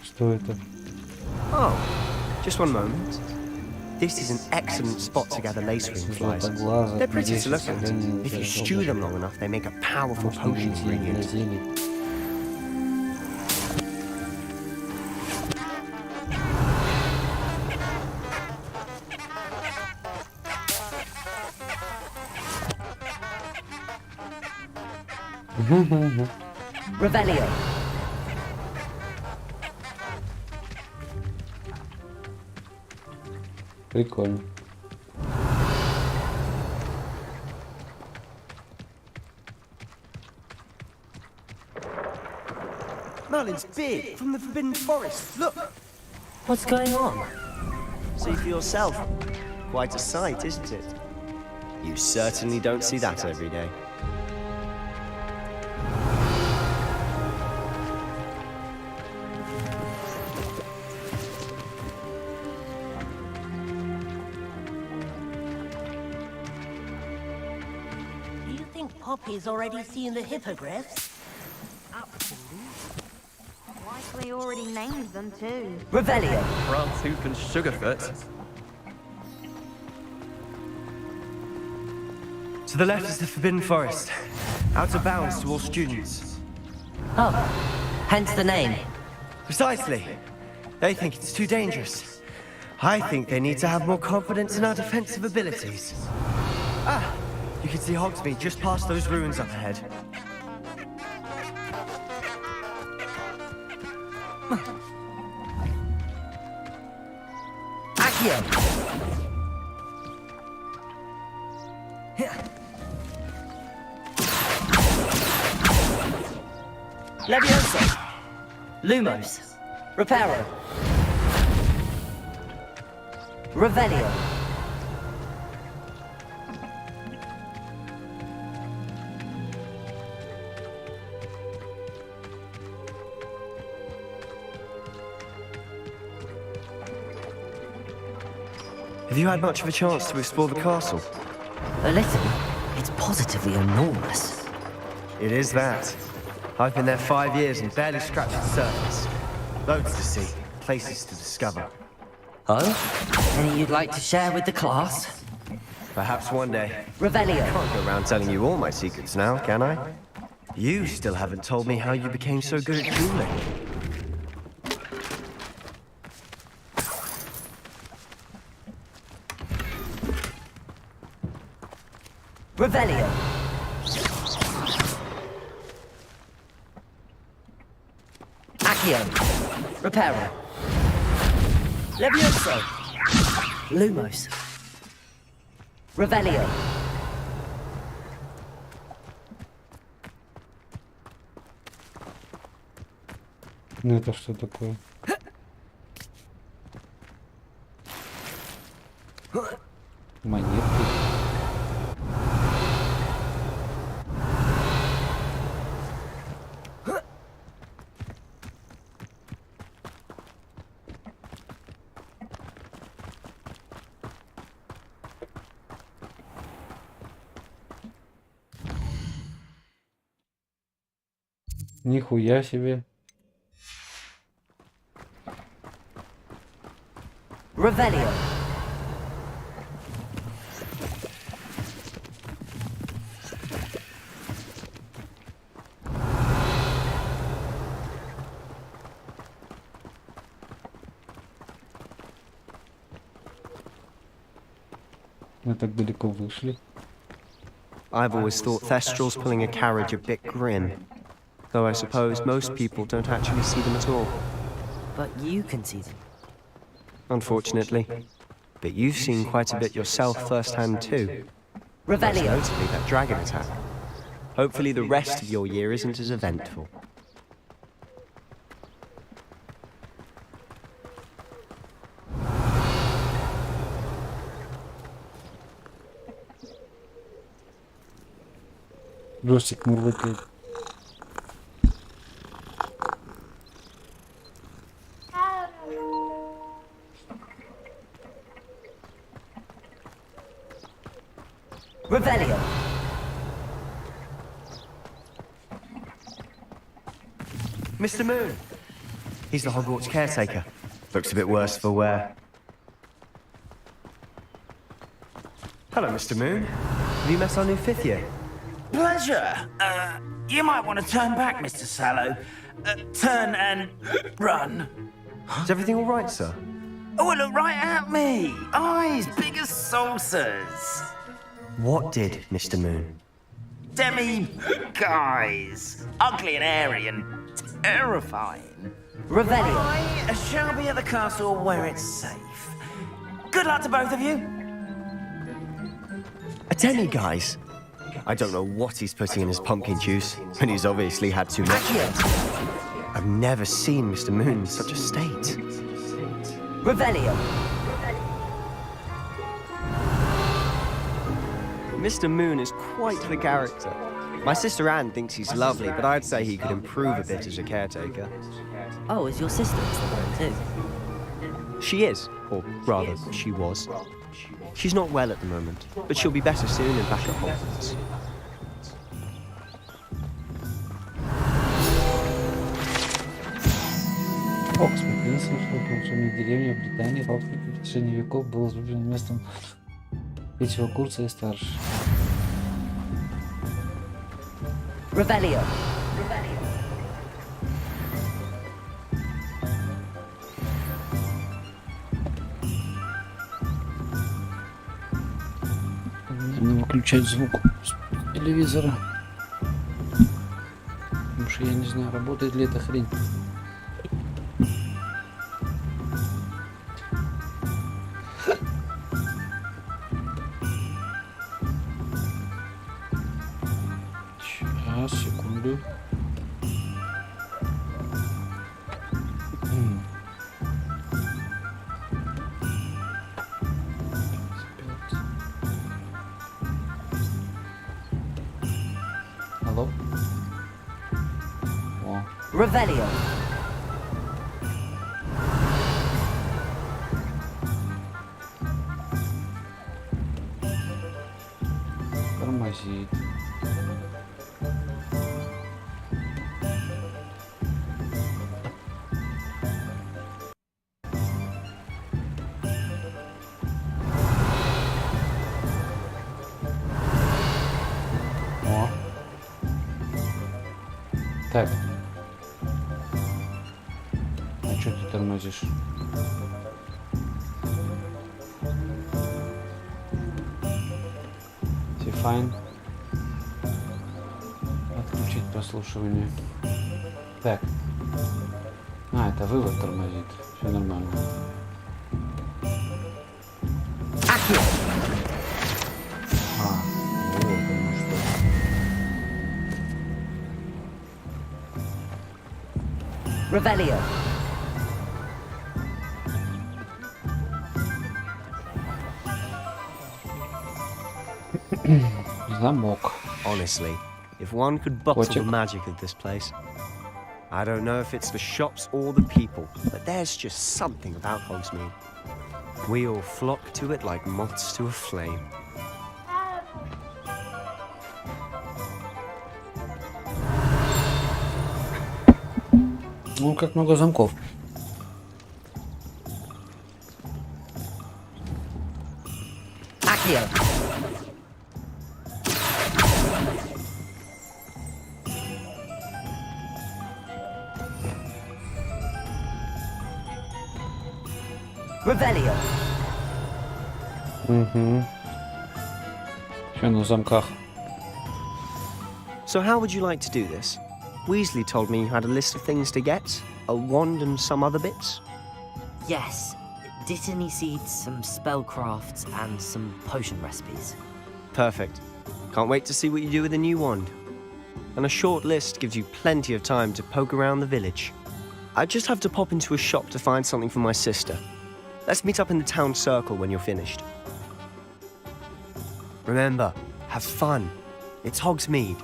Что это? Oh, just one moment. This is an excellent spot to gather lacewing flies. They're pretty to look at. If you stew them long enough, they make a powerful potion ingredient. Revelio. Прикольно. Merlin's beard from the Forbidden Forest. Look! What's going on? See for yourself. Quite a sight, isn't it? You certainly don't see that every day. Poppy's already seen the hippogriffs? Likely already named them too. Revelio. France Hoop and Sugarfoot. To the left is the Forbidden Forest. Out of bounds to all students. Oh, hence the name. Precisely. They think it's too dangerous. I think they need to have more confidence in our defensive abilities. Ah! You can see Hogsmeade just past those ruins up ahead. Accio! Leviosa! Lumos! Reparo! Revelio! Have you had much of a chance to explore the castle? A little. It's positively enormous. It is that. I've been there 5 years and barely scratched the surface. Loads to see, places to discover. Oh? Any you'd like to share with the class? Perhaps one day. Revelio. I can't go around telling you all my secrets now, can I? You still haven't told me how you became so good at dueling. Revelio. Accio. Reparo. Levioso. Lumos. Revelio. Ну это что такое? Монетки. Нихуя себе. Revelio. Мы так далеко вышли. I've always thought Thestrals pulling a carriage a bit grim. Though I suppose most people don't actually see them at all. But you can see them. Unfortunately. But you've seen quite a bit yourself firsthand too. Most Revelio. notably that dragon attack. Hopefully the rest of your year isn't as eventful. Джойстик мурлыкает. Revelio. Mr. Moon! He's the Hogwarts caretaker. Looks a bit worse for wear. Hello, Mr. Moon. Have you met our new fifth year? Pleasure. You might want to turn back, Mr. Sallow. Turn and run. Is everything all right, sir? Oh, look right at me. Eyes big as saucers. What did, Mr. Moon? Guys. Ugly and airy and terrifying. Revelio. I shall be at the castle where it's safe. Good luck to both of you. A demi-guise? I don't know what he's putting in his pumpkin juice, and he's obviously had too much. I've never seen Mr. Moon in such a state. Revelio. Mr. Moon is quite the character. My sister Anne thinks he's lovely, but I'd say he could improve a bit as a caretaker. Oh, is your sister Slytherin too? She is, or rather, she was. She's not well at the moment, but she'll be better soon and back at Hogwarts. Оксфорд, единственное, что волшебная деревня в Британии, Оксфорд в течение веков был излюбленным местом третьего курса и старше. Revelio. Надо выключать звук с телевизора. Потому что я не знаю, работает ли эта хрень. Сейчас, секунду. Алло? О. Revelio. Тормозит. О. Так. А что ты тормозишь? Все файн. Отключить прослушивание. Так. А, это вывод тормозит. Все нормально. А, вот оно что. Revelio. Замок. Honestly, if one could bottle the magic of this place. I don't know if it's the shops or the people, but there's just something about Hogsmeade. We all flock to it like moths to a flame. Ну, как много замков. Accio. Revelio. Угу. Все на замках. So how would you like to do this? Weasley told me you had a list of things to get, a wand and some other bits. Yes. Dittany seeds, some spellcrafts, and some potion recipes. Perfect. Can't wait to see what you do with the new wand. And a short list gives you plenty of time to poke around the village. I just have to pop into a shop to find something for my sister. Let's meet up in the town circle when you're finished. Remember, have fun. It's Hogsmeade.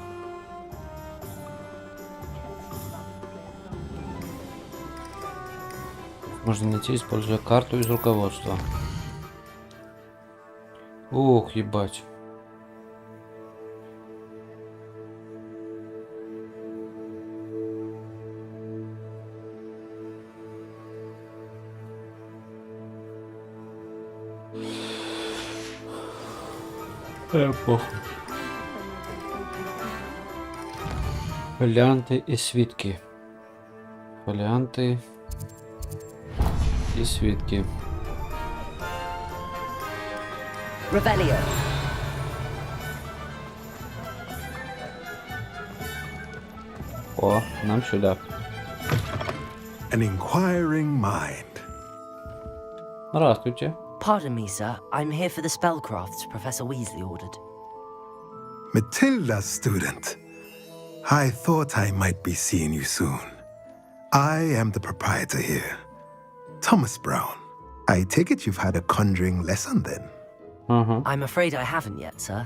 Можно найти, используя карту из руководства. Ох, ебать. Похуй. Фолианты и свитки. Фолианты и свитки. Revelio. О, нам сюда. An inquiring mind. Здравствуйте. Pardon me, sir. I'm here for the spellcrafts Professor Weasley ordered. Matilda, student. I thought I might be seeing you soon. I am the proprietor here, Thomas Brown. I take it you've had a conjuring lesson then? I'm afraid I haven't yet, sir.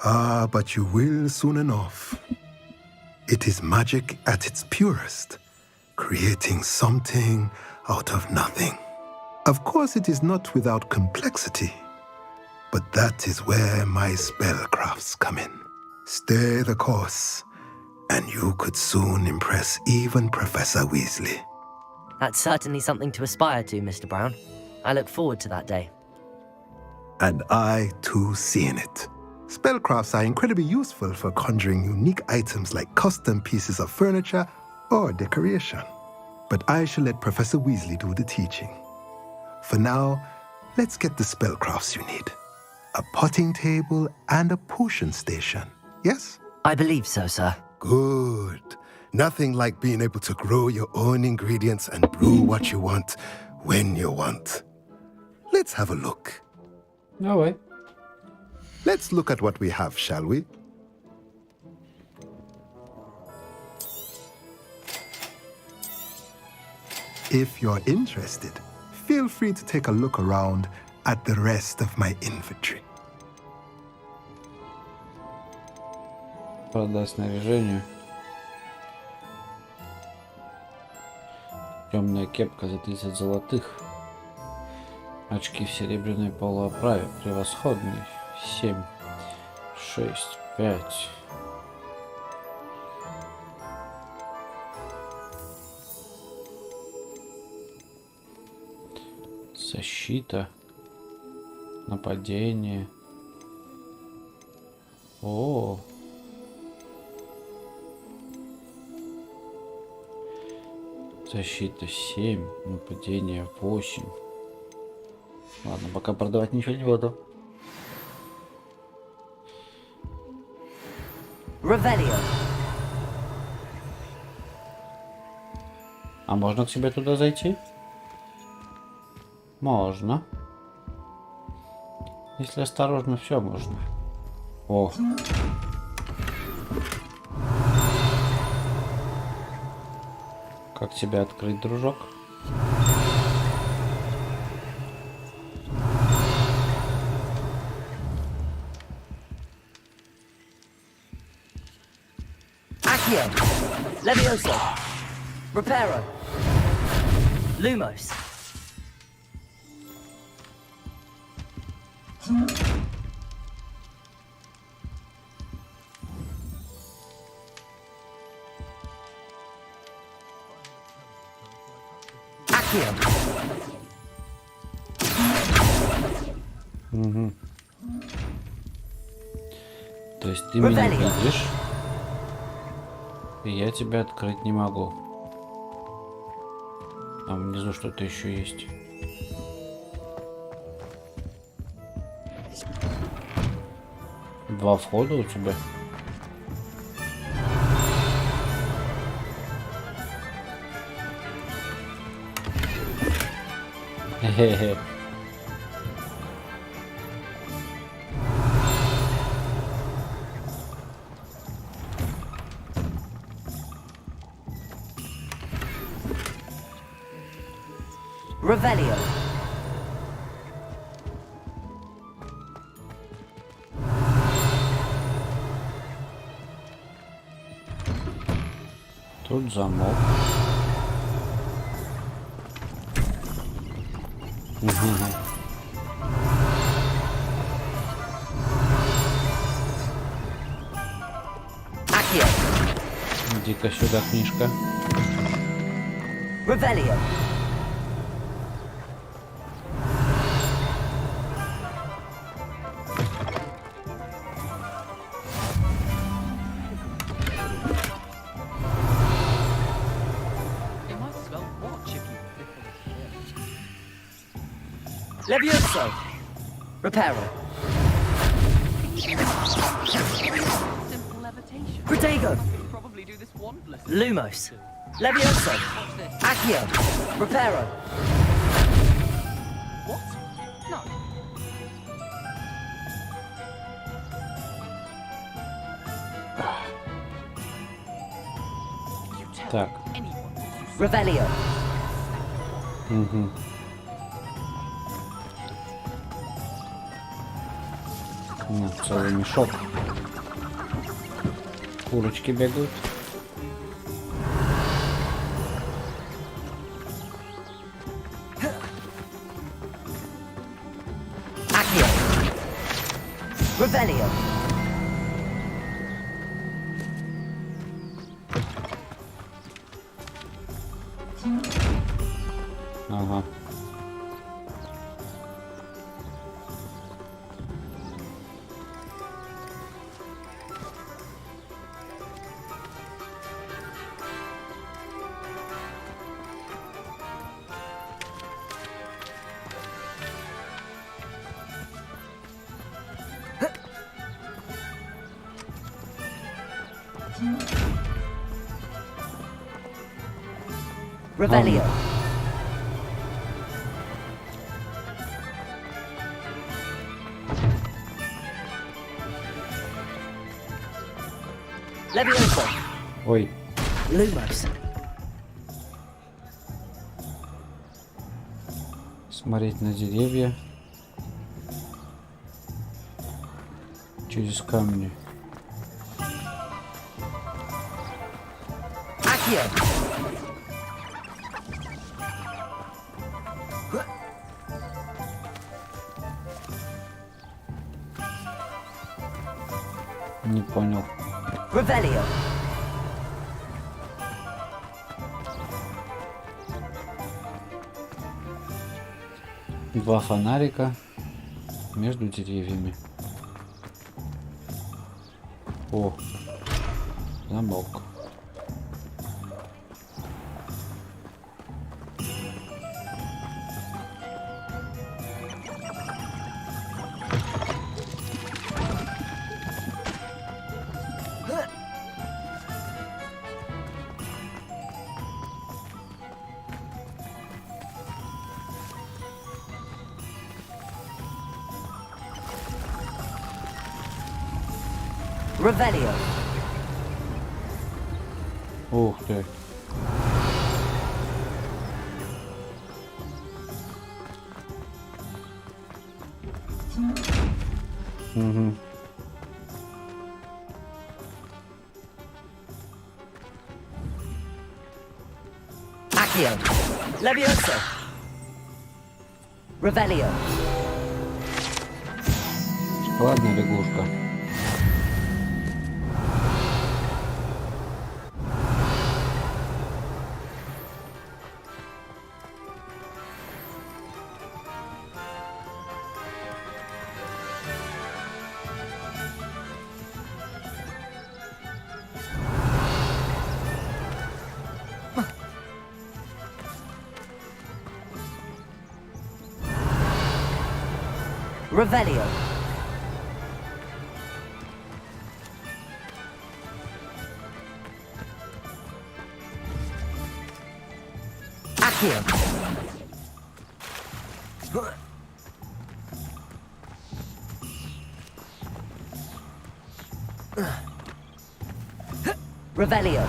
Ah, but you will soon enough. It is magic at its purest, creating something out of nothing. Of course, it is not without complexity, but that is where my spellcrafts come in. Stay the course, and you could soon impress even Professor Weasley. That's certainly something to aspire to, Mr. Brown. I look forward to that day. And I, too, seeing it. Spellcrafts are incredibly useful for conjuring unique items like custom pieces of furniture or decoration. But I shall let Professor Weasley do the teaching. For now, let's get the spellcrafts you need. A potting table and a potion station, yes? I believe so, sir. Good. Nothing like being able to grow your own ingredients and brew what you want when you want. Let's have a look. No way. Let's look at what we have, shall we? If you're interested, feel free to take a look around at the rest of my inventory. Продать снаряжение. Темная кепка за 30 золотых. Очки в серебряной полуоправе. Превосходный. 7, 6, 5. Защита. Нападение. О. Защита 7, нападение 8. Ладно, пока продавать ничего не буду. Revelio. А можно к себе туда зайти? Можно. Если осторожно, все можно. О. Как тебя открыть, дружок? Accio. Levioso. Reparo. Lumos. Угу. То есть ты меня видишь, и я тебя открыть не могу. Там внизу что-то еще есть. Два входа у тебя. Хе-хе. Revelio. Тут замок. Иди-ка сюда, книжка. Revelio. Levioso. Reparo. Protego. Lumos. Levioso. Accio. Reparo. What? No. Так. Revelio. Угу. Ну, целый мешок. Курочки бегают. Accio. Revelio. Ага. Revelio. Levioso. Ой. Lumos. Смотреть на деревья. Через камни. Accio. Не понял. Revelio. Два фонарика между деревьями. О, замок. Revelio. Ух ты. Угу. Accio. Levioso. Revelio. Ладно, лягушка. Revelio. Accio. Revelio.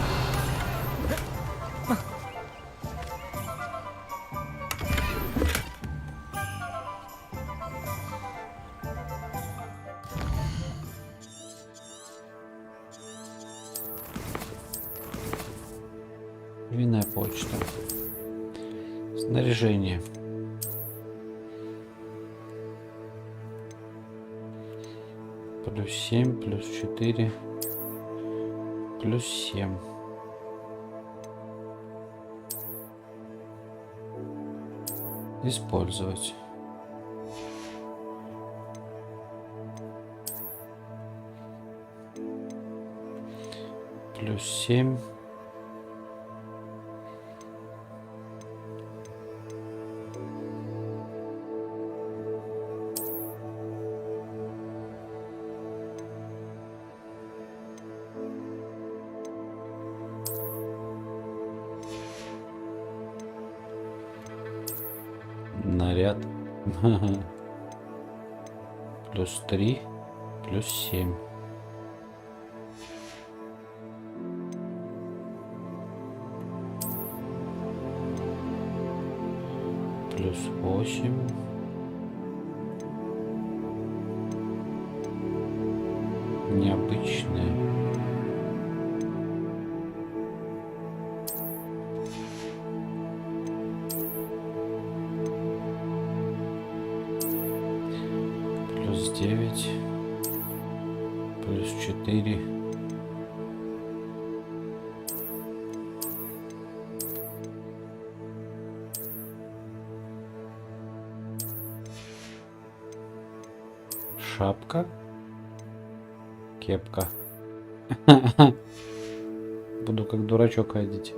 Винная почта. Снаряжение. Плюс 7, плюс 4, плюс 7. Использовать. Плюс 7. Наряд. Плюс 3, плюс 7. Плюс 8. Необычное. Плюс 9. Плюс 4. Шапка. Кепка. Буду как дурачок ходить.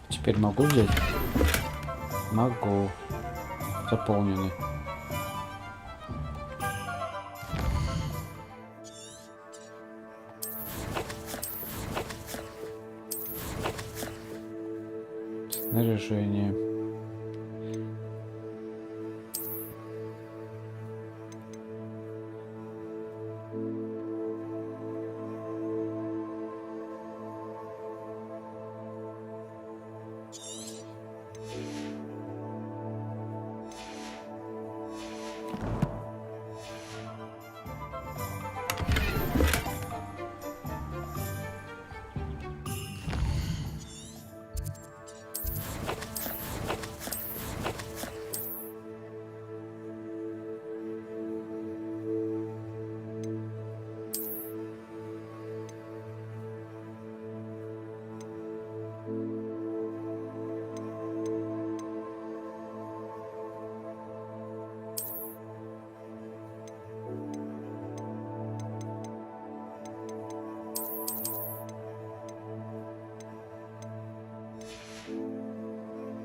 Теперь могу взять? Могу. Заполнены. Снаряжение.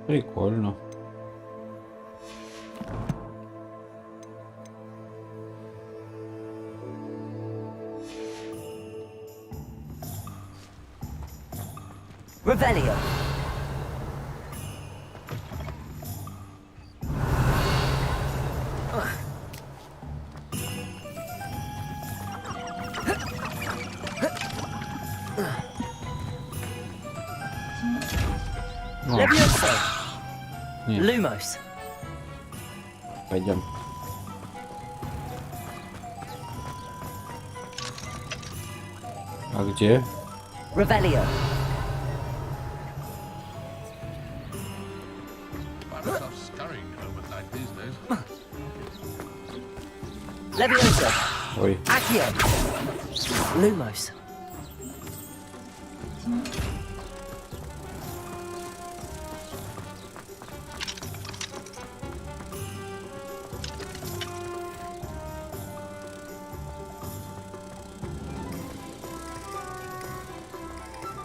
Прикольно. Revelio. Levioso. Нет. Lumos. Пойдем. А где? Revelio. Levioso. Ой. Accio. Lumos.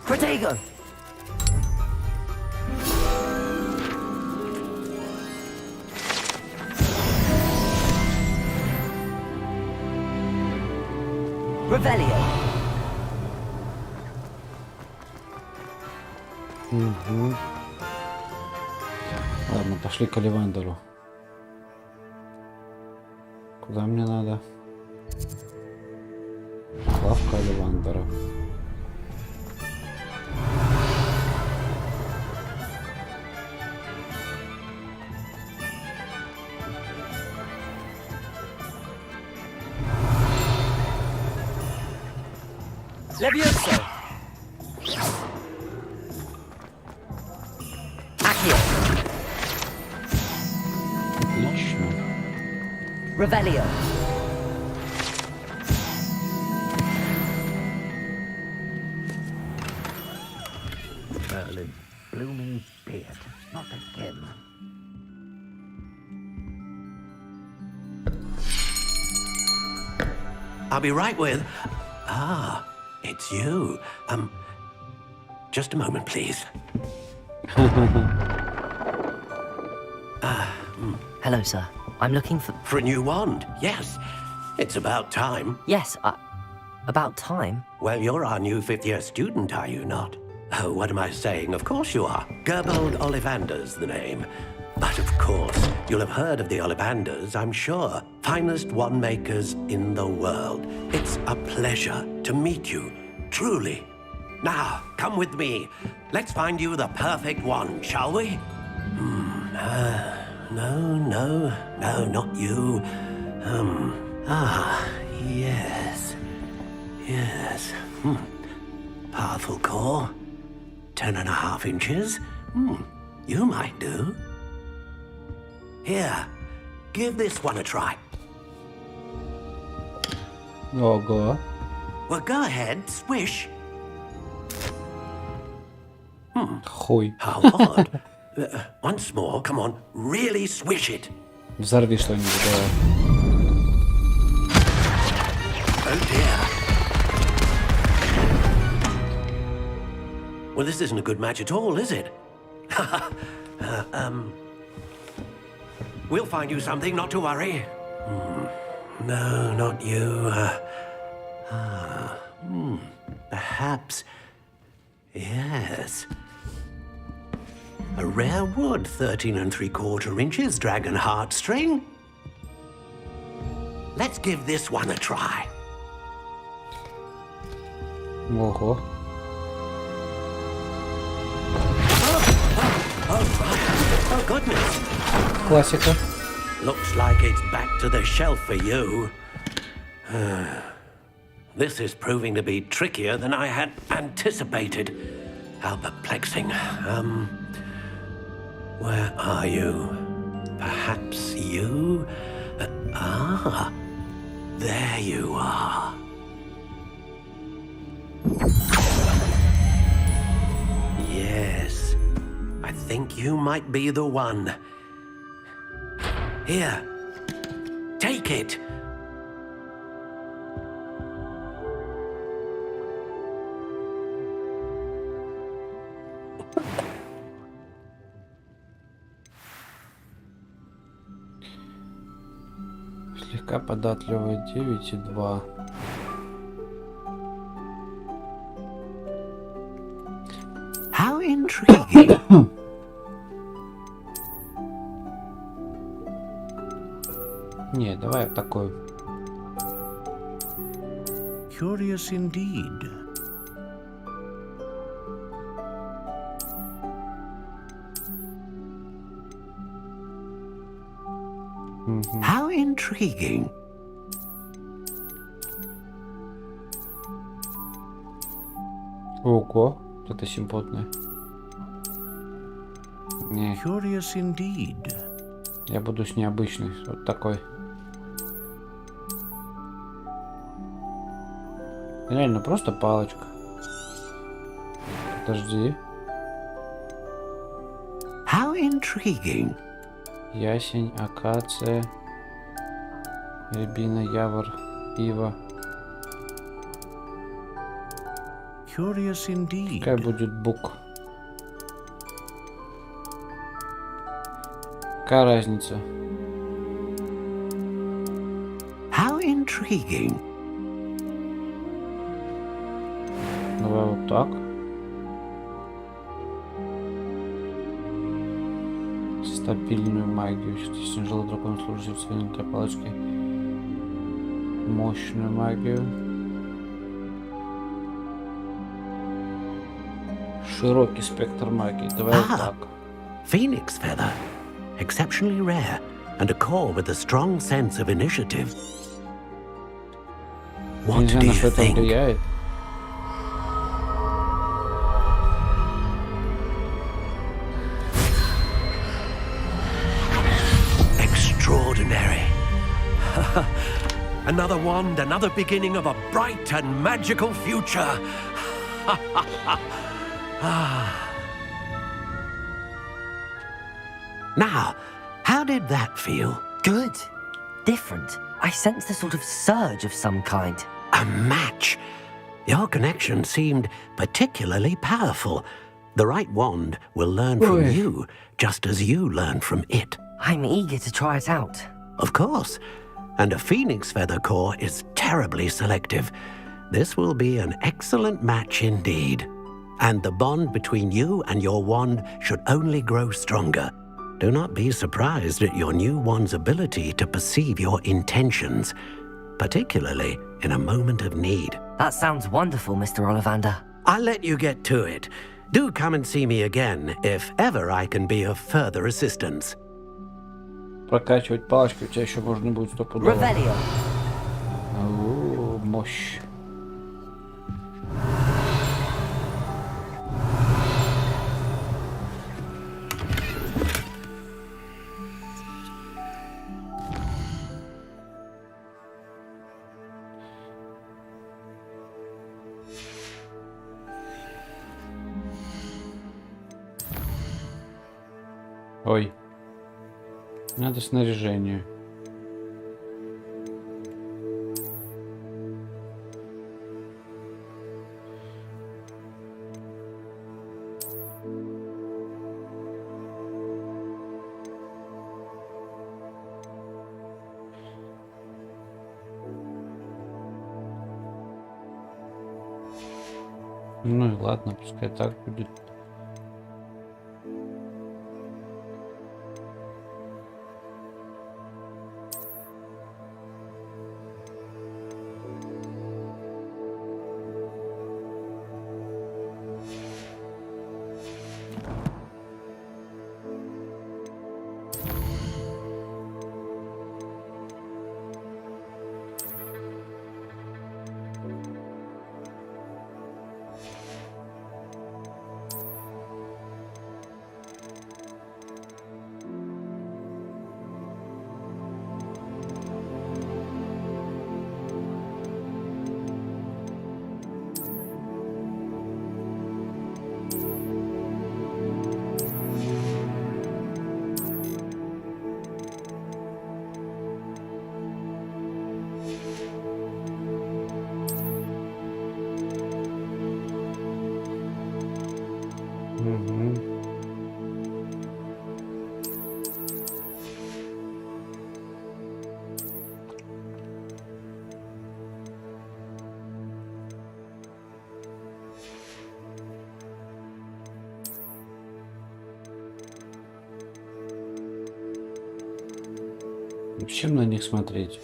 Protego. Revelio. Угу. Ладно, пошли к Оливандеру. Куда мне надо? Лавка Оливандера. Levioso. Accio. Отлично. Revelio. Merlin, blooming beard. Not again. I'll be right with... Ah, it's you. Just a moment, please. Hello, sir. I'm looking for... For a new wand, yes. It's about time. Yes, about time? Well, you're our new fifth-year student, are you not? Oh, what am I saying? Of course you are. Gerbold Ollivander's the name. But of course, you'll have heard of the Ollivanders, I'm sure. Finest wand makers in the world. It's a pleasure to meet you, truly. Now, come with me. Let's find you the perfect wand, shall we? No, not you. Yes. Powerful core. 10.5 inches. You might do. Here, give this one a try. Oh, go. Well, go ahead, swish. Хуй. How odd. Once more, come on, really swish it. Взорви что-нибудь, давай. Oh dear. Well, this isn't a good match at all, is it? We'll find you something, not to worry. No, not you. Perhaps. Yes. A rare wood, 13 3/4 inches, dragon heartstring. Let's give this one a try. Ого. Oh, goodness. Классика. Looks like it's back to the shelf for you. This is proving to be trickier than I had anticipated. How perplexing. Where are you? Perhaps you? There you are. Yes, I think you might be the one. Here, take it. Слегка податливый 9,2. How intriguing. Не, давай такой. Curious indeed. How intriguing. Ого, это симпотное. Не. Curious indeed. Я буду с необычной. Вот такой. Реально, просто палочка. Подожди. How intriguing. Ясень, акация, рябина, явор, ива. Curious indeed. Какая будет бук? Какая разница? How intriguing. Давай вот так. Стабильную магию. Частично тяжело дракон служит в своей палочке. Мощную магию. Широкий спектр магии. Давай вот так. Phoenix feather. Exceptionally rare. And a core with a strong sense of initiative. What do you think? Extraordinary. Another wand, another beginning of a bright and magical future. Now, how did that feel? Good. Different. I sensed a sort of surge of some kind. A match. Your connection seemed particularly powerful. The right wand will learn from you, just as you learn from it. I'm eager to try it out. Of course. And a phoenix feather core is terribly selective. This will be an excellent match indeed. And the bond between you and your wand should only grow stronger. Do not be surprised at your new wand's ability to perceive your intentions, particularly in a moment of need. That sounds wonderful, Mr. Ollivander. I'll let you get to it. Do come and see me again if ever I can be of further assistance. Прокачивать палочки у тебя еще можно будет стопудово. Revelio. О, мощь. Ой. Надо снаряжение. Ну и ладно, пускай так будет. Чем на них смотреть?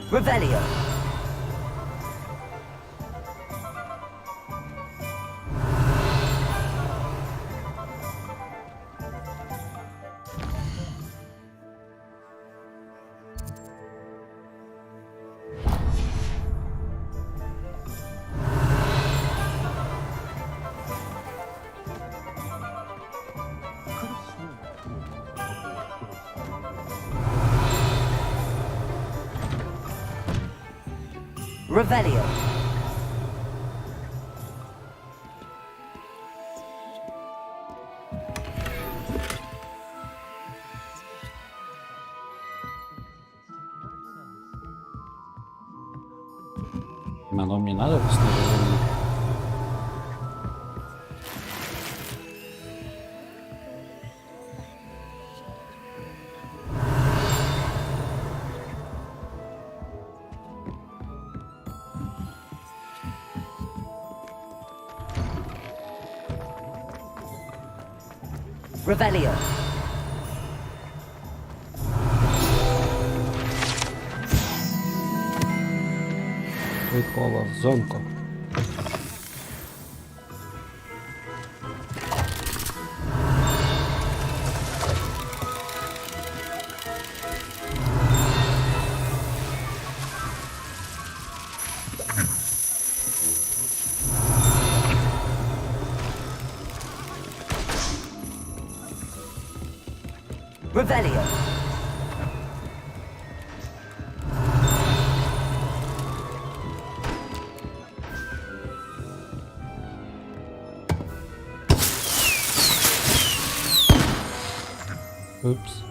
Revelio. Revelio. Оно мне надо восстановление. Revelio. Прикола в зонку. Revelio. Oops.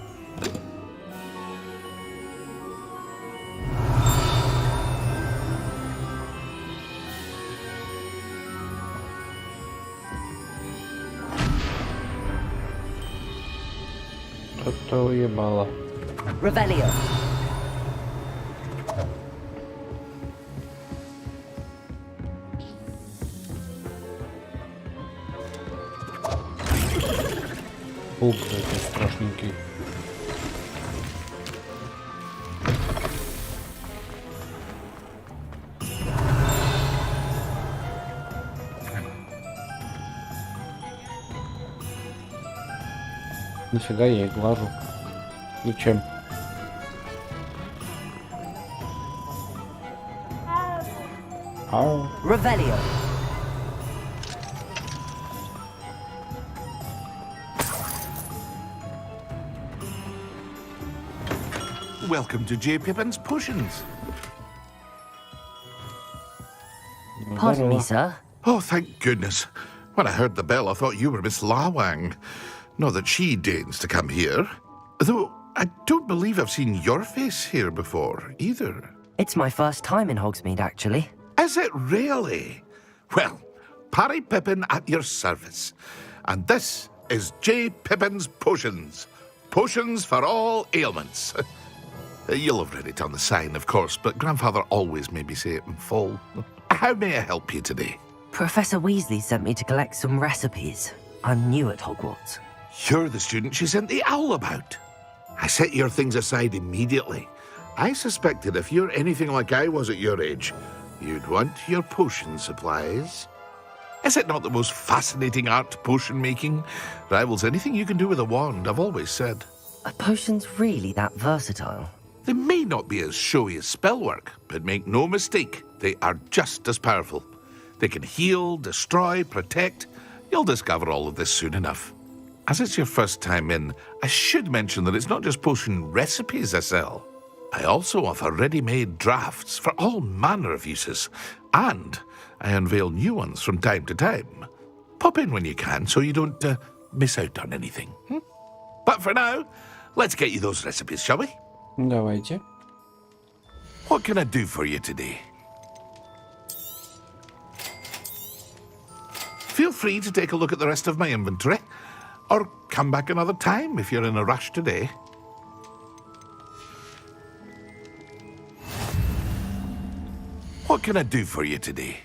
Что-то уебало. Revelio. Пуп такой страшненький. Нифига я их глажу. Зачем? Ау. Revelio. Welcome to J. Pippin's Potions. Pardon me, sir. Oh, thank goodness. When I heard the bell, I thought you were Miss Lawang. Not that she deigns to come here. Though I don't believe I've seen your face here before, either. It's my first time in Hogsmeade, actually. Is it really? Well, Parry Pippin at your service. And this is J. Pippin's Potions. Potions for all ailments. You'll have read it on the sign, of course, but Grandfather always made me say it in full. How may I help you today? Professor Weasley sent me to collect some recipes. I'm new at Hogwarts. You're the student she sent the owl about. I set your things aside immediately. I suspected if you're anything like I was at your age, you'd want your potion supplies. Is it not the most fascinating art, potion making? Rivals anything you can do with a wand, I've always said. Are potions really that versatile? They may not be as showy as spellwork, but make no mistake, they are just as powerful. They can heal, destroy, protect. You'll discover all of this soon enough. As it's your first time in, I should mention that it's not just potion recipes I sell. I also offer ready-made drafts for all manner of uses, and I unveil new ones from time to time. Pop in when you can so you don't miss out on anything. But for now, let's get you those recipes, shall we? Давайте. What can I do for you today? Feel free to take a look at the rest of my inventory, or come back another time if you're in a rush today. What can I do for you today?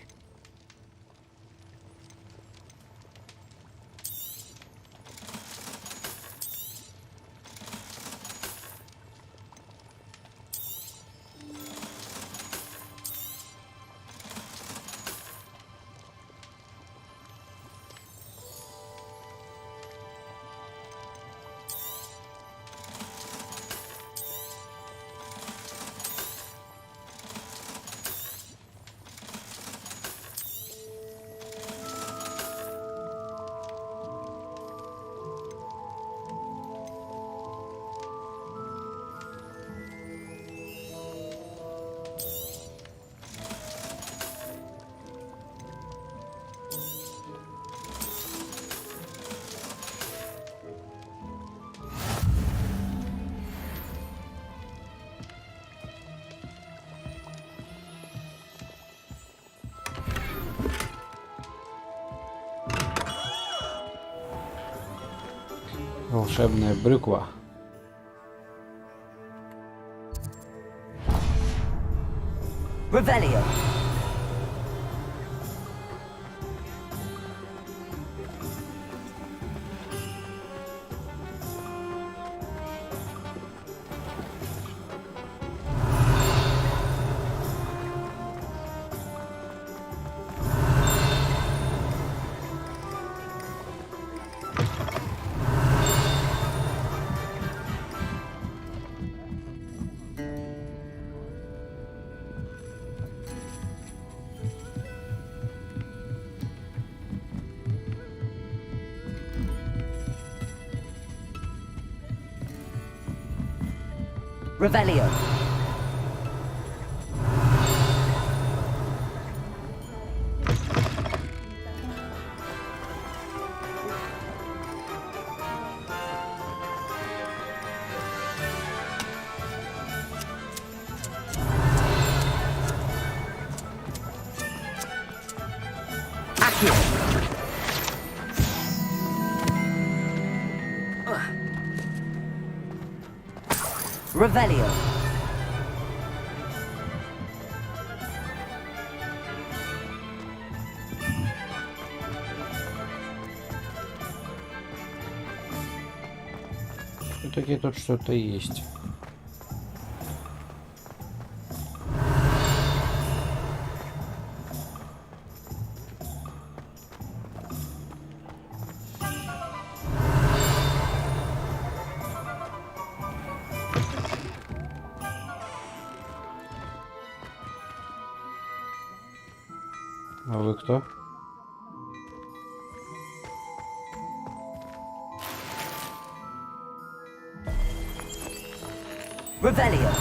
Волшебная брюква. Revelio. Revelio. Accio. Revelio. Все-таки тут что-то есть. А вы кто? Revelio.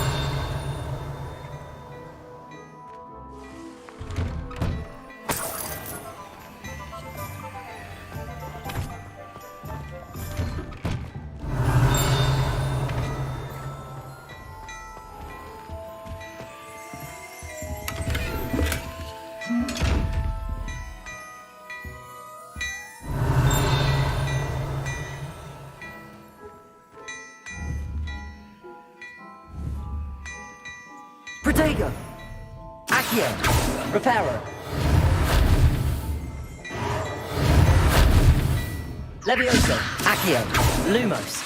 Protego. Accio. Reparo. Levioso. Accio. Lumos.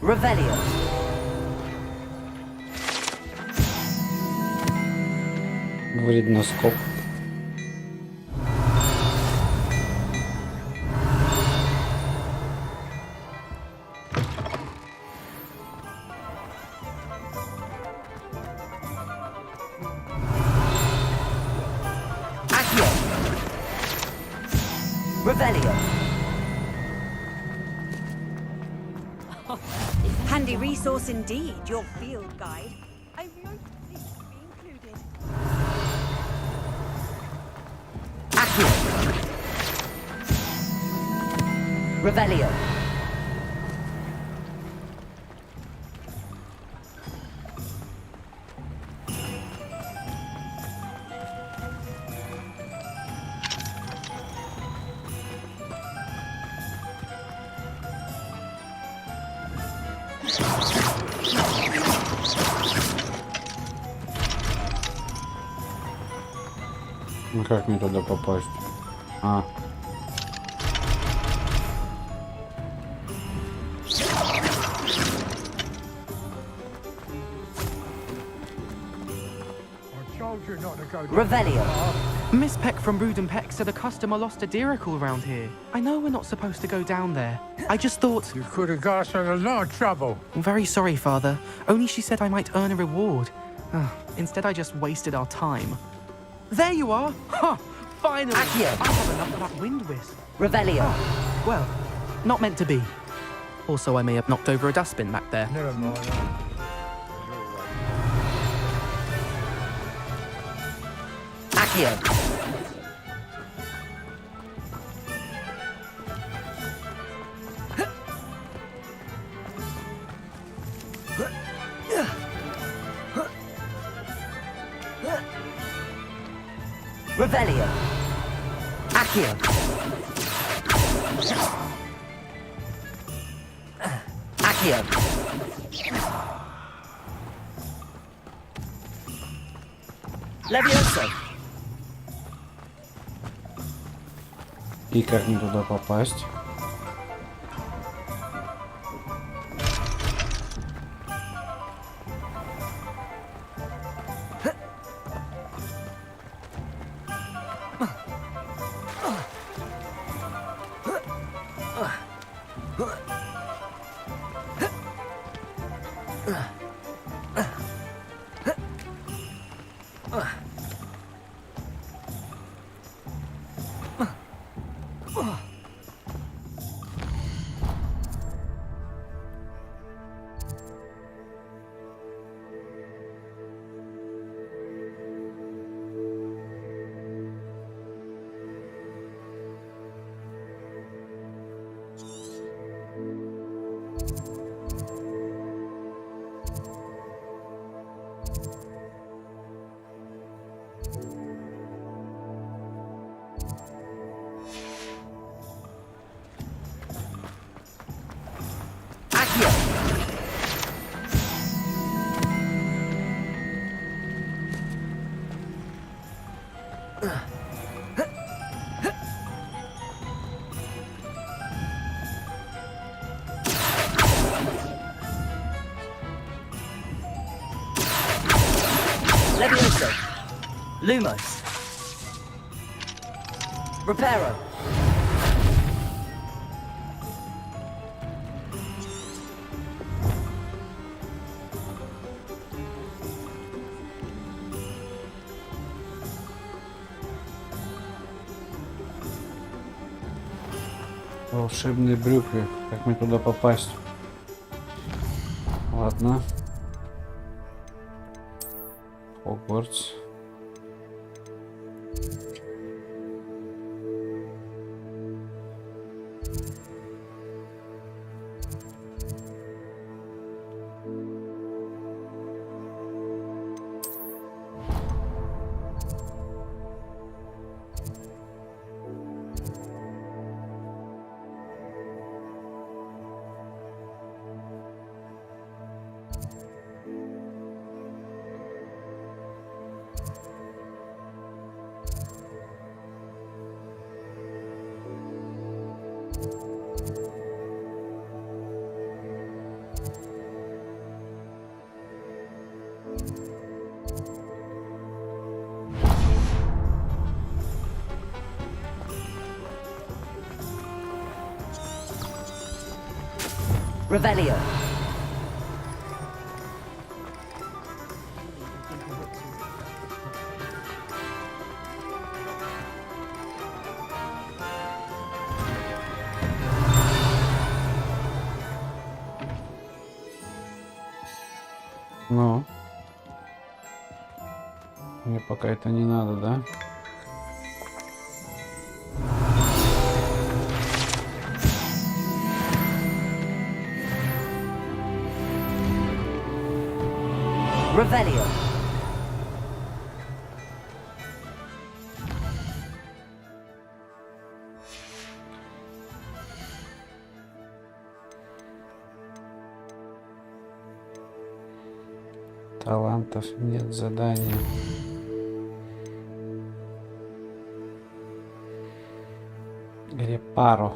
Revelio. Вредноскоп. Revelio. Handy resource indeed, your field guide. I won't be included. Accio. Revelio. Ну как мне туда попасть? А. Revelio. Miss Peck from Rudin Peck said a customer lost a deeracle around here. I know we're not supposed to go down there. I just thought... You could have got us in a lot of trouble. I'm very sorry, Father. Only she said I might earn a reward. Instead, I just wasted our time. There you are! Ha! Finally! Accio. I have enough of that wind whisk. Revelio. Well, not meant to be. Also, I may have knocked over a dustbin back there. Never mind. Accio. Revelio. Accio. Accio. Levioso. И как мне туда попасть? Levioso. Lumos. Reparo. Волшебные брюки. Как мне туда попасть? Ладно. Хогвартс. Revelio. Ну. Мне пока это не надо, да? Revelio. Талантов нет, задания. Репаро.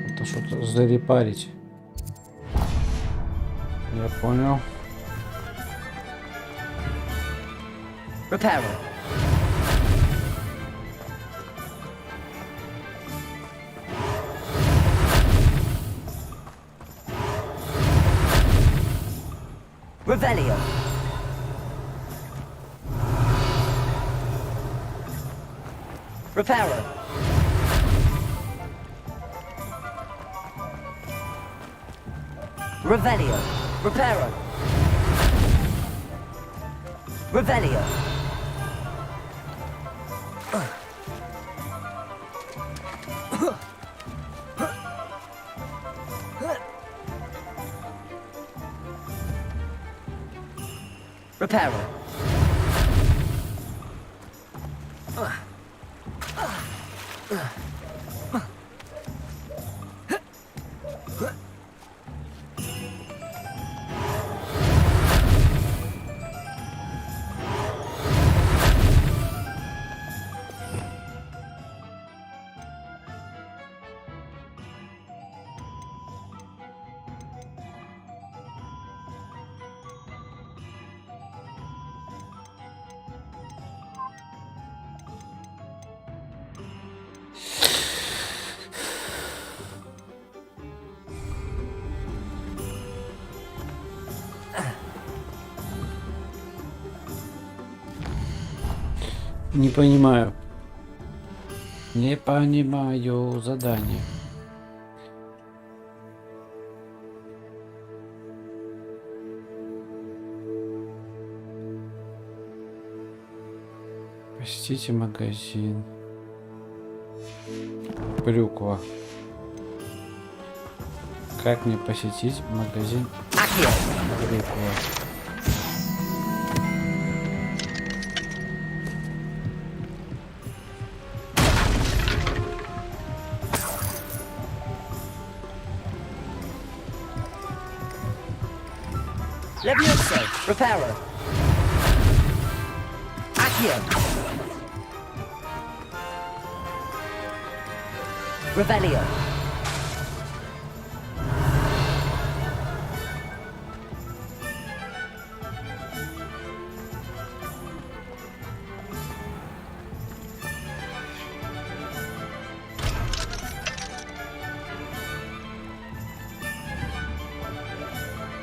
Это что-то зарепарить. Я понял. Reparo. Revelio. Reparo. Revelio. Reparo. Revelio. Reparo. Не понимаю. Не понимаю задание. Посетите магазин. Брюква. Как мне посетить магазин Брюква? Levioso. Reparo. Accio. Revelio.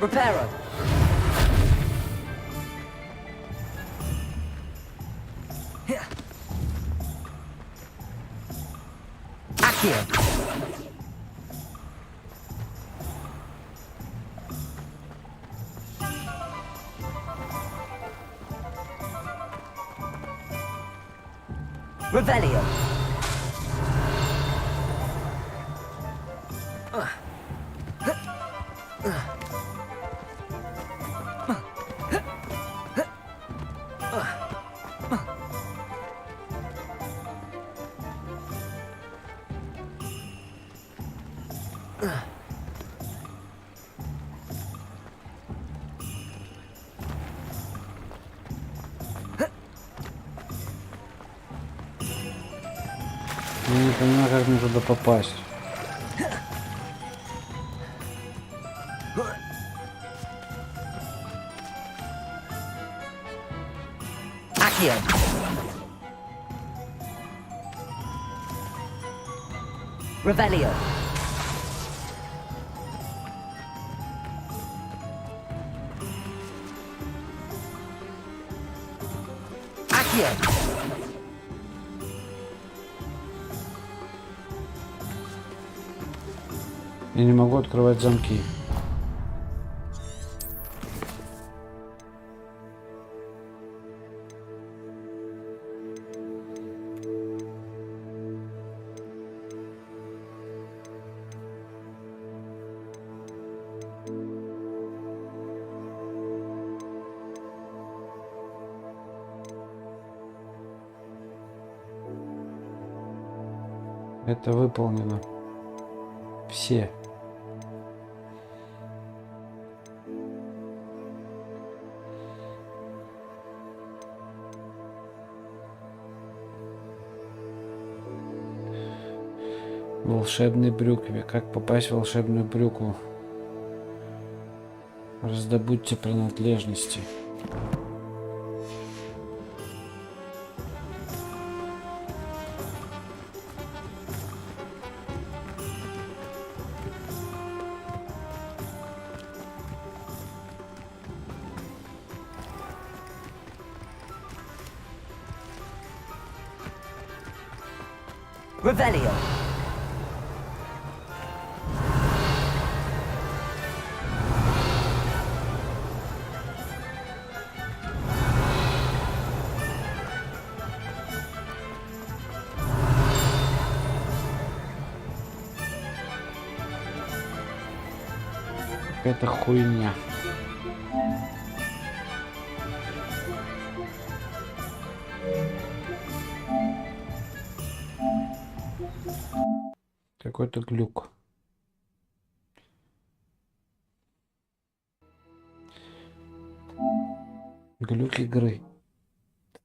Reparo. Accio. Revelio. Я не понимаю, как мне туда попасть. Accio. Revelio. Accio. Я не могу открывать замки. Это выполнено. Все. Волшебной брюкве. Как попасть в волшебную брюкву? Раздобудьте принадлежности. Revelio. Это хуйня. Какой-то глюк. Глюк игры.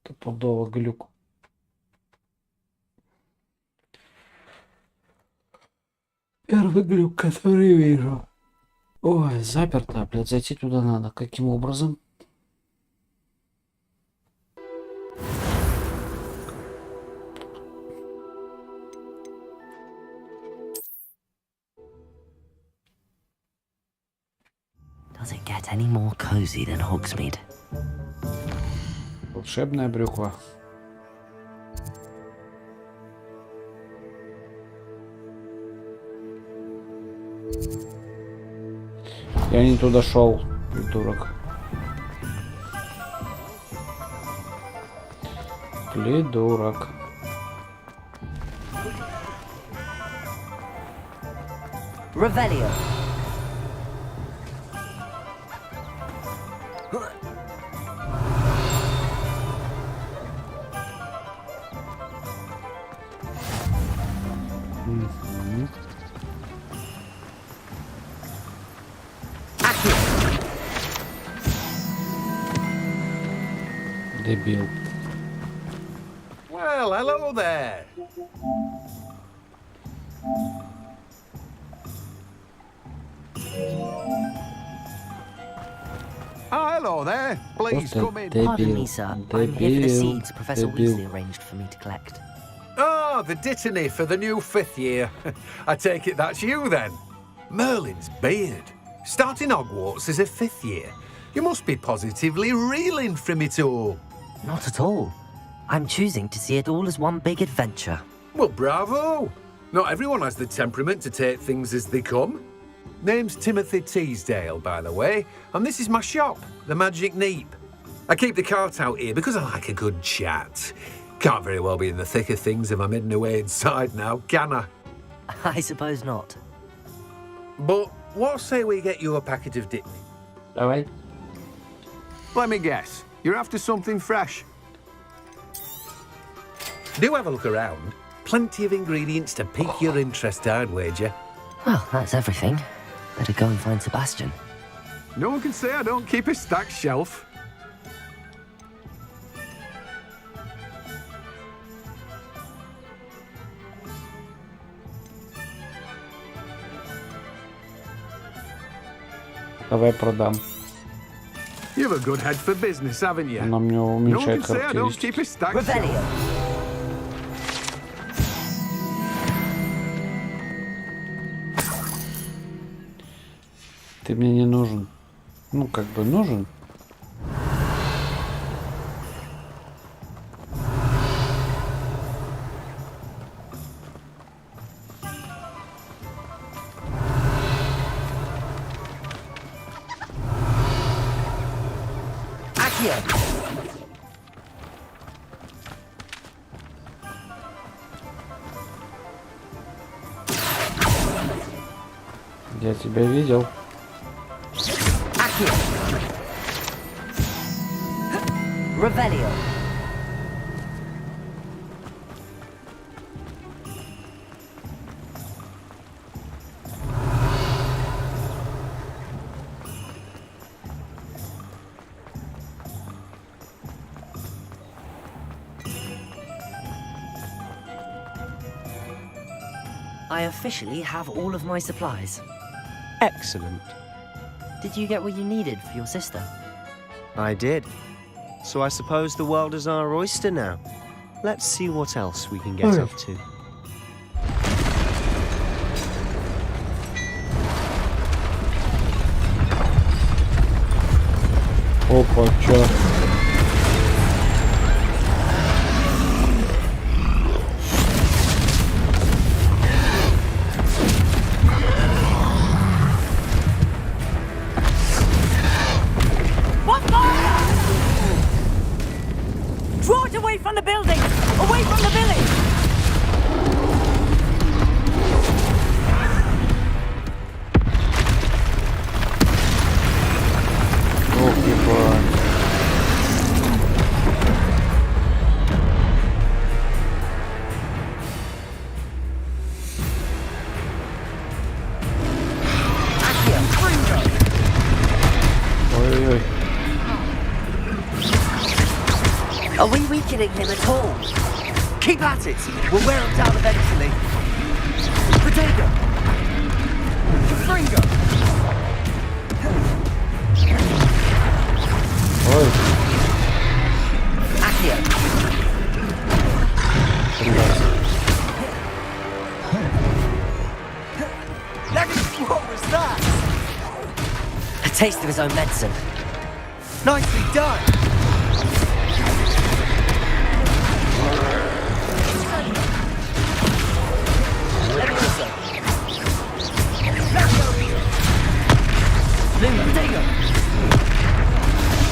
Стопудово глюк. Первый глюк, который вижу. Ой, заперто, блядь, зайти туда надо. Каким образом? Does it get any more cozy than Hogsmeade? Волшебная брюква. Я не туда шел, придурок. Придурок. Revelio. Дебил. Well, hello there. Oh, hello there. Please come in. Pardon me, sir. I'm here for the seeds Professor Weasley arranged for me to collect. Oh, the dittany for the new 5th year. I take it that's you then. Merlin's beard. Starting Hogwarts as a 5th year. You must be positively reeling from it all. Not at all. I'm choosing to see it all as one big adventure. Well, bravo. Not everyone has the temperament to take things as they come. Name's Timothy Teasdale, by the way, and this is my shop, the Magic Neep. I keep the cart out here because I like a good chat. Can't very well be in the thick of things if I'm hidden away inside now, can I? I suppose not. But what say we get you a packet of Dittany? All right. Let me guess. You're after something fresh. Do have a look around. Plenty of ingredients to pique your interest, I'd wager. Well, that's everything. Better go and find Sebastian. No one can say I don't keep a stacked shelf. Давай продам. You have a good head for business, haven't you? Она мне No one уменьшает can say I don't keep a характеристики. stacked shelf. Ты мне не нужен. Ну, как бы нужен. Я тебя видел. Revelio. I officially have all of my supplies. Excellent. Did you get what you needed for your sister? I did. So I suppose the world is our oyster now. Let's see what else we can get up to. Опа, чё? Draw it away from the building! Away from the village! Are we weakening him at all? Keep at it. We'll wear him down eventually. Potato. Fringo. Accio. What was that? A taste of his own medicine. Nicely done.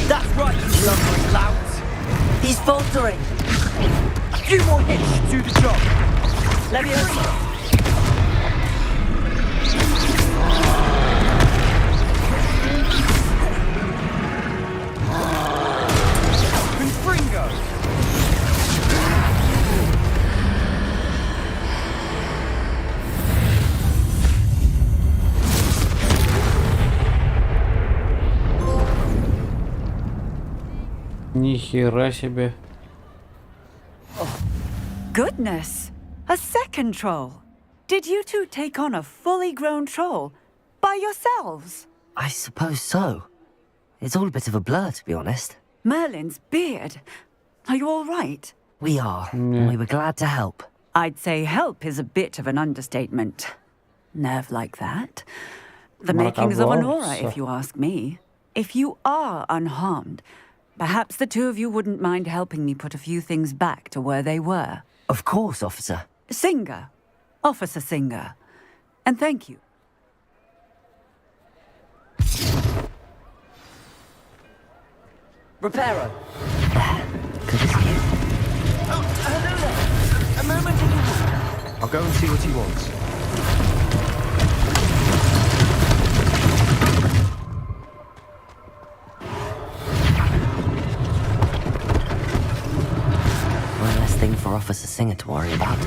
That's right, you lumbering louts. He's faltering. A few more hits should do the job. Leviosa. Confringo. Нихера себе. Goodness! A second troll! Did you two take on a fully grown troll? By yourselves? I suppose so. It's all a bit of a blur, to be honest. Merlin's beard. Are you all right? We are, and we were glad to help. I'd say help is a bit of an understatement. Nerve like that. The makings of an aura, if you ask me. If you are unharmed, perhaps the two of you wouldn't mind helping me put a few things back to where they were. Of course, officer. Singer. Officer Singer. And thank you. Reparo. Good as you. Oh, hello there. A moment in the wood. I'll go and see what he wants. One less thing for Officer Singer to worry about.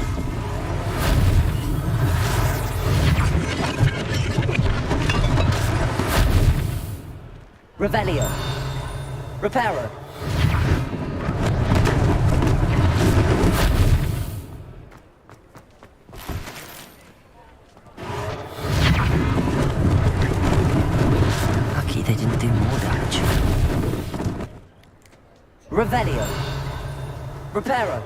Revelio. Reparo. Lucky they didn't do more damage. Revelio. Reparo.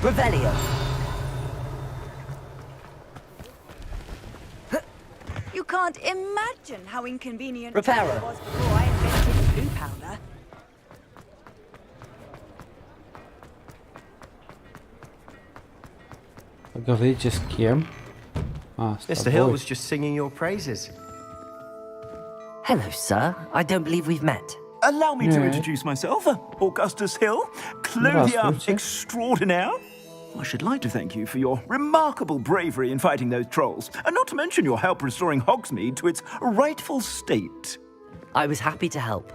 Revelio. You can't imagine how inconvenient Reparo. it was before I invented blue powder. Поговорите с кем? С Mr. Hill тобой. was just singing your praises. Hello, sir. I don't believe we've met. Allow me to Yeah. introduce myself, Augustus Hill, clothier Здравствуйте. extraordinaire. I should like to thank you for your remarkable bravery in fighting those trolls, and not to mention your help restoring Hogsmeade to its rightful state. I was happy to help.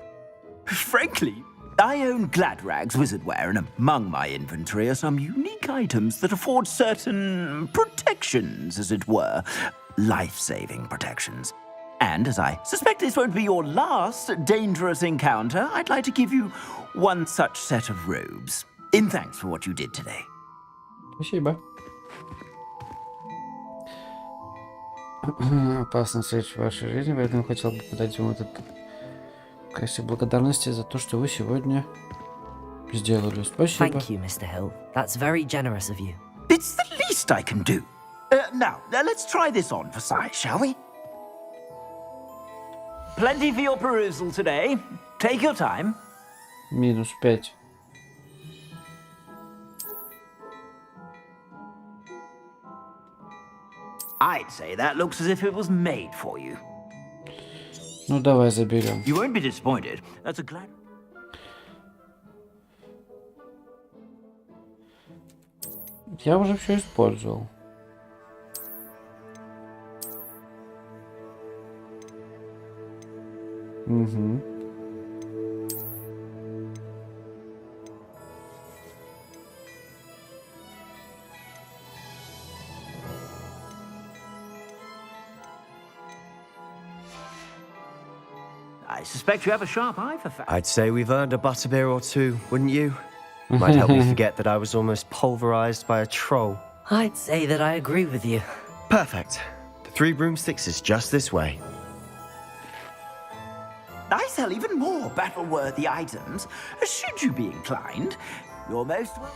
Frankly, I own Gladrag's wizardware, and among my inventory are some unique items that afford certain protections, as it were. Life-saving protections. And as I suspect this won't be your last dangerous encounter, I'd like to give you one such set of robes, in thanks for what you did today. Спасибо. Опасно встреч в вашей жизни, поэтому хотел бы подать вам этот костюм благодарности за то, что вы сегодня сделали. Спасибо. Thank you, Mr. Hill. That's very generous of you. It's the least I can do. Now, let's try this on for size, shall we? Plenty for your perusal today. Take your time. Минус 5. I'd say that looks as if it was made for you. Ну давай заберем. You won't be disappointed. That's a glad... Я уже все использовал. Угу. I suspect you have a sharp eye for fashion. I'd say we've earned a butterbeer or two, wouldn't you? Might help me forget that I was almost pulverized by a troll. I'd say that I agree with you. Perfect. The 3 broomsticks is just this way. I sell even more battle-worthy items. Should you be inclined, you're most welcome.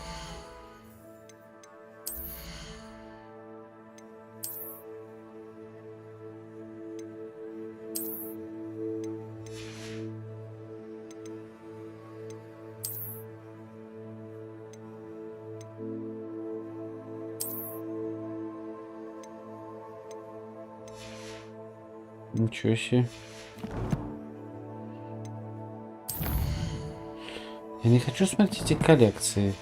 Ничего себе. Я не хочу смотреть эти коллекции.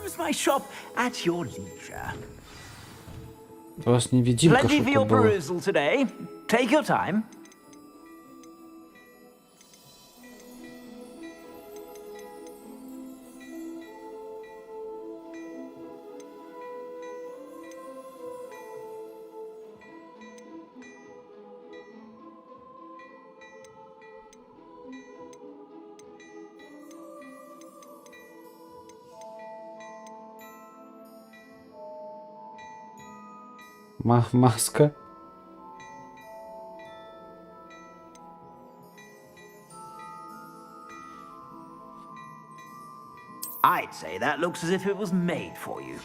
Use my shop at your leisure. У вас невидимка Plenty for что-то your было. perusal today. Take your time. Маска. I'd say that looks as if it was made for you.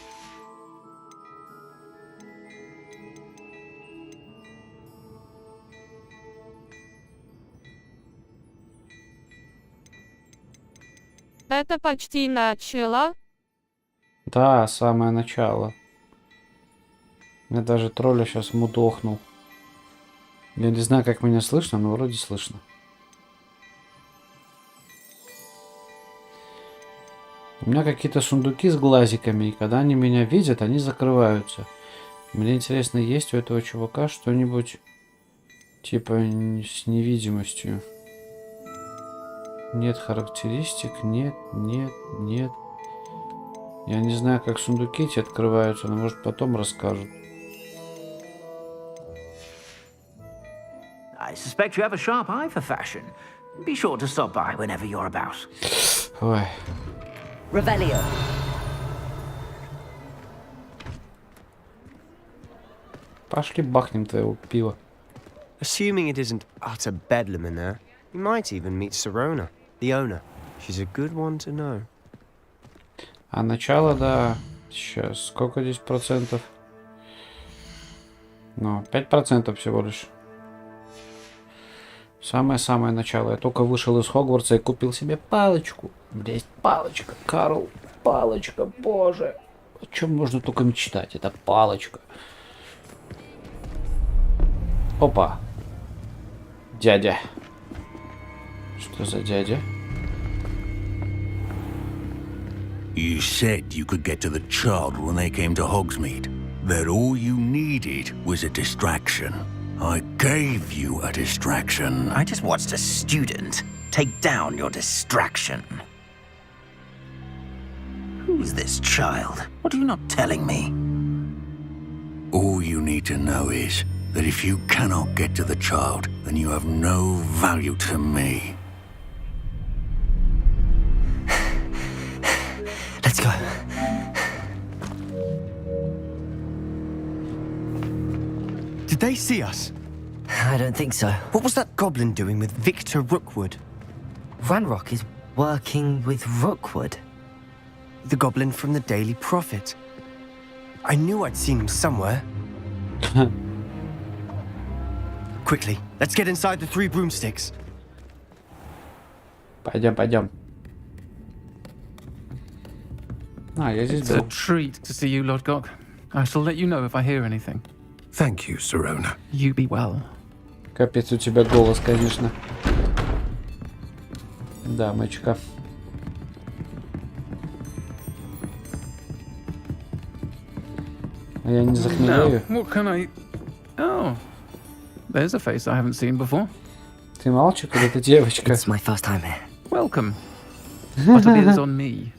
Это почти начало. Да, самое начало. Я даже тролля сейчас мудохнул. Я не знаю, как меня слышно, но вроде слышно. У меня какие-то сундуки с глазиками, и когда они меня видят, они закрываются. Мне интересно, есть у этого чувака что-нибудь типа с невидимостью? Нет характеристик, нет. Я не знаю, как сундуки эти открываются, но может потом расскажут. I suspect you have a sharp eye for fashion. Be sure to stop by whenever you're about. Ой. Revelio. Пошли бахнем твоего пива. Assuming it isn't utter bedlam in there, you might even meet Sirona, the owner. She's a good one to know. А начало, да. Сейчас, сколько здесь процентов? Ну, 5% всего лишь. Самое-самое начало. Я только вышел из Хогвартса и купил себе палочку. У меня есть палочка, Карл. Палочка, боже. О чем можно только мечтать? Это палочка. Опа. Дядя. Что за дядя? You said you could get to the child when they came to Hogsmeade. That all you needed was a distraction. I gave you a distraction. I just watched a student take down your distraction. Who's this child? What are you not telling me? All you need to know is that if you cannot get to the child, then you have no value to me. Let's go. Did they see us? I don't think so. What was that goblin doing with Victor Rookwood? Ranrock is working with Rookwood. The goblin from the Daily Prophet. I knew I'd seen him somewhere. Quickly, let's get inside the 3 broomsticks. Пойдем. Я здесь It's a был. treat to see you, Lodgok. I shall let you know if I hear anything. Thank you, Sirona. You be well. Капец, у тебя голос, конечно. Дамочка. Я не захмелею. Now, what can I... Oh, there's a face I haven't seen before. Ты мальчик или ты девочка? It's my first time here. Welcome. Butterbeer's on me.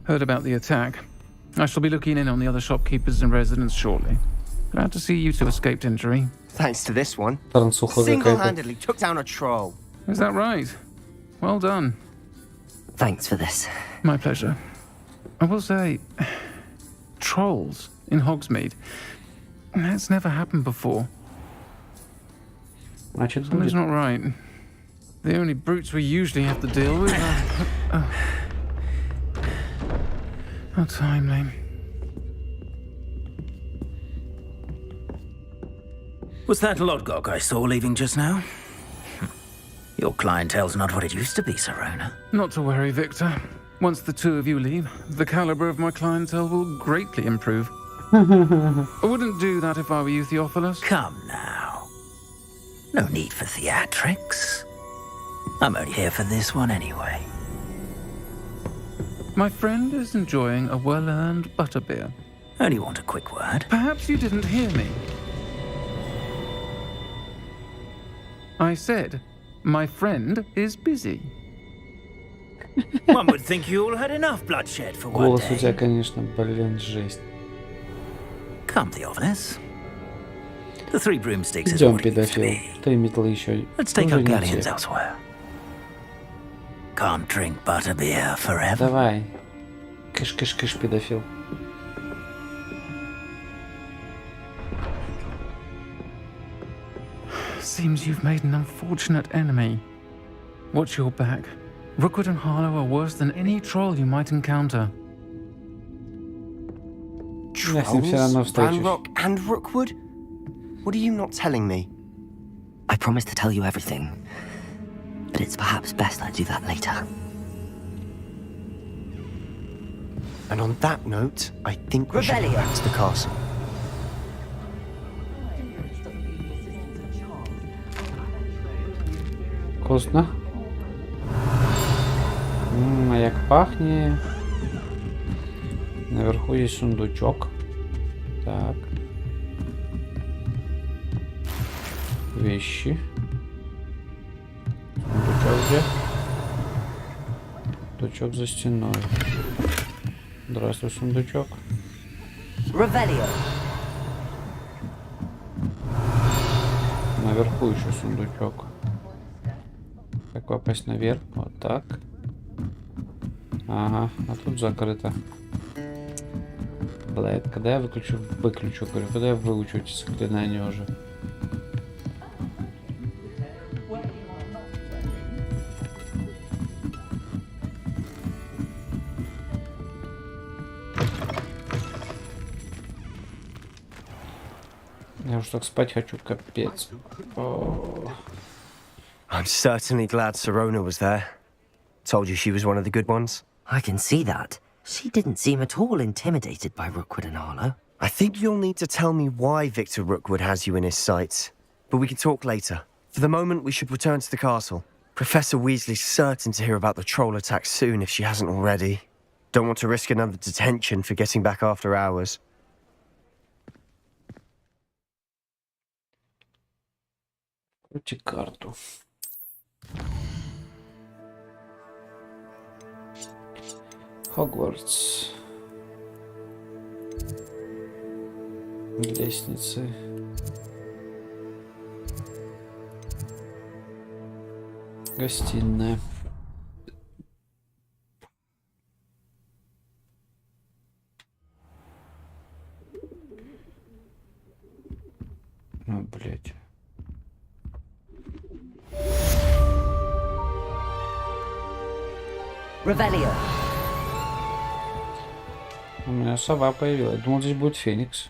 Heard about the attack. I shall be looking in on the other shopkeepers and residents shortly. Glad to see you two escaped injury. Thanks to this one. Трансуха какая-то. Single-handedly took down a troll. Is that right? Well done. Thanks for this. My pleasure. I will say, trolls in Hogsmeade. That's never happened before. Значит, Something's not right. The only brutes we usually have to deal with are... How timely. Was that Lodgok I saw leaving just now? Your clientele's not what it used to be, Sirona. Not to worry, Victor. Once the two of you leave, the caliber of my clientele will greatly improve. I wouldn't do that if I were you, Theophilus. Come now. No need for theatrics. I'm only here for this one anyway. My friend is enjoying a well-earned butterbeer. Only want a quick word. Perhaps you didn't hear me. I said, my friend is busy. One would think you all had enough bloodshed for one Голос у day. тебя, конечно, блин, жесть. Come, Theophilus. The three broomsticks is Идем, what it used to педофил. be. 3 метлы еще. Let's take Уже our не galleons те. elsewhere. Can't drink butterbeer forever. Давай. Кыш-кыш-кыш, педофил. Seems you've made an unfortunate enemy. Watch your back. Rookwood and Harlow are worse than any troll you might encounter. Я с ним все равно встречусь. Ranrock and Rookwood? What are you not telling me? I promised to tell you everything, but it's perhaps best I do that later. And on that note, I think we should go back to the castle. Вкусно. А як пахнет. Наверху есть сундучок. Так. Вещи. Сундучок где? Сундучок за стеной. Здравствуй, сундучок. Revelio. Наверху еще сундучок. Как попасть наверх? Вот так. Ага, а тут закрыто. Блэд, когда я выключу, говорю, когда я выучу эти заклинания уже. Я уж так спать хочу, капец. О. I'm certainly glad Sirona was there. Told you she was one of the good ones. I can see that. She didn't seem at all intimidated by Rookwood and Harlow. I think you'll need to tell me why Victor Rookwood has you in his sights. But we can talk later. For the moment, we should return to the castle. Professor Weasley's certain to hear about the troll attack soon if she hasn't already. Don't want to risk another detention for getting back after hours. Крути карту. Хогвартс. Лестницы. Гостиная. А, блядь. Revelio. У меня сова появилась. Думал, здесь будет Феникс.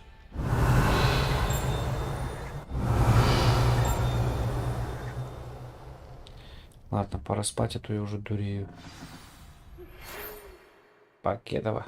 Ладно, пора спать, а то я уже дурею. Покедова.